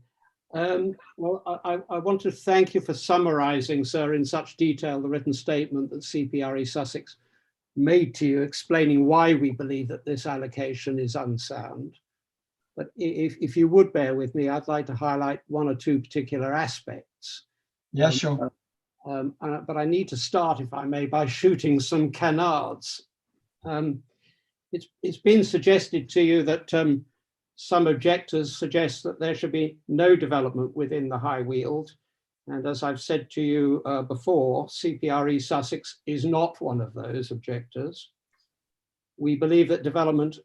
Well, I want to thank you for summarising, sir, in such detail the written statement that CPRE Sussex made to you, explaining why we believe that this allocation is unsound. But if you would bear with me, I'd like to highlight one or two particular aspects. Yeah, sure. But I need to start, if I may, by shooting some canards. It's been suggested to you that some objectors suggest that there should be no development within the High Weald. And as I've said to you before, CPRE Sussex is not one of those objectors. We believe that development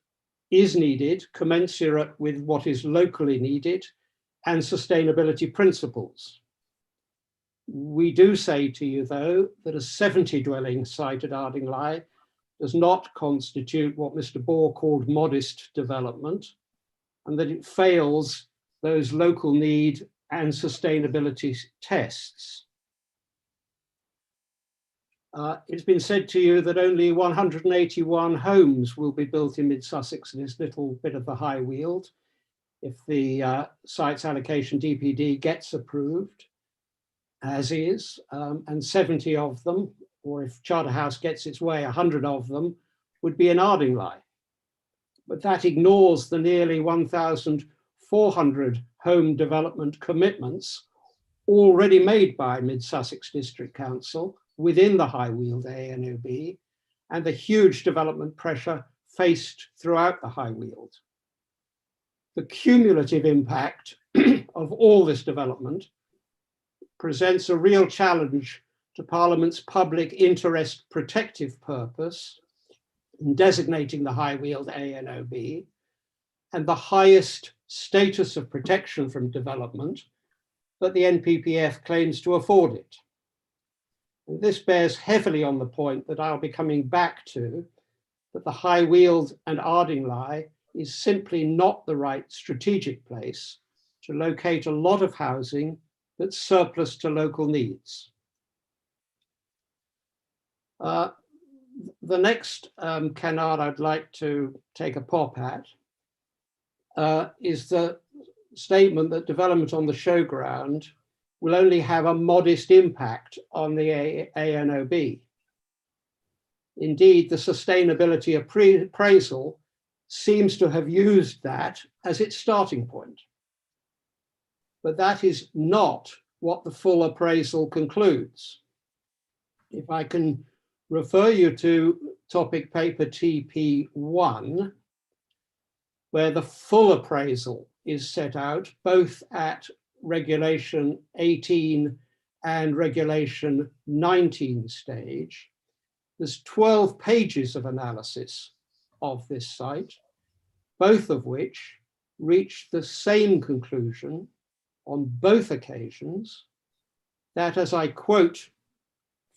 is needed, commensurate with what is locally needed, and sustainability principles. We do say to you, though, that a 70 dwelling site at Ardingly does not constitute what Mr. Bohr called modest development, and that it fails those local need and sustainability tests. It's been said to you that only 181 homes will be built in mid-Sussex in this little bit of the High Weald if the sites allocation DPD gets approved, as is, and 70 of them, or if Charterhouse gets its way, 100 of them, would be in Ardingly. but that ignores the nearly 1,400 home development commitments already made by Mid Sussex District Council within the High Weald ANOB and the huge development pressure faced throughout the High Weald. The cumulative impact of all this development presents a real challenge to Parliament's public interest protective purpose in designating the High Weald ANOB and the highest status of protection from development that the NPPF claims to afford it. And this bears heavily on the point that I'll be coming back to, that the High Weald and Ardingly is simply not the right strategic place to locate a lot of housing that's surplus to local needs. The next canard I'd like to take a pop at is the statement that development on the showground will only have a modest impact on the ANOB. Indeed, the sustainability appraisal seems to have used that as its starting point. But that is not what the full appraisal concludes. If I can refer you to topic paper TP1, where the full appraisal is set out both at regulation 18 and regulation 19 stage. There's 12 pages of analysis of this site, both of which reach the same conclusion on both occasions, that, as I quote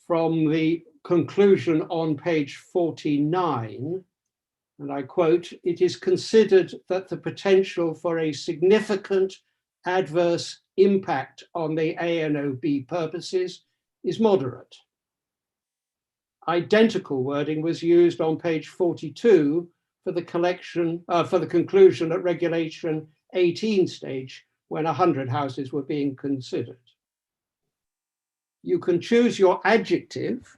from the conclusion on page 49, and I quote, "It is considered that the potential for a significant adverse impact on the ANOB purposes is moderate." Identical wording was used on page 42 for the conclusion at regulation 18 stage, when 100 houses were being considered. You can choose your adjective.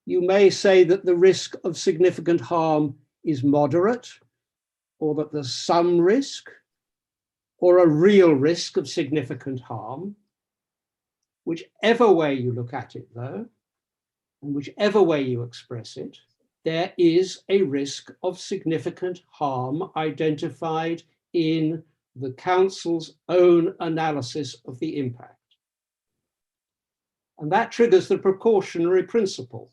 You may say that the risk of significant harm is moderate, or that there's some risk, or a real risk of significant harm. Whichever way you look at it, though, and whichever way you express it, there is a risk of significant harm identified in the council's own analysis of the impact. And that triggers the precautionary principle,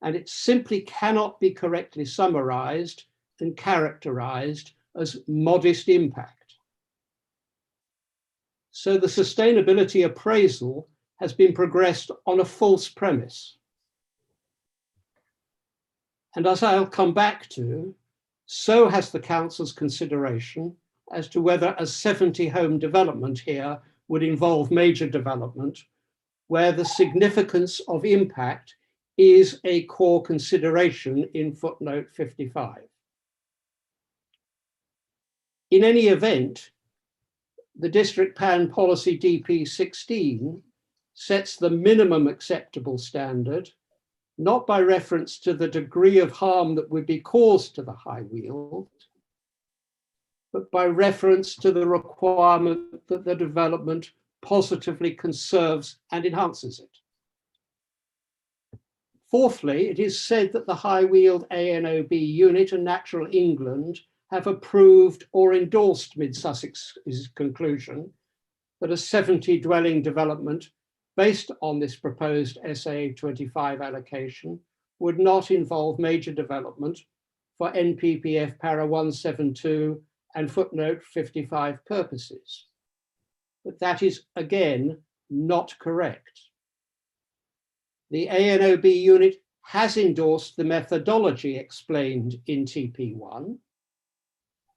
and it simply cannot be correctly summarized and characterized as modest impact. So the sustainability appraisal has been progressed on a false premise. And as I'll come back to, so has the council's consideration as to whether a 70 home development here would involve major development, where the significance of impact is a core consideration in footnote 55. In any event, the District Plan Policy DP 16 sets the minimum acceptable standard, not by reference to the degree of harm that would be caused to the High Weald, but by reference to the requirement that the development positively conserves and enhances it. Fourthly, it is said that the High Weald ANOB unit and Natural England have approved or endorsed Mid Sussex's conclusion that a 70 dwelling development based on this proposed SA25 allocation would not involve major development for NPPF para 172 and footnote 55 purposes. But that is, again, not correct. The ANOB unit has endorsed the methodology explained in TP1,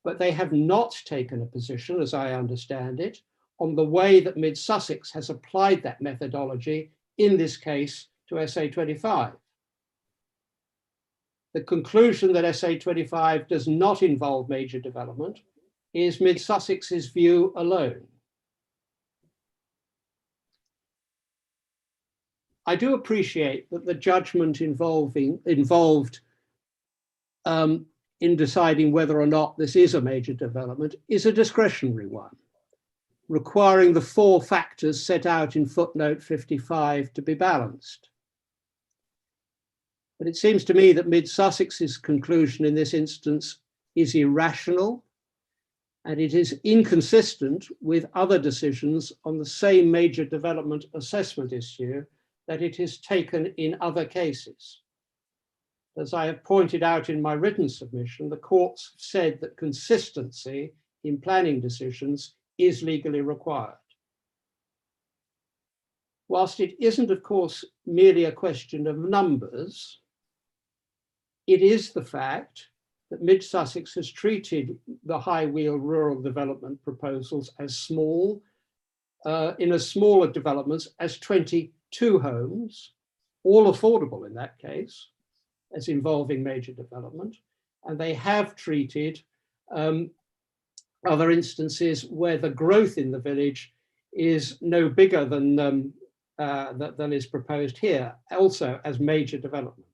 but they have not taken a position, as I understand it, on the way that Mid Sussex has applied that methodology, in this case, to SA25. The conclusion that SA25 does not involve major development is Mid Sussex's view alone. I do appreciate that the judgment involved in deciding whether or not this is a major development is a discretionary one, requiring the 4 factors set out in footnote 55 to be balanced. But it seems to me that Mid Sussex's conclusion in this instance is irrational, and it is inconsistent with other decisions on the same major development assessment issue that it has taken in other cases. As I have pointed out in my written submission, the courts have said that consistency in planning decisions is legally required. Whilst it isn't, of course, merely a question of numbers, it is the fact that Mid Sussex has treated the High Weald rural development proposals as small, in a smaller developments as 22 homes, all affordable in that case, as involving major development. And they have treated other instances where the growth in the village is no bigger than is proposed here, also as major development.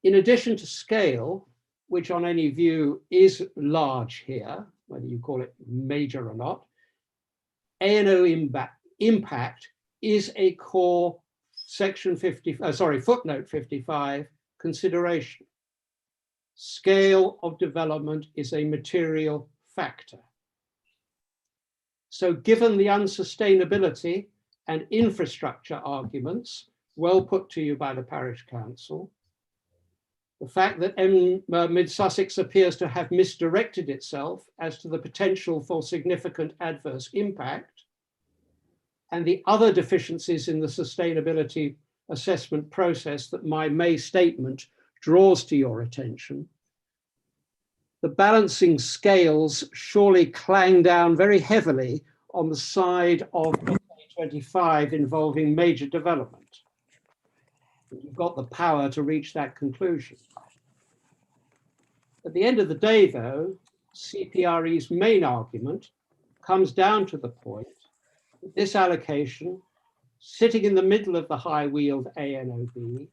In addition to scale, which on any view is large here, whether you call it major or not, A&O impact is a core footnote 55 consideration. Scale of development is a material factor. So given the unsustainability and infrastructure arguments well put to you by the Parish Council, the fact that Mid Sussex appears to have misdirected itself as to the potential for significant adverse impact, and the other deficiencies in the sustainability assessment process that my May statement draws to your attention, the balancing scales surely clang down very heavily on the side of 25 involving major development. You've got the power to reach that conclusion. At the end of the day, though, CPRE's main argument comes down to the point that this allocation, sitting in the middle of the High Weald ANOB,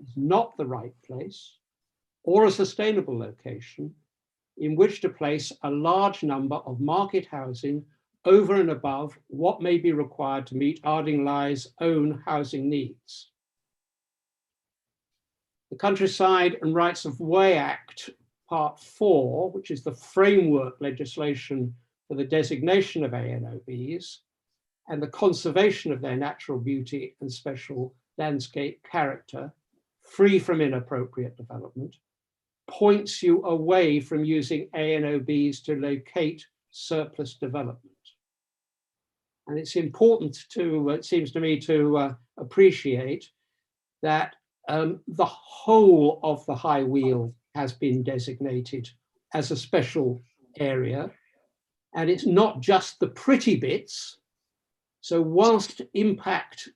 is not the right place or a sustainable location in which to place a large number of market housing over and above what may be required to meet Ardingly's own housing needs. The Countryside and Rights of Way Act, Part 4, which is the framework legislation for the designation of ANOBs and the conservation of their natural beauty and special landscape character, free from inappropriate development, points you away from using ANOBs to locate surplus development. And it's important to, it seems to me, to appreciate that the whole of the High Weald has been designated as a special area, and it's not just the pretty bits. So whilst impact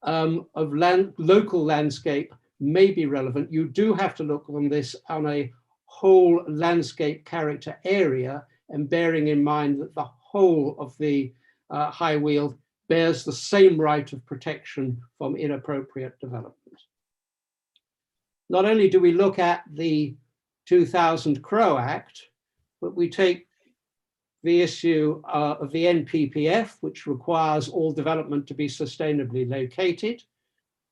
of local landscape may be relevant, you do have to look on this on a whole landscape character area, and bearing in mind that the whole of the High Weald bears the same right of protection from inappropriate development. Not only do we look at the 2000 Crow Act, but we take the issue of the NPPF, which requires all development to be sustainably located.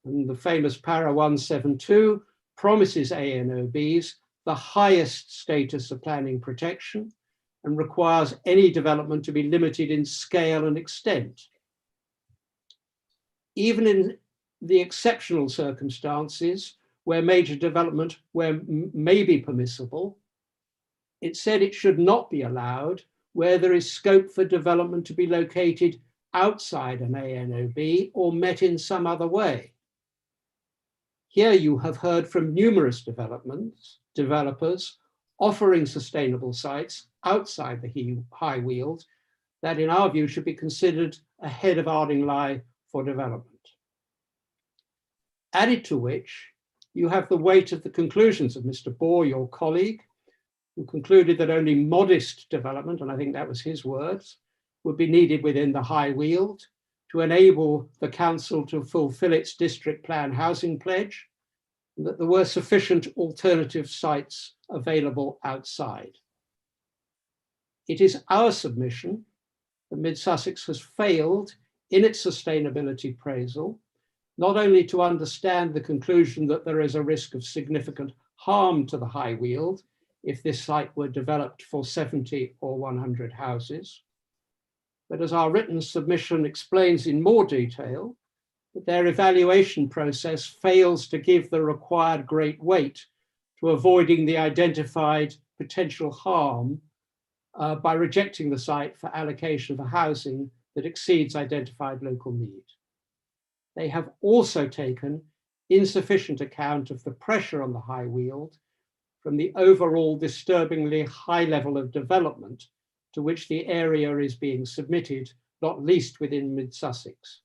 And the famous Para 172 promises ANOBs the highest status of planning protection and requires any development to be limited in scale and extent. Even in the exceptional circumstances where major development may be permissible, it said it should not be allowed where there is scope for development to be located outside an ANOB or met in some other way. Here you have heard from numerous developers offering sustainable sites outside the High Weald that in our view should be considered ahead of Ardingly for development. Added to which, you have the weight of the conclusions of Mr. Bohr, your colleague, who concluded that only modest development, and I think that was his words, would be needed within the High Weald to enable the council to fulfill its district plan housing pledge, that there were sufficient alternative sites available outside. It is our submission that Mid Sussex has failed in its sustainability appraisal, not only to understand the conclusion that there is a risk of significant harm to the High Weald if this site were developed for 70 or 100 houses, but as our written submission explains in more detail, that their evaluation process fails to give the required great weight to avoiding the identified potential harm by rejecting the site for allocation of housing that exceeds identified local need. They have also taken insufficient account of the pressure on the High Weald from the overall disturbingly high level of development to which the area is being submitted, not least within Mid Sussex,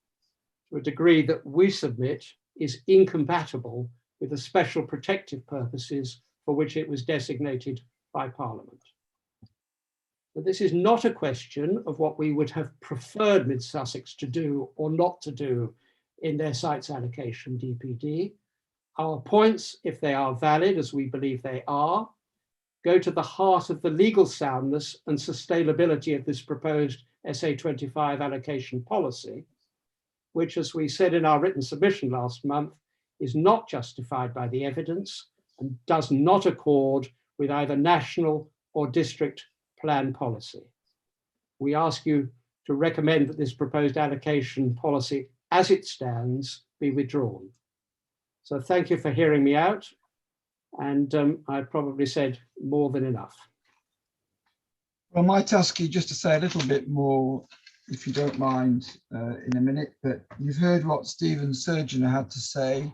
to a degree that we submit is incompatible with the special protective purposes for which it was designated by Parliament. But this is not a question of what we would have preferred Mid Sussex to do or not to do in their sites allocation DPD. Our points, if they are valid, as we believe they are, go to the heart of the legal soundness and sustainability of this proposed SA25 allocation policy, which, as we said in our written submission last month, is not justified by the evidence and does not accord with either national or district plan policy. We ask you to recommend that this proposed allocation policy as it stands be withdrawn. So thank you for hearing me out. And I've probably said more than enough. Well, I might ask you just to say a little bit more, if you don't mind, in a minute, but you've heard what Stephen Surgeon had to say,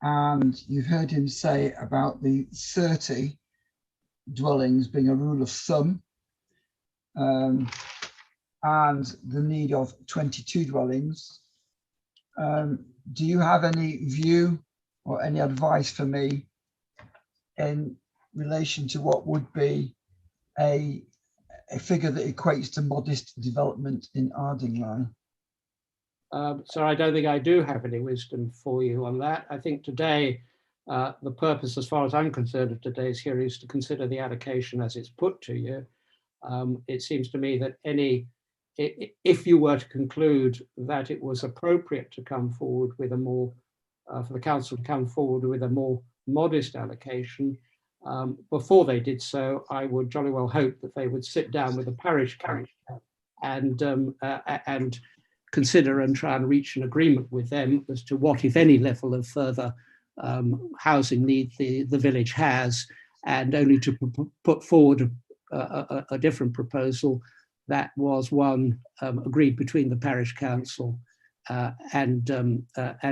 and you've heard him say about the 30 dwellings being a rule of thumb, and the need of 22 dwellings. Do you have any view or any advice for me in relation to what would be a figure that equates to modest development in Ardingly? So I don't think I do have any wisdom for you on that. I think today, the purpose, as far as I'm concerned, of today's hearing is to consider the allocation as it's put to you. It seems to me that if you were to conclude that it was appropriate to come forward with a more, for the council to come forward with a more modest allocation, before they did so, I would jolly well hope that they would sit down with the parish council and consider and try and reach an agreement with them as to what, if any, level of further housing need the village has, and only to put forward a different proposal that was one agreed between the parish council and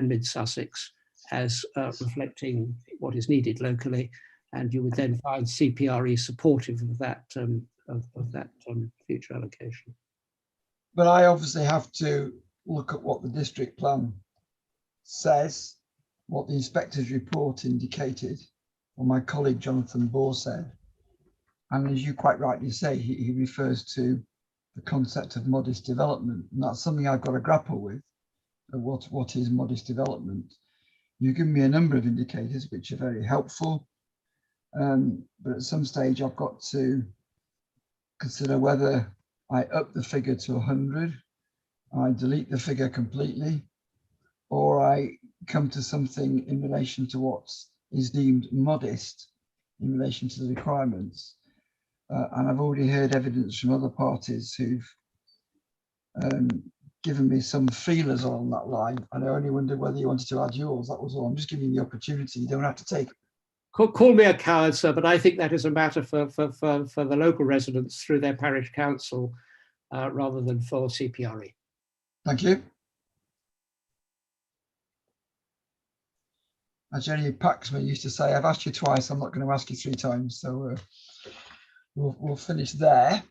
Mid Sussex as reflecting what is needed locally, and you would then find CPRE supportive of that future allocation. But I obviously have to look at what the district plan says, what the inspector's report indicated, or my colleague Jonathan Bohr said. And as you quite rightly say, he refers to the concept of modest development. And that's something I've got to grapple with. What is modest development? You've given me a number of indicators which are very helpful. But at some stage I've got to consider whether I up the figure to 100, I delete the figure completely, or I come to something in relation to what is deemed modest in relation to the requirements. And I've already heard evidence from other parties who've given me some feelers on that line, and I only wondered whether you wanted to add yours. That was all. I'm just giving you the opportunity. You don't have to take. Call me a coward, sir, but I think that is a matter for the local residents through their parish council rather than for CPRE. Thank you. As Jenny Paxman used to say, I've asked you twice, I'm not going to ask you 3 times. So we'll finish there.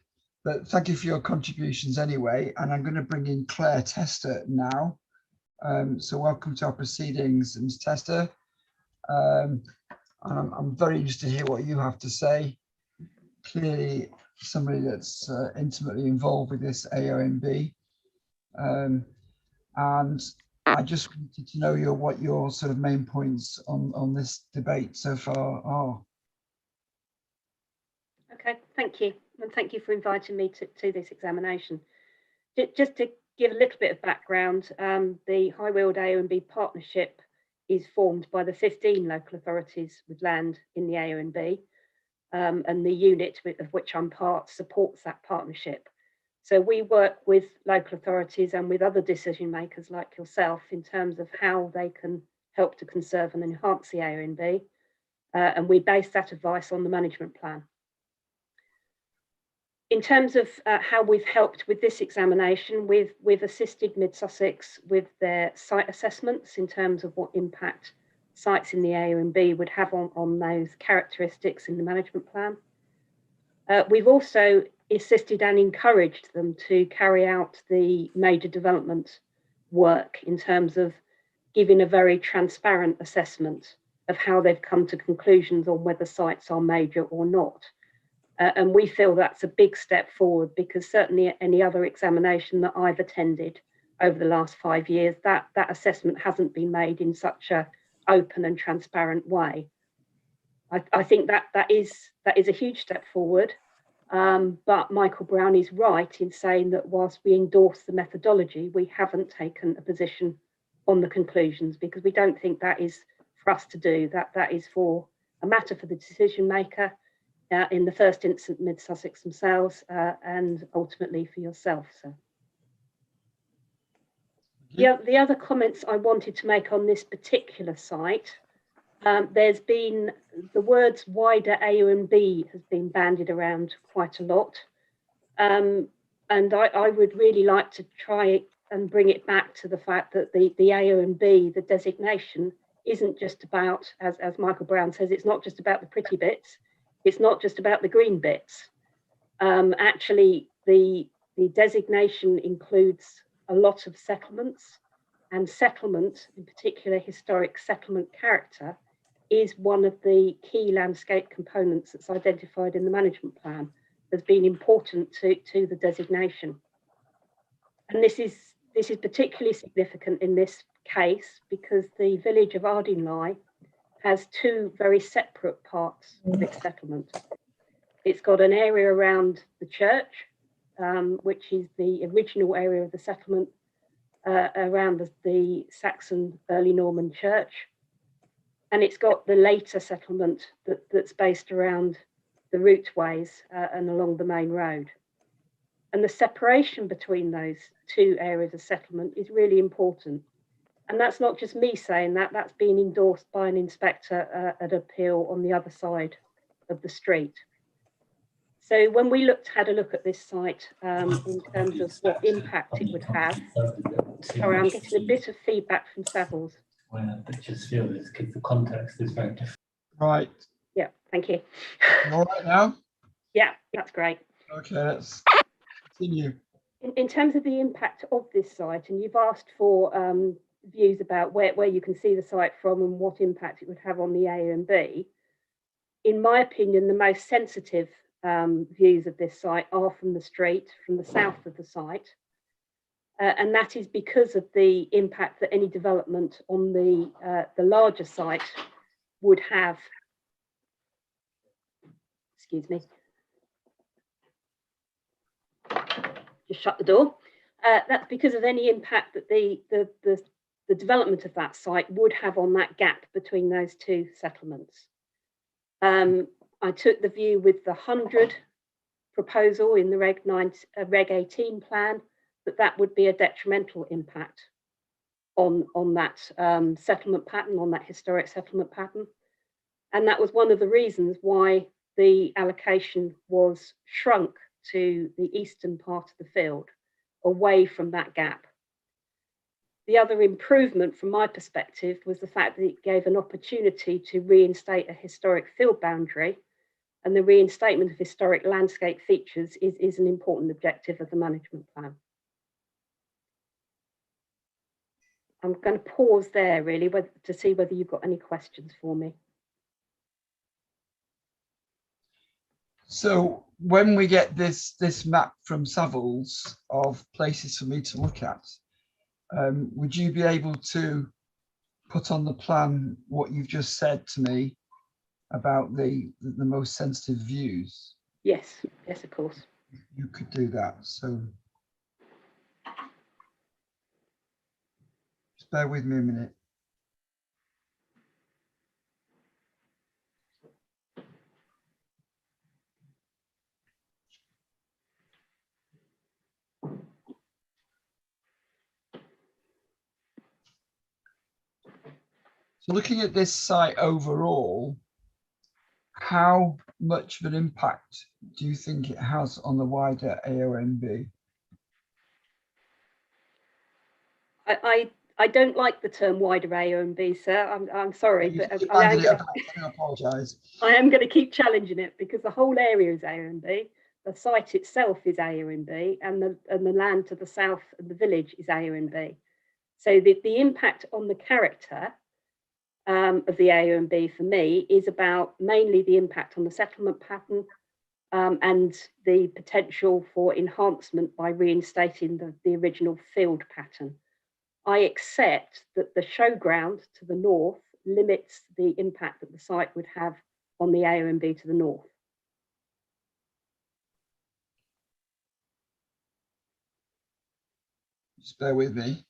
But thank you for your contributions anyway. And I'm going to bring in Claire Tester now. So welcome to our proceedings, Ms. Tester. And I'm very interested to hear what you have to say. Clearly, somebody that's intimately involved with this AONB. And I just wanted to know what your sort of main points on this debate so far are. Okay, thank you. And thank you for inviting me to this examination. Just to give a little bit of background, the High Weald AONB partnership is formed by the 15 local authorities with land in the AONB, and the unit of which I'm part supports that partnership. So we work with local authorities and with other decision makers like yourself in terms of how they can help to conserve and enhance the AONB, and we base that advice on the management plan. In terms of how we've helped with this examination, we've assisted Mid Sussex with their site assessments in terms of what impact sites in the AONB would have on those characteristics in the management plan. We've also assisted and encouraged them to carry out the major development work in terms of giving a very transparent assessment of how they've come to conclusions on whether sites are major or not. And we feel that's a big step forward, because certainly any other examination that I've attended over the last 5 years, that assessment hasn't been made in such an open and transparent way. I think that is a huge step forward. But Michael Brown is right in saying that whilst we endorse the methodology, we haven't taken a position on the conclusions, because we don't think that is for us to do. That is for a matter for the decision maker, in the first instance Mid Sussex themselves, and ultimately for yourself. So the other comments I wanted to make on this particular site, there's been the words wider AONB has been bandied around quite a lot, and I would really like to try and bring it back to the fact that the AONB, the designation, isn't just about, as Michael Brown says, it's not just about the pretty bits, it's not just about the green bits. Actually, the designation includes a lot of settlements, and settlement, in particular historic settlement character, is one of the key landscape components that's identified in the management plan as being important to the designation. And this is particularly significant in this case because the village of Ardingly has two very separate parts of its settlement. It's got an area around the church, which is the original area of the settlement around the Saxon early Norman church. And it's got the later settlement that's based around the routeways and along the main road. And the separation between those two areas of settlement is really important. And that's not just me saying that, that's been endorsed by an inspector at Appeal on the other side of the street. So when we had a look at this site in terms of what impact it would have, sorry, I'm getting a bit of feedback from Savills. Well, I just feel this because the context is very different. Right. Yeah, thank you. You all right now? Yeah, that's great. Okay, let's continue. In terms of the impact of this site, and you've asked for views about where you can see the site from and what impact it would have on the AONB. In my opinion, the most sensitive views of this site are from the street, from the south of the site. And that is because of the impact that any development on the larger site would have. Excuse me. Just shut the door. That's because of any impact that the development of that site would have on that gap between those two settlements. I took the view with the 100 proposal in the Reg 18 plan that would be a detrimental impact on that settlement pattern, on that historic settlement pattern. And that was one of the reasons why the allocation was shrunk to the eastern part of the field, away from that gap. The other improvement from my perspective was the fact that it gave an opportunity to reinstate a historic field boundary, and the reinstatement of historic landscape features is an important objective of the management plan. I'm going to pause there really to see whether you've got any questions for me. So when we get this map from Savills of places for me to look at, Would you be able to put on the plan what you've just said to me about the most sensitive views? Yes, yes, of course. You could do that. So just bear with me a minute. So looking at this site overall, how much of an impact do you think it has on the wider AONB? I don't like the term wider AONB, sir. I'm sorry, but I apologise. I am going to keep challenging it, because the whole area is AONB. The site itself is AONB, and the land to the south of the village is AONB. So the impact on the character of the AONB for me is about mainly the impact on the settlement pattern, and the potential for enhancement by reinstating the original field pattern. I accept that the showground to the north limits the impact that the site would have on the AONB to the north. Just bear with me.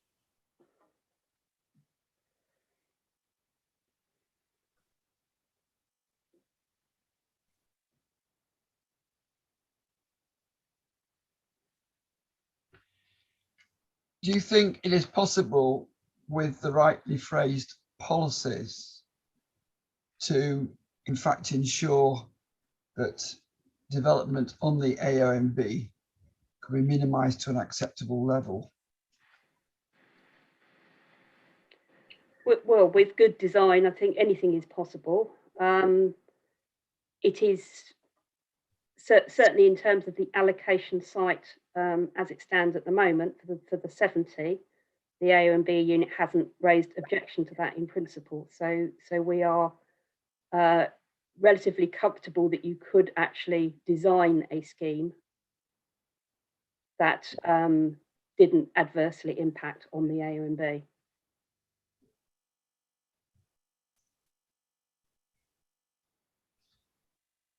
Do you think it is possible, with the rightly phrased policies, to in fact ensure that development on the AONB could be minimised to an acceptable level? Well, with good design, I think anything is possible. It is certainly, in terms of the allocation site as it stands at the moment for the 70, the AONB unit hasn't raised objection to that in principle. So we are relatively comfortable that you could actually design a scheme that didn't adversely impact on the AONB.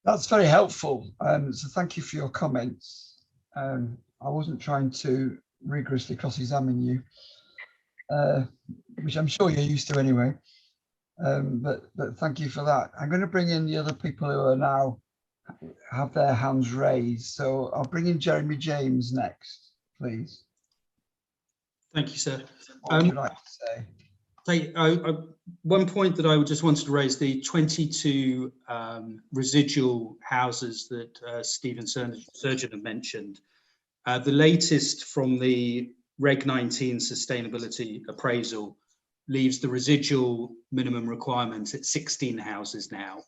That's very helpful. So thank you for your comments. I wasn't trying to rigorously cross-examine you, which I'm sure you're used to anyway. But thank you for that. I'm going to bring in the other people who are now have their hands raised. So I'll bring in Jeremy James next, please. Thank you, sir. What would you like to say? One point that I just wanted to raise, the 22 residual houses that Stephen Surgeon had mentioned. The latest from the Reg 19 sustainability appraisal leaves the residual minimum requirement at 16 houses now.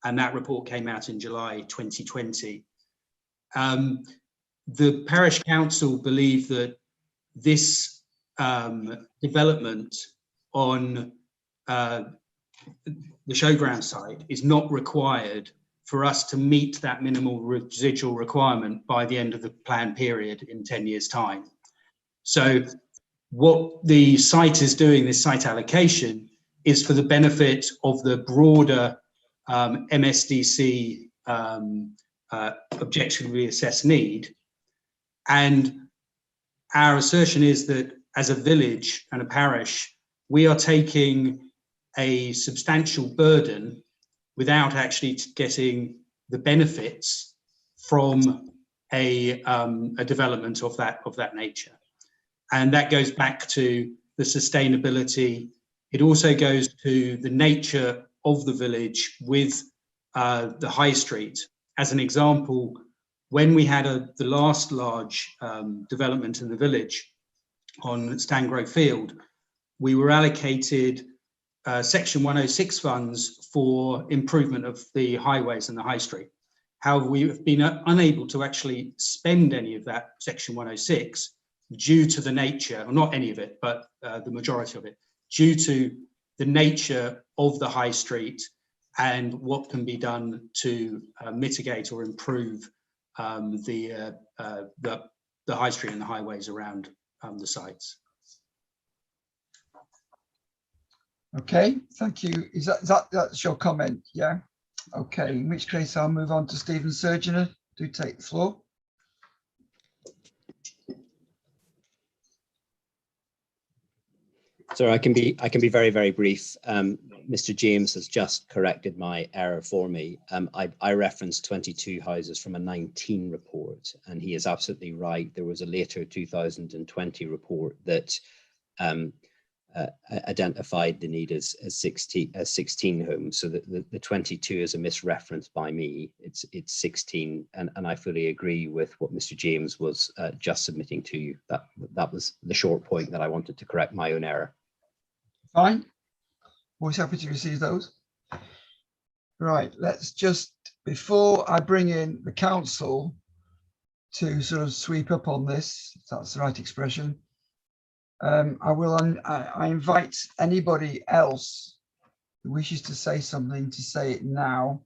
And that report came out in July 2020. The parish council believe that this development on the showground site is not required for us to meet that minimal residual requirement by the end of the plan period in 10 years' time. So what the site is doing, this site allocation, is for the benefit of the broader MSDC objectively assessed need. And our assertion is that as a village and a parish, we are taking a substantial burden without actually getting the benefits from a development of that nature. And that goes back to the sustainability. It also goes to the nature of the village with the high street. As an example, when we had the last large development in the village on Stangrove Field, we were allocated Section 106 funds for improvement of the highways and the high street. However, we have been unable to actually spend any of that Section 106 due to the nature, or not any of it, but the majority of it, due to the nature of the high street and what can be done to mitigate or improve the high street and the highways around the sites. Okay, thank you. That's your comment? Yeah. Okay, in which case I'll move on to Stephen Surgener. Do take the floor. So I can be very, very brief. Mr. James has just corrected my error for me. I referenced 22 houses from a 19 report, and he is absolutely right. There was a later 2020 report that identified the need as 16 homes. So the 22 is a misreference by me. It's 16, and I fully agree with what Mr. James was just submitting to you. That was the short point that I wanted to correct my own error. Fine. Always happy to receive those. Right, let's just, before I bring in the council to sort of sweep up on this, if that's the right expression, I invite anybody else who wishes to say something to say it now,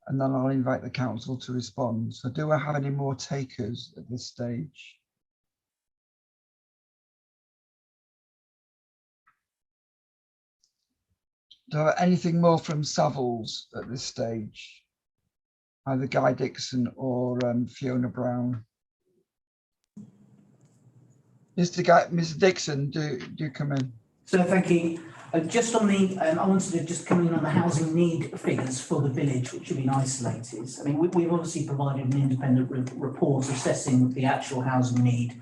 and then I'll invite the council to respond. So do I have any more takers at this stage? Do I have anything more from Savills at this stage? Either Guy Dixon or Fiona Brown. Mr. Dixon, do come in. So thank you. Just on the, I wanted to just come in on the housing need figures for the village, which have been isolated. I mean, we've obviously provided an independent report assessing the actual housing need,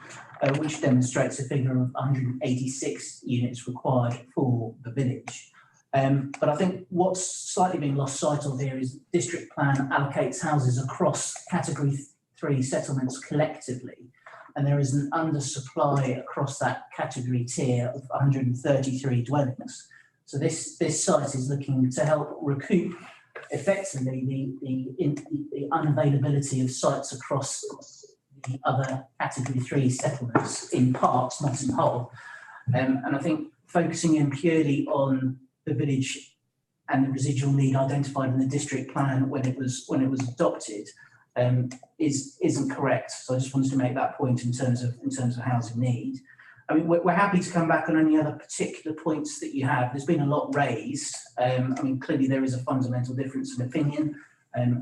which demonstrates a figure of 186 units required for the village. But I think what's slightly being lost sight of here is district plan allocates houses across category 3 settlements collectively, and there is an undersupply across that category tier of 133 dwellings. So this site is looking to help recoup effectively the unavailability of sites across the other category 3 settlements in parts, not in whole. And I think focusing in purely on the village and the residual need identified in the district plan when it was adopted isn't correct. So I just wanted to make that point in terms of housing need. I mean, we're happy to come back on any other particular points that you have. There's been a lot raised. I mean, clearly there is a fundamental difference in opinion,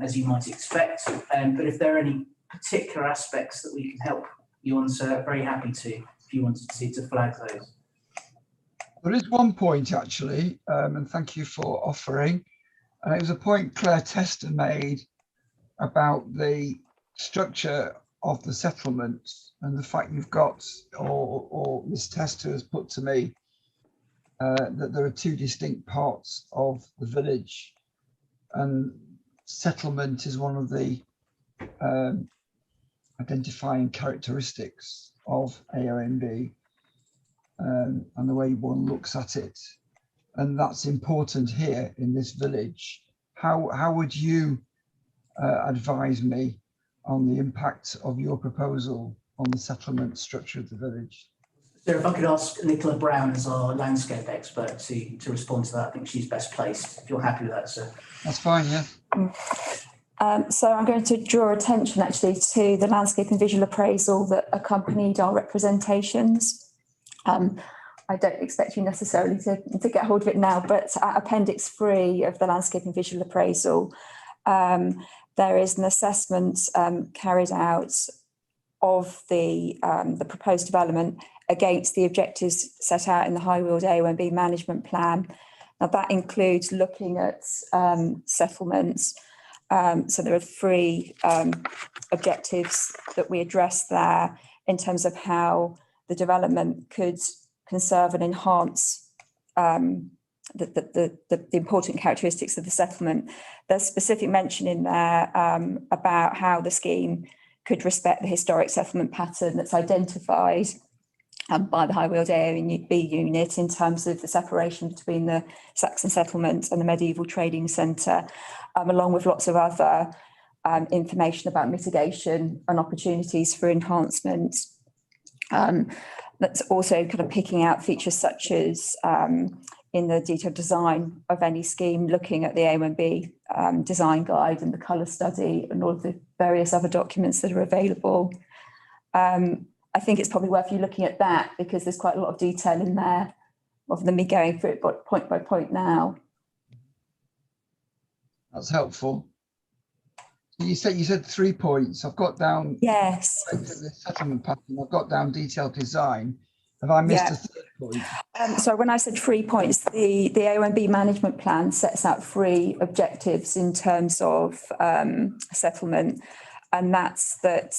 as you might expect. But if there are any particular aspects that we can help you on, sir, very happy to, if you wanted to flag those. There is one point actually, and thank you for offering. And it was a point Claire Tester made about the structure of the settlements and the fact you've got, or Ms. Tester has put to me, that there are two distinct parts of the village, and settlement is one of the identifying characteristics of AONB. And the way one looks at it, and that's important here in this village. How would you advise me on the impact of your proposal on the settlement structure of the village? So if I could ask Nicola Brown as our landscape expert to respond to that, I think she's best placed, if you're happy with that, sir. That's fine, yeah. So I'm going to draw attention actually to the landscape and visual appraisal that accompanied our representations. I don't expect you necessarily to get hold of it now, but at Appendix 3 of the landscape and visual appraisal, there is an assessment carried out of the proposed development against the objectives set out in the High Weald AONB management plan. Now that includes looking at settlements. So there are 3 objectives that we address there in terms of how the development could conserve and enhance the important characteristics of the settlement. There's specific mention in there about how the scheme could respect the historic settlement pattern that's identified by the High Weald AONB unit in terms of the separation between the Saxon settlement and the medieval trading centre, along with lots of other information about mitigation and opportunities for enhancement. That's also kind of picking out features such as in the detailed design of any scheme, looking at the AONB design guide and the colour study and all of the various other documents that are available. I think it's probably worth you looking at that because there's quite a lot of detail in there rather than me going through it point by point now. That's helpful. You said 3 points. I've got down yes the settlement pattern. I've got down detailed design. Have I missed a third point? So when I said 3 points, the AONB management plan sets out 3 objectives in terms of settlement, and that's that,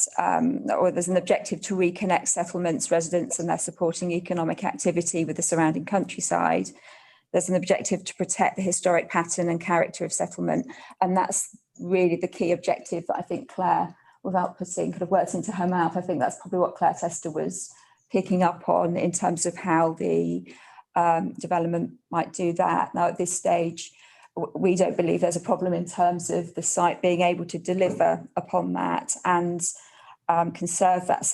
or there's an objective to reconnect settlements, residents and their supporting economic activity with the surrounding countryside. There's an objective to protect the historic pattern and character of settlement, and that's really the key objective that I think Claire, without putting kind of words into her mouth, I think that's probably what Claire Tester was picking up on in terms of how the development might do that. Now, at this stage, we don't believe there's a problem in terms of the site being able to deliver upon that and conserve that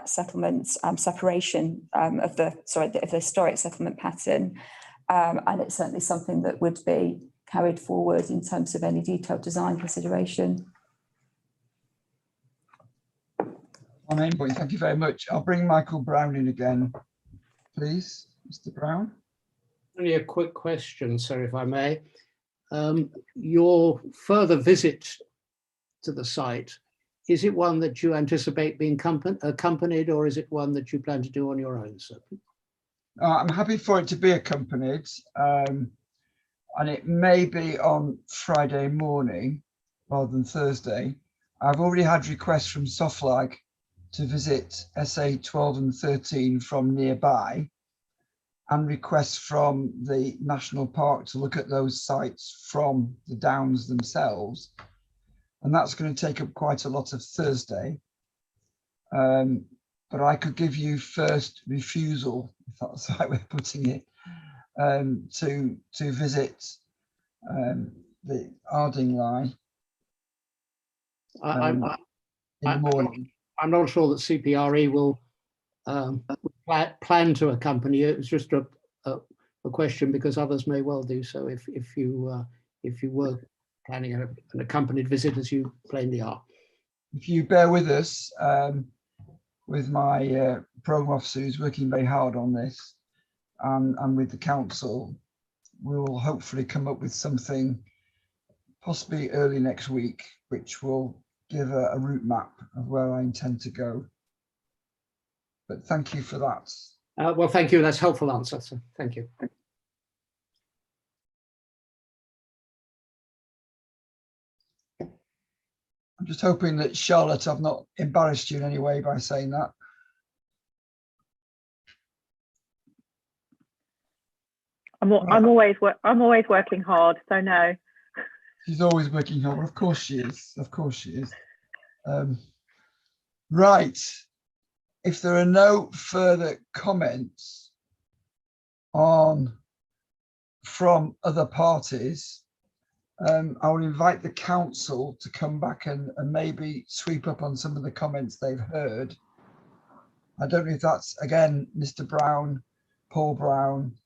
settlement separation of the historic settlement pattern. And it's certainly something that would be carried forward in terms of any detailed design consideration. My main point, thank you very much. I'll bring Michael Brown in again, please, Mr. Brown. Only a quick question, sir, if I may. Your further visit to the site, is it one that you anticipate being accompanied, or is it one that you plan to do on your own, sir? I'm happy for it to be accompanied, and it may be on Friday morning rather than Thursday. I've already had requests from Soflag to visit SA 12 and 13 from nearby, and requests from the National Park to look at those sites from the Downs themselves. And that's going to take up quite a lot of Thursday. But I could give you first refusal, if that's the right way of putting it, to visit the Ardingly in the morning. I'm not sure that CPRE will plan to accompany you. It's just a question because others may well do so if you were planning an accompanied visit, as you plainly are. If you bear with us, with my program officer who's working very hard on this, and with the council, we will hopefully come up with something possibly early next week, which will give a route map of where I intend to go. But thank you for that. Well, thank you. That's a helpful answer, sir. Thank you. I'm just hoping that, Charlotte, I've not embarrassed you in any way by saying that. I'm always working hard, so no. She's always working hard. Of course she is. Of course she is. Right. If there are no further comments from other parties, I will invite the council to come back and maybe sweep up on some of the comments they've heard. I don't know if that's, again, Mr. Brown, Paul Brown,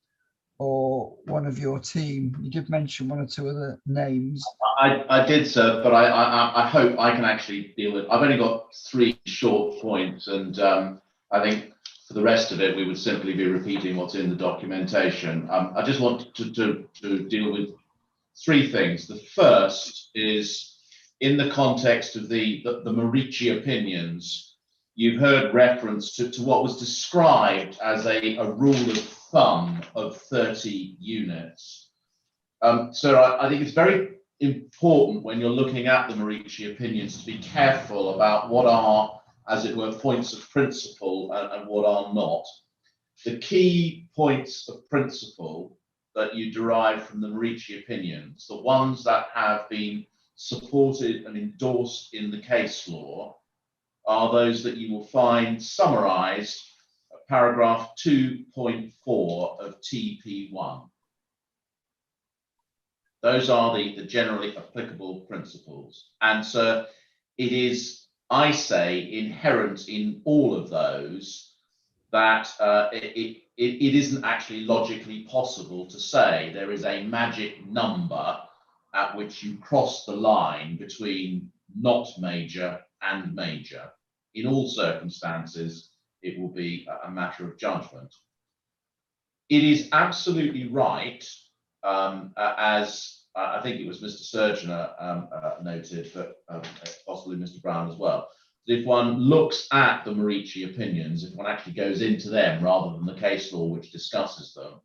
or one of your team. You did mention 1 or 2 other names. I did, sir, but I hope I can actually deal with. I've only got 3 short points, and I think for the rest of it, we would simply be repeating what's in the documentation. I just want to deal with 3 things. The first is in the context of the Morici opinions. You've heard reference to what was described as a rule of thumb of 30 units. So I think it's very important when you're looking at the Morici opinions to be careful about what are, as it were, points of principle and what are not. The key points of principle that you derive from the Morici opinions, the ones that have been supported and endorsed in the case law, are those that you will find summarized at paragraph 2.4 of TP1. Those are the generally applicable principles. And so it is, I say, inherent in all of those that it isn't actually logically possible to say there is a magic number at which you cross the line between not major and major. In all circumstances, it will be a matter of judgment. it is absolutely right, as I think it was Mr. Surgener noted, but possibly Mr. Brown as well. If one looks at the Morici opinions, if one actually goes into them rather than the case law which discusses them,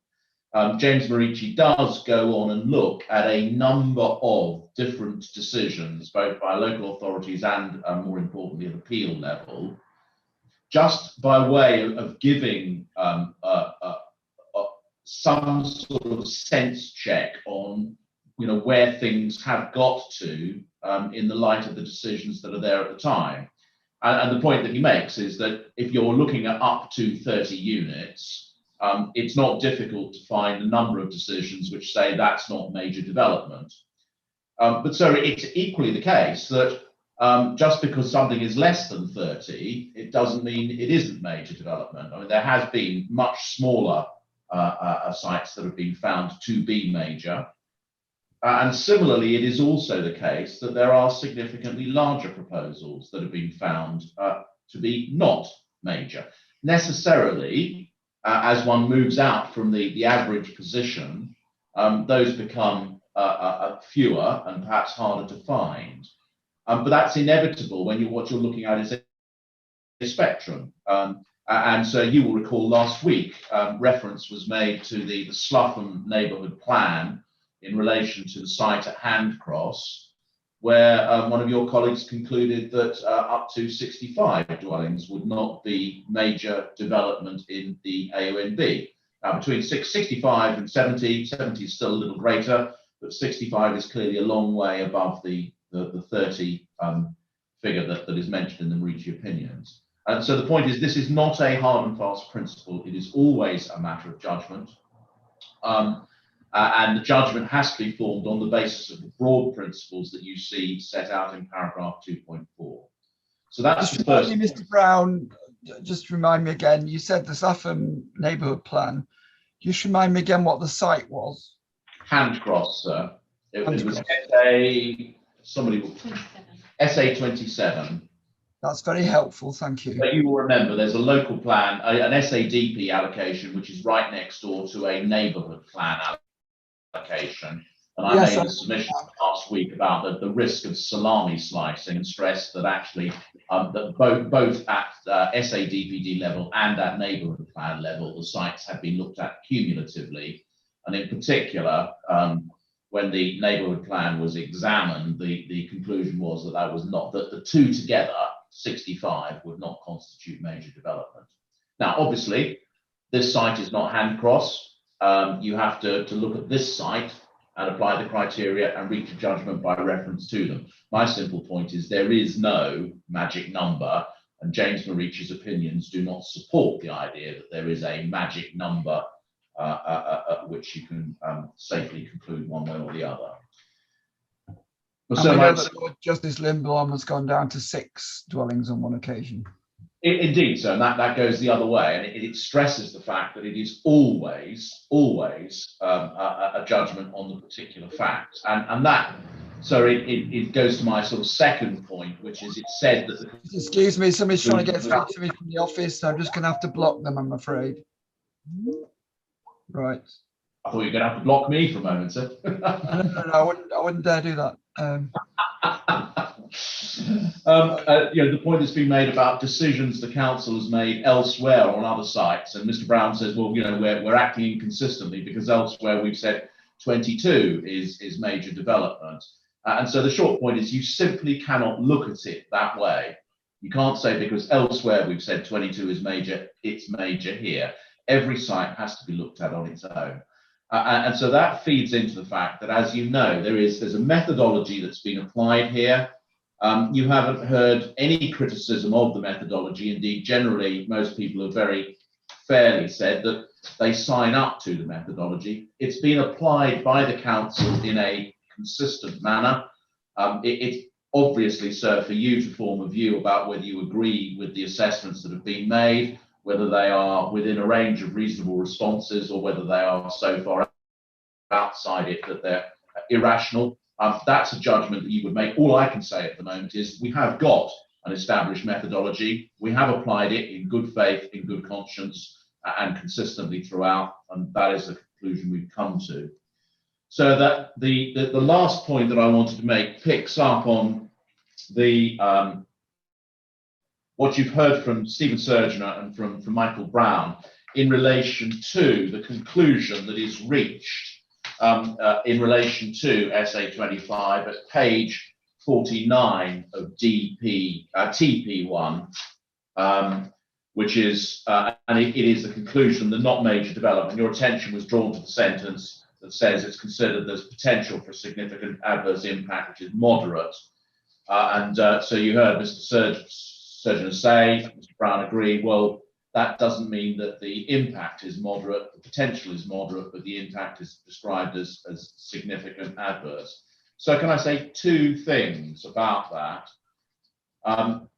James Morici does go on and look at a number of different decisions, both by local authorities and, more importantly, at appeal level, just by way of giving some sort of sense check on, where things have got to in the light of the decisions that are there at the time. And the point that he makes is that if you're looking at up to 30 units, it's not difficult to find a number of decisions which say that's not major development. But so it's equally the case that just because something is less than 30, it doesn't mean it isn't major development. I mean, there has been much smaller sites that have been found to be major. And similarly, it is also the case that there are significantly larger proposals that have been found to be not major. Necessarily, as one moves out from the average position, those become fewer and perhaps harder to find. But that's inevitable when what you're looking at is a spectrum. And so you will recall last week, reference was made to the Slugham neighbourhood plan in relation to the site at Handcross, where one of your colleagues concluded that up to 65 dwellings would not be major development in the AONB. Now, between 65 and 70, 70 is still a little greater, but 65 is clearly a long way above the 30 figure that is mentioned in the Morici opinions. And so the point is, this is not a hard and fast principle. It is always a matter of judgment. And the judgment has to be formed on the basis of the broad principles that you see set out in paragraph 2.4. So that's the first. Mr. Brown, just remind me again, you said the Slugham neighbourhood plan. Just remind me again what the site was. Handcross, sir. It was SA 27. That's very helpful, thank you. But you will remember there's a local plan, an SADP allocation, which is right next door to a neighbourhood plan allocation. And I made a submission last week about the risk of salami slicing and stressed that actually that both at SADPD level and at neighbourhood plan level, the sites have been looked at cumulatively. And in particular, when the neighbourhood plan was examined, the conclusion was that that was not, that the two together, 65, would not constitute major development. Now, obviously, this site is not Handcross. You have to look at this site and apply the criteria and reach a judgment by reference to them. My simple point is there is no magic number, and James Morici's opinions do not support the idea that there is a magic number at which you can safely conclude one way or the other. So that Justice Lindblom has gone down to 6 dwellings on one occasion. Indeed, so and that goes the other way, and it stresses the fact that it is always a judgment on the particular fact, and that. So it goes to my sort of second point, which is it said that. Excuse me, somebody's trying to get through to me from the office, so I'm just going to have to block them, I'm afraid. Right. I thought you were going to have to block me for a moment, sir. No, I wouldn't dare do that. The point that's been made about decisions the council has made elsewhere on other sites, and Mr. Brown says, well, we're acting inconsistently because elsewhere we've said 22 is major development. And so the short point is you simply cannot look at it that way. You can't say because elsewhere we've said 22 is major, it's major here. Every site has to be looked at on its own. And so that feeds into the fact that, as you know, there's a methodology that's been applied here. You haven't heard any criticism of the methodology. Indeed, generally, most people have very fairly said that they sign up to the methodology. It's been applied by the council in a consistent manner. It's obviously, sir, for you to form a view about whether you agree with the assessments that have been made, whether they are within a range of reasonable responses or whether they are so far outside it that they're irrational. That's a judgment that you would make. All I can say at the moment is we have got an established methodology. We have applied it in good faith, in good conscience. and consistently throughout, and that is the conclusion we've come to. So that the last point that I wanted to make picks up on the what you've heard from Stephen Surgener and from Michael Brown in relation to the conclusion that is reached in relation to SA25 at page 49 of TP1, which is, and it is the conclusion, the not major development. Your attention was drawn to the sentence that says it's considered there's potential for significant adverse impact, which is moderate. So you heard Mr. Surgeon say, Mr. Brown agreed, well, that doesn't mean that the impact is moderate, the potential is moderate, but the impact is described as significant adverse. So can I say two things about that?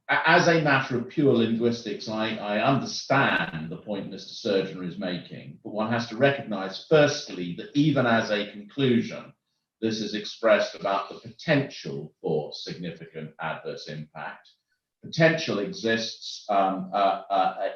As a matter of pure linguistics, I understand the point Mr. Surgener is making, but one has to recognize firstly that even as a conclusion, this is expressed about the potential for significant adverse impact. Potential exists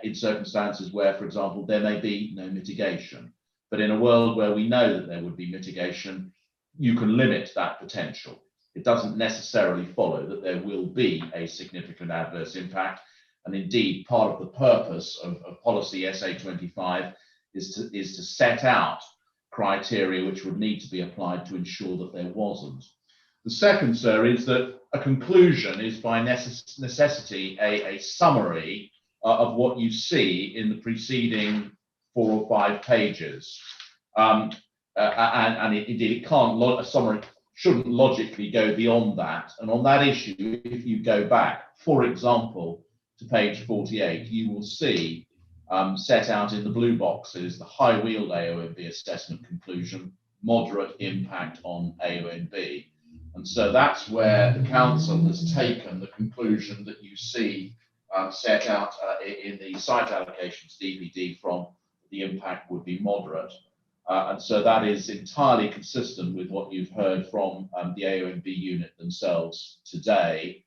in circumstances where, for example, there may be no mitigation. But in a world where we know that there would be mitigation, you can limit that potential. It doesn't necessarily follow that there will be a significant adverse impact. And indeed, part of the purpose of policy SA25 is to set out criteria which would need to be applied to ensure that there wasn't. The second, sir, is that a conclusion is by necessity a summary of what you see in the preceding 4 or 5 pages. Indeed, it can't, a summary shouldn't logically go beyond that. And on that issue, if you go back, for example, to page 48, you will see set out in the blue boxes the high wheeled AONB assessment conclusion, moderate impact on AONB. And so that's where the council has taken the conclusion that you see set out in the site allocations DPD from the impact would be moderate. And so that is entirely consistent with what you've heard from the AONB unit themselves today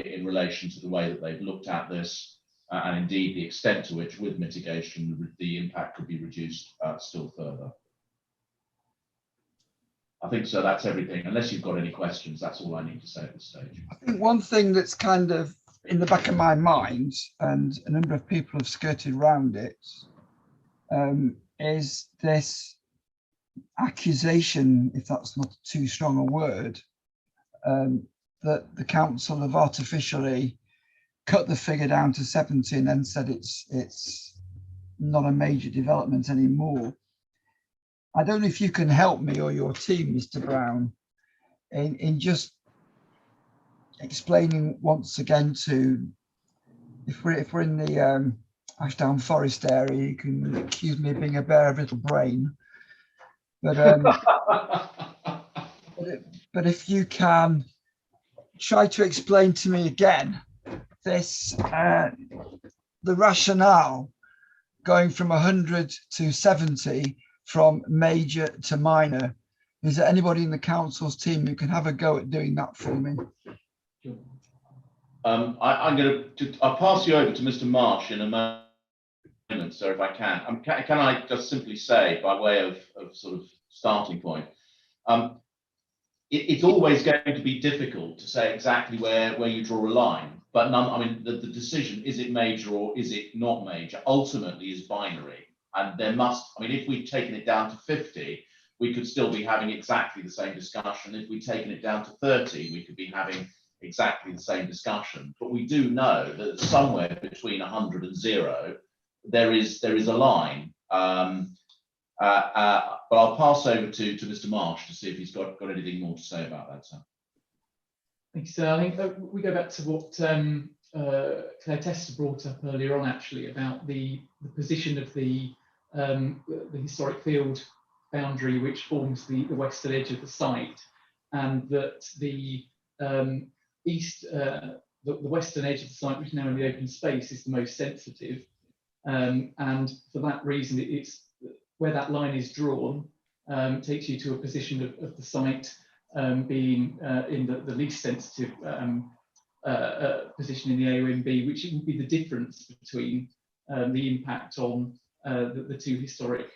in relation to the way that they've looked at this and indeed the extent to which with mitigation the impact could be reduced still further. I think so, that's everything. Unless you've got any questions, that's all I need to say at this stage. I think one thing that's kind of in the back of my mind, and a number of people have skirted around it, is this accusation, if that's not too strong a word, that the council have artificially cut the figure down to 70 and then said it's not a major development anymore. I don't know if you can help me or your team, Mr. Brown, in just explaining once again to, if we're in the Ashdown Forest area, you can accuse me of being a bear of little brain. But but if you can try to explain to me again this, the rationale going from 100 to 70 from major to minor. Is there anybody in the council's team who can have a go at doing that for me? I'll pass you over to Mr. Marsh in a moment, sir, if I can. Can I just simply say, by way of sort of starting point, it's always going to be difficult to say exactly where you draw a line, but the decision, is it major or is it not major, ultimately is binary. And there must, if we'd taken it down to 50, we could still be having exactly the same discussion. If we'd taken it down to 30, we could be having exactly the same discussion. But we do know that somewhere between 100 and 0, there is a line. But I'll pass over to Mr. Marsh to see if he's got anything more to say about that, sir. Thank you, sir. I think we go back to what Claire Tester brought up earlier on, actually, about the position of the historic field boundary, which forms the western edge of the site, and that the western edge of the site, which is now in the open space, is the most sensitive, and for that reason, it's where that line is drawn takes you to a position of the site being in the least sensitive position in the AONB, which would be the difference between the impact on the two historic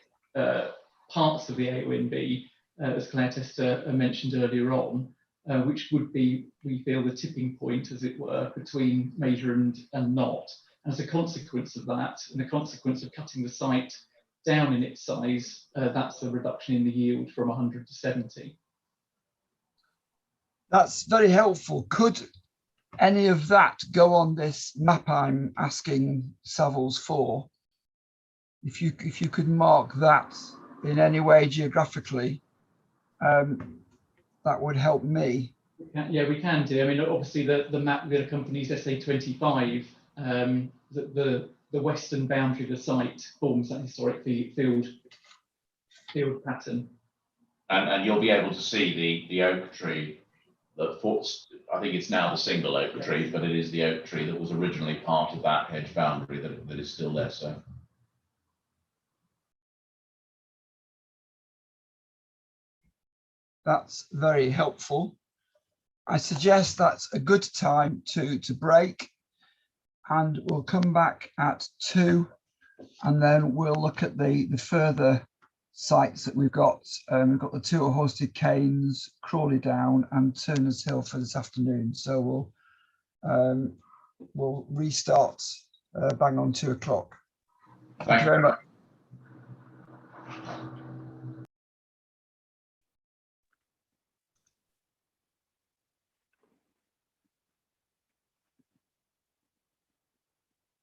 parts of the AONB, as Claire Tester mentioned earlier on, which would be, we feel, the tipping point, as it were, between major and not. And as a consequence of that, and a consequence of cutting the site down in its size, that's a reduction in the yield from 100 to 70. That's very helpful. Could any of that go on this map I'm asking Savills for? If you could mark that in any way geographically, that would help me. Yeah, we can do. I mean, obviously the map that accompanies SA25, the western boundary of the site forms that historic field pattern. And you'll be able to see the oak tree that I think it's now the single oak tree, but it is the oak tree that was originally part of that hedge boundary that is still there. So. That's very helpful. I suggest that's a good time to break, and we'll come back at 2, and then we'll look at the further sites that we've got. We've got the two Horsted Canes, Crawley Down, and Turner's Hill for this afternoon. So we'll restart bang on 2 o'clock. Thank you very much.